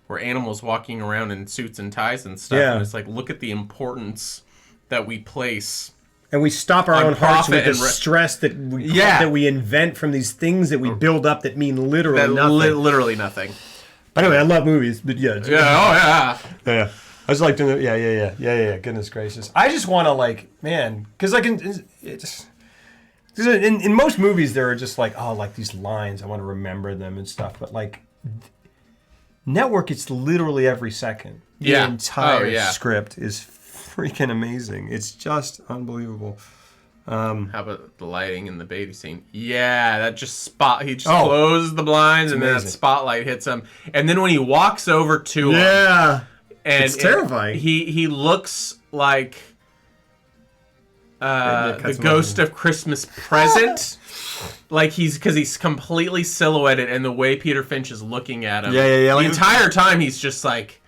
we're animals walking around in suits and ties and stuff. Yeah. And it's like, look at the importance that we place. And we stop our own hearts with the stress that we invent from these things that we build up that mean literally nothing. Literally nothing. But anyway, I love movies. But yeah. Yeah. I was like doing yeah. Goodness gracious. I just want to because in most movies there are just these lines. I want to remember them and stuff. But Network, it's literally every second. The entire script is freaking amazing. It's just unbelievable. How about the lighting in the baby scene? Yeah, that just he just closes the blinds and then that spotlight hits him. And then when he walks over to him, and it's terrifying. He looks like the ghost of Christmas Present. Because he's completely silhouetted, and the way Peter Finch is looking at him. The entire time he's just like,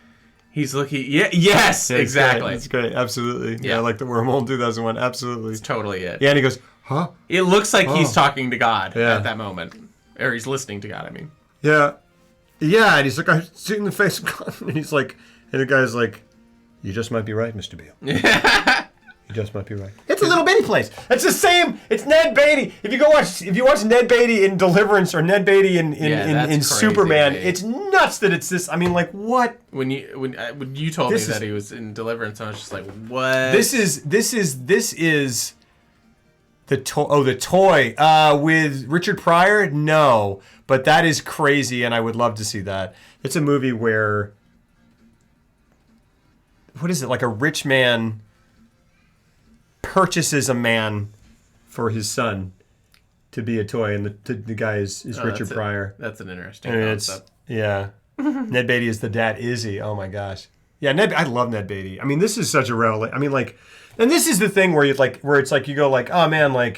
he's looking. Yes, exactly. It's great. Absolutely. Yeah, like the Wormhole in 2001. Absolutely. It's totally it. Yeah, and he goes, huh? It looks like he's talking to God at that moment, or he's listening to God. I mean. Yeah, and he's like, I see in the face of God, and he's like, and the guy's like, you just might be right, Mr. Beale. You just might be right. It's a little bitty place. It's the same. It's Ned Beatty. If you watch Ned Beatty in Deliverance or Ned Beatty in Superman, it's nuts that it's this. I mean, what? When you told me that he was in Deliverance, I was just like, what? This is the toy with Richard Pryor. No, but that is crazy, and I would love to see that. It's a movie where, what is it, like a rich man purchases a man for his son to be a toy, and the guy is Richard Pryor. That's an interesting concept. Ned Beatty is the dad. Is he? Oh my gosh. Yeah, I love Ned Beatty. I mean, this is such a revelation. I mean, and this is the thing where it's like you go oh man,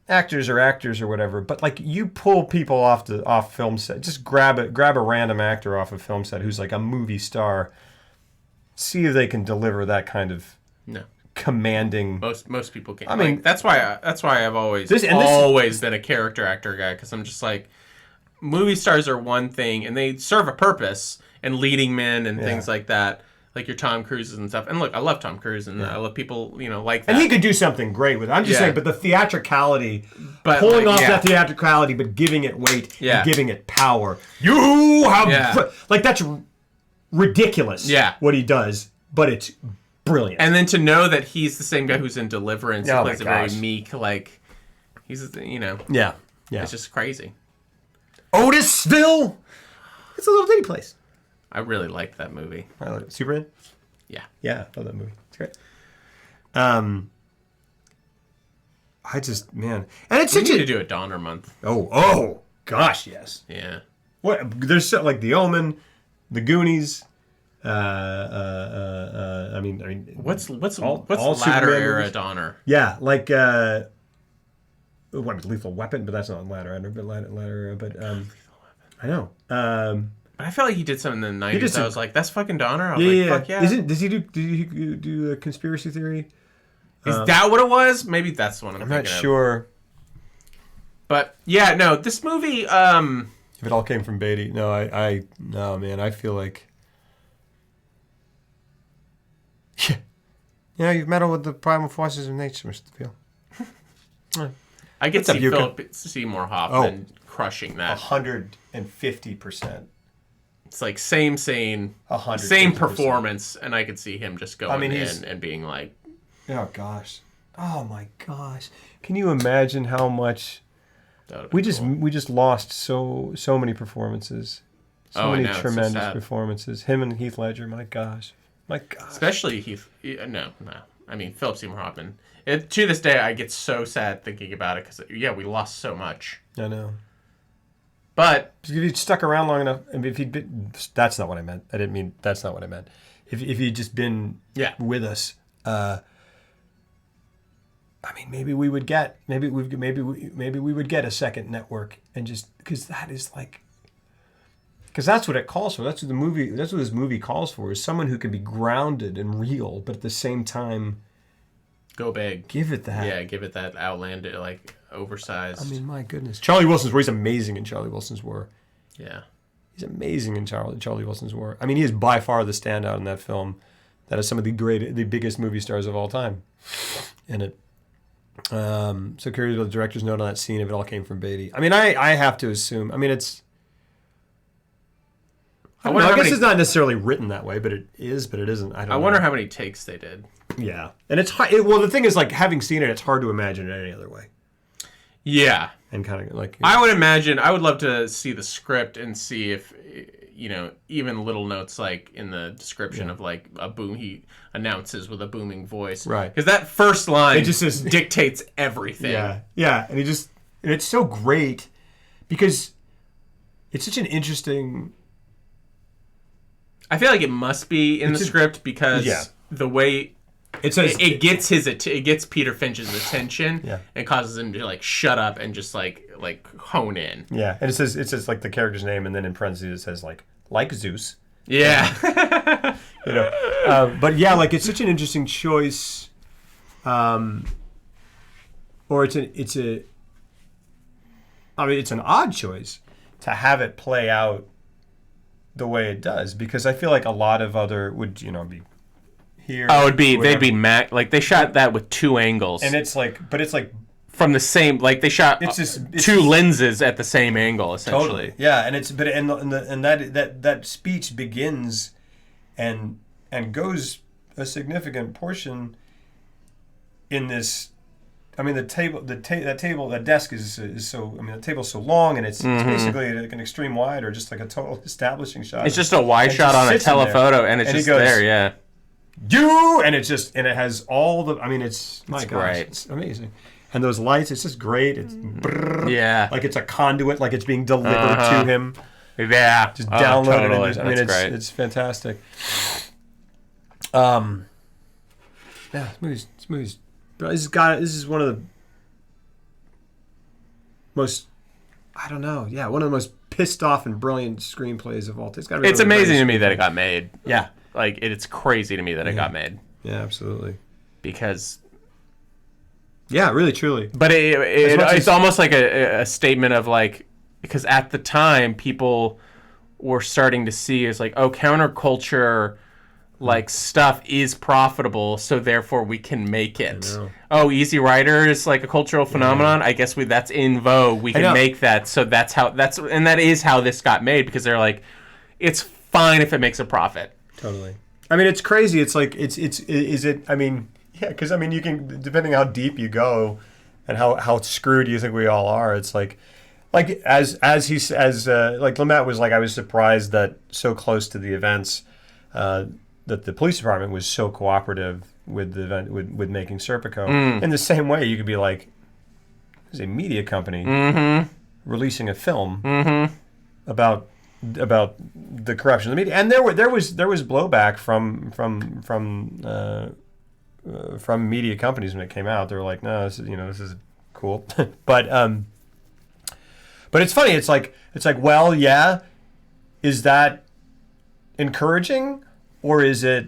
actors are actors or whatever, but you pull people off film set. Just grab a random actor off a film set who's a movie star. See if they can deliver that kind of commanding. Most people can't. I mean, that's why I've always been a character actor guy, because I'm just like, movie stars are one thing and they serve a purpose, and leading men and things like that, like your Tom Cruises and stuff. And look, I love Tom Cruise, and I love people like that. And he could do something great with it. I'm just saying, but the theatricality, pulling off that theatricality, but giving it weight and giving it power. That's ridiculous. Yeah, what he does, but it's brilliant. And then to know that he's the same guy who's in Deliverance, who plays a very meek, he's it's just crazy. Otisville, it's a little bitty place. I really liked that movie. I like it. Superman. Yeah, I love that movie. It's great. And it's such need to do a Donner month. Oh gosh, yes. Yeah. What there's The Omen, The Goonies. I mean, what's all latter era movies? Donner? Yeah, Lethal Weapon, but that's not latter era. But I know. But I felt like he did something in the 90s. I was like, that's fucking Donner. I was fuck yeah. Does he do a conspiracy theory? Is that what it was? Maybe that's the one I'm not sure. But yeah, no, this movie. If it all came from Beatty, no, man, I feel like. Yeah, you've meddled with the primal forces of nature, Mr. Beale. I get to see Philip Seymour Hoffman crushing that 150%. It's like same scene, same performance, and I could see him just going in and being like, "Oh gosh, oh my gosh!" Can you imagine how much That would've We been cool. just lost so many performances. So Oh, I many know, it's so tremendous sad. performances. Him and Heath Ledger, my gosh. My gosh. Especially Heath. No. I mean, Philip Seymour Hoffman. To this day, I get so sad thinking about it because, we lost so much. I know. But If he'd stuck around long enough, I mean, if he'd been, that's not what I meant. I didn't mean, that's not what I meant. If he'd just been with us, I mean, maybe we would get, maybe we would get a second network and just, because that is like, because that's what it calls for. That's what this movie calls for, is someone who can be grounded and real, but at the same time, go big. give it that. Yeah, give it that outlandish, like, oversized. I mean, my goodness. Charlie Wilson's War, he's amazing in Charlie Wilson's War. Yeah. He's amazing in Charlie Wilson's War. I mean, he is by far the standout in that film. That is some of the biggest movie stars of all time in it. So curious about the director's note on that scene, if it all came from Beatty. I mean, I have to assume. I mean, it's. I guess it's not necessarily written that way, but it is, but it isn't. I wonder how many takes they did. Yeah, and it's well. The thing is, like, having seen it, it's hard to imagine it any other way. Yeah. And kind of like, I would love to see the script and see if, even little notes like in the description of like a boom, he announces with a booming voice. Right. Because that first line It just says- dictates everything. yeah, and it's so great because it's such an interesting. I feel like it must be in the script because the way It says it gets it gets Peter Finch's attention Yeah. and causes him to like shut up and just like hone in. Yeah, and it says like the character's name, and then in parentheses it says like Zeus. Yeah. But yeah, like it's such an interesting choice. Or it's an odd choice to have it play out the way it does, because I feel like a lot of other would be here. Oh, they'd whatever. be like they shot that with two angles. And it's like, but it's like from the same, like they shot it's two lenses at the same angle, essentially. totally, yeah. And it's that speech begins and goes a significant portion in this. I mean, that desk is so. I mean, the table's so long, and it's basically like an extreme wide or just like a total establishing shot. It's just a wide shot on a telephoto, and it's And he just goes, there, yeah. And it's just, and it has all the. I mean, it's my gosh, great. it's amazing. And those lights, it's just great. It's Yeah. like it's a conduit, like it's being delivered to him. Yeah. Just download it. Totally. And I mean, That's great. it's fantastic. Yeah, this movie's. This is one of the most. I don't know. Yeah, one of the most pissed off and brilliant screenplays of all time. It's amazing to me that it got made. Yeah. Like, it's crazy to me that it got made. Yeah, absolutely. Because... Yeah, really, truly. But much it's as- almost like a statement of, like... Because at the time, people were starting to see as, like, oh, counterculture... like stuff is profitable, so therefore we can make it. Oh, Easy Rider is like a cultural phenomenon. I guess that's in vogue. We can make that. So that is how this got made, because they're like, it's fine if it makes a profit. Totally. I mean, it's crazy. It's like is it? I mean, yeah, because I mean, you can, depending how deep you go, and how screwed you think we all are. It's like as Lumet was like, I was surprised that so close to the events. That the police department was so cooperative with the event, with making Serpico. In the same way, you could be like, there's a media company releasing a film about the corruption of the media, and there was blowback from media companies when it came out. They were like, no, this is cool, but it's funny. It's like, well, yeah, is that encouraging? Or is it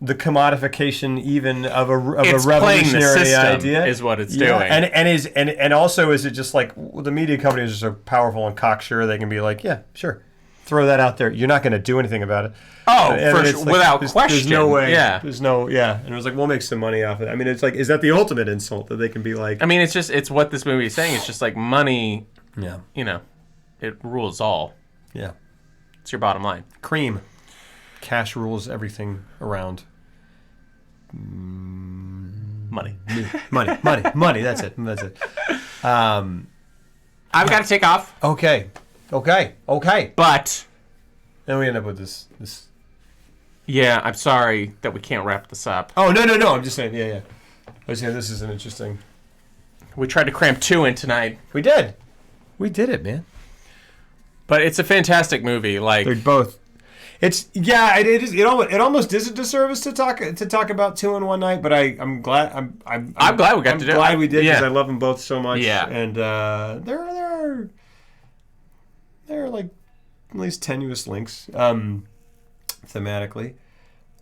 the commodification even of a revolutionary idea? Is what it's doing. And also, is it just like, well, the media companies are so powerful and cocksure, they can be like, yeah, sure, throw that out there. You're not going to do anything about it. Oh, And for sure, without question. There's no way. Yeah. There's no, yeah. And it was like, we'll make some money off it. I mean, it's like, is that the ultimate insult that they can be like? I mean, it's what this movie is saying. It's just like money. Yeah. It rules all. Yeah. It's your bottom line. Cream. Cash rules everything around. Money. Money. That's it. I I've got to take off. Okay. But Then we end up with this. yeah, I'm sorry that we can't wrap this up. Oh no! I'm just saying. Yeah. I was saying this is an interesting. We tried to cram 2 in tonight, We did it, man. but it's a fantastic movie. Like, They're both. It's it is. It almost is a disservice to talk about 2 in one night. But I'm glad. I'm glad we got to do it. Glad we did because Yeah. I love them both so much. Yeah. And there are like at least tenuous links thematically.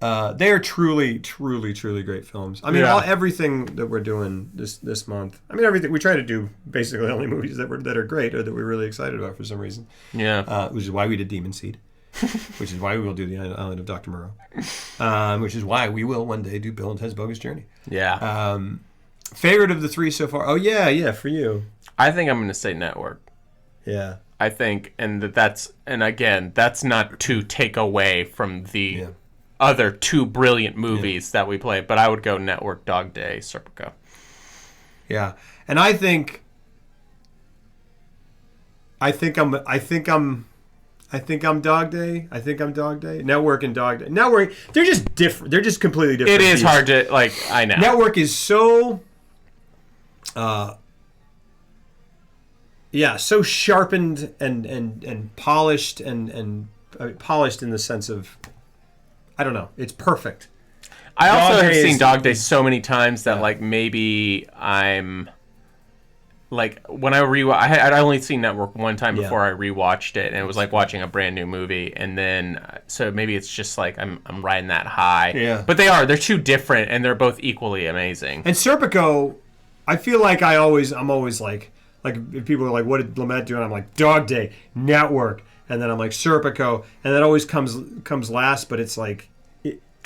They are truly great films. I mean, Yeah. everything that we're doing this month. I mean, everything we try to do basically only movies that are great or that we're really excited about for some reason. yeah. Which is why we did Demon Seed, which is why we will do the Island of Dr. Moreau, which is why we will one day do Bill and Ted's Bogus Journey. Yeah. Favorite of the 3 so far? Oh yeah, for you. I think I'm going to say Network. Yeah. I think, and that's not to take away from the other 2 brilliant movies that we played, but I would go Network, Dog Day, Serpico. Yeah, and I think I'm Dog Day. Network and Dog Day. Network, they're just different. They're just completely different. It is hard to I know. Network is so so sharpened and polished and polished in the sense of, I don't know, it's perfect. I also Dog have Day seen is- Dog Day so many times that maybe I'm when I I'd only seen Network one time before I rewatched it, and it was like watching a brand new movie, and then so maybe it's just like I'm riding that high. Yeah. But they're 2 different, and they're both equally amazing. And Serpico, I feel like I'm always like if people are like, what did Lumet do? And I'm like, Dog Day, Network, and then I'm like Serpico, and that always comes last, but it's like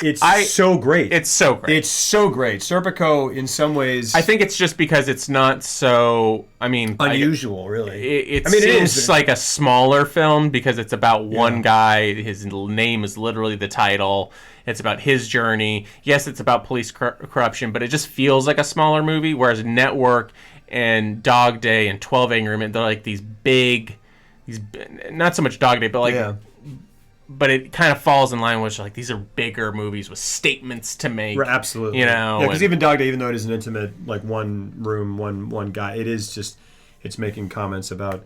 it's so great. It's so great. It's so great. Serpico, in some ways, I think it's just because it's not so. I mean, unusual, really. It I mean, it seems is. like a smaller film because it's about one guy. His name is literally the title. It's about his journey. Yes, it's about police corruption, but it just feels like a smaller movie. Whereas Network and Dog Day and 12 Angry Men, they're like these not so much Dog Day, but but it kind of falls in line with these are bigger movies with statements to make. Right, absolutely. You know, because even Dog Day, even though it is an intimate, like one room, one guy, it is just, it's making comments about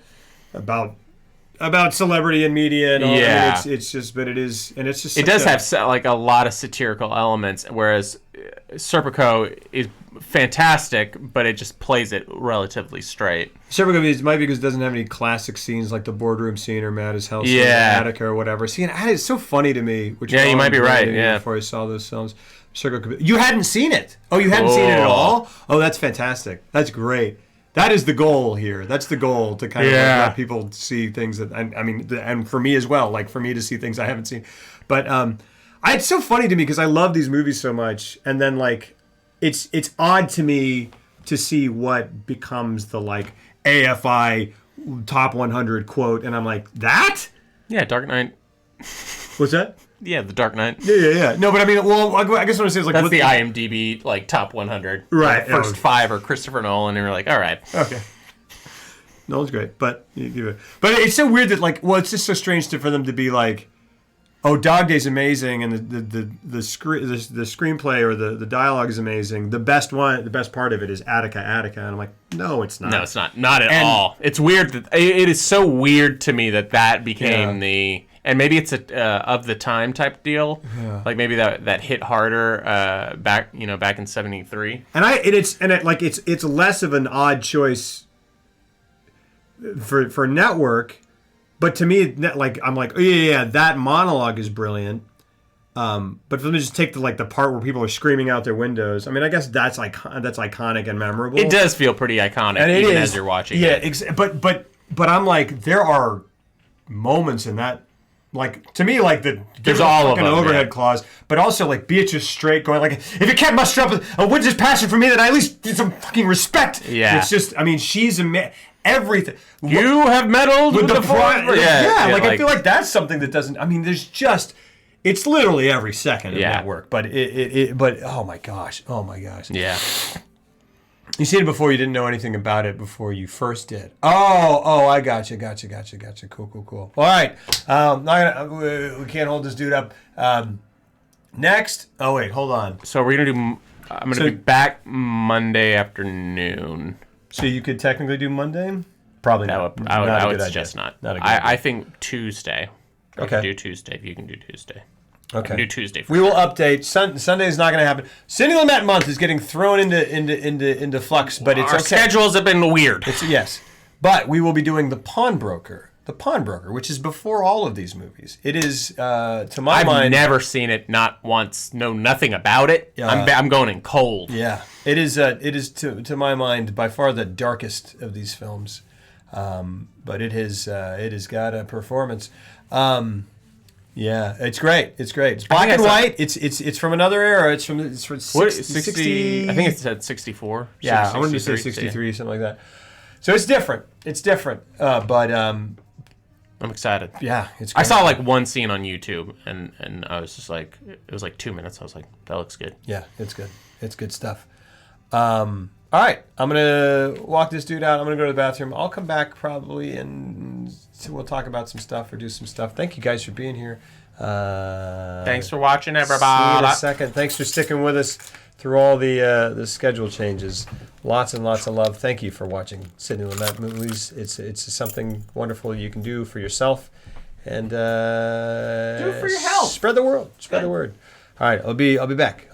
celebrity and media and all. Yeah. I mean, it's just, but it is, and it's just. It does have a lot of satirical elements, whereas Serpico is fantastic, but it just plays it relatively straight. Serpico might be because it doesn't have any classic scenes like the boardroom scene or Mad as Hell scene or Attica or whatever. See, and it's so funny to me. Which you might be right. Yeah. Before I saw those films, you hadn't seen it. Oh, you hadn't seen it at all. Oh, that's fantastic. That's great. That is the goal here. That's the goal, to kind of let people see things that I mean, and for me as well. Like for me to see things I haven't seen, but it's so funny to me because I love these movies so much, and then it's odd to me to see what becomes the AFI top 100 quote, and I'm like, that? Yeah, Dark Knight. What's that? Yeah, The Dark Knight. Yeah. No, but I mean, well, I guess what I'm saying is That's the IMDb top 100. Right. The first 5 are Christopher Nolan, and you're like, all right. Okay. Nolan's great, but it's so weird that it's just so strange for them to be like, oh, Dog Day's amazing, and the screenplay or the dialogue is amazing. The best part of it is Attica, and I'm like, no, it's not. No, it's not at all. It's weird that it is so weird to me that became the. And maybe it's a of the time type deal, like maybe that hit harder back in '73. And it's less of an odd choice for Network, but to me, I'm like, oh yeah, that monologue is brilliant. But let me just take the part where people are screaming out their windows. I mean, I guess that's iconic and memorable. It does feel pretty iconic, and even as you're watching it. Yeah, but I'm like, there are moments in that. To me, there's all of an them, overhead clause, but also Beatrice Straight going if you can't muster up a witness passion for me, then I at least get some fucking respect. Yeah, it's just, I mean, she's everything. You have meddled with the point. Yeah, I feel like that's something that doesn't. I mean, there's just, it's literally every second of that work. But but oh my gosh. Yeah. You seen it before. You didn't know anything about it before you first did. Oh, I gotcha. Cool. All right. We can't hold this dude up. Next. Oh wait, hold on. So we're gonna do. I'm gonna be back Monday afternoon. So you could technically do Monday. Probably not. I would suggest not. Not a good idea. I think Tuesday. I Okay. can do Tuesday if you can do Tuesday. Okay. I can do Tuesday. We will update. Sunday is not going to happen. Sidney Lumet month is getting thrown into flux, but it's Our okay. schedules have been weird. Yes, but we will be doing the Pawnbroker, which is before all of these movies. It is, to my I've mind, never seen it, not once. Know nothing about it. I'm going in cold. yeah, it is. It is to my mind by far the darkest of these films, but it has got a performance. Yeah, it's great. It's black and white. It's from another era. It's from 60. I think it said 64. Yeah, I wanted to say 63, something like that. So it's different. But I'm excited. yeah, it's. I Great. saw like one scene on YouTube, and I was just like, it was like 2 minutes. I was like, that looks good. Yeah, it's good. It's good stuff. All right, I'm gonna walk this dude out. I'm gonna go to the bathroom. I'll come back probably, and we'll talk about some stuff or do some stuff. Thank you guys for being here. Thanks for watching, See you everybody. in a second. Thanks for sticking with us through all the schedule changes. Lots and lots of love. Thank you for watching Sidney Lumet movies. It's something wonderful you can do for yourself, and do it for your health. Spread the word. All right, I'll be back.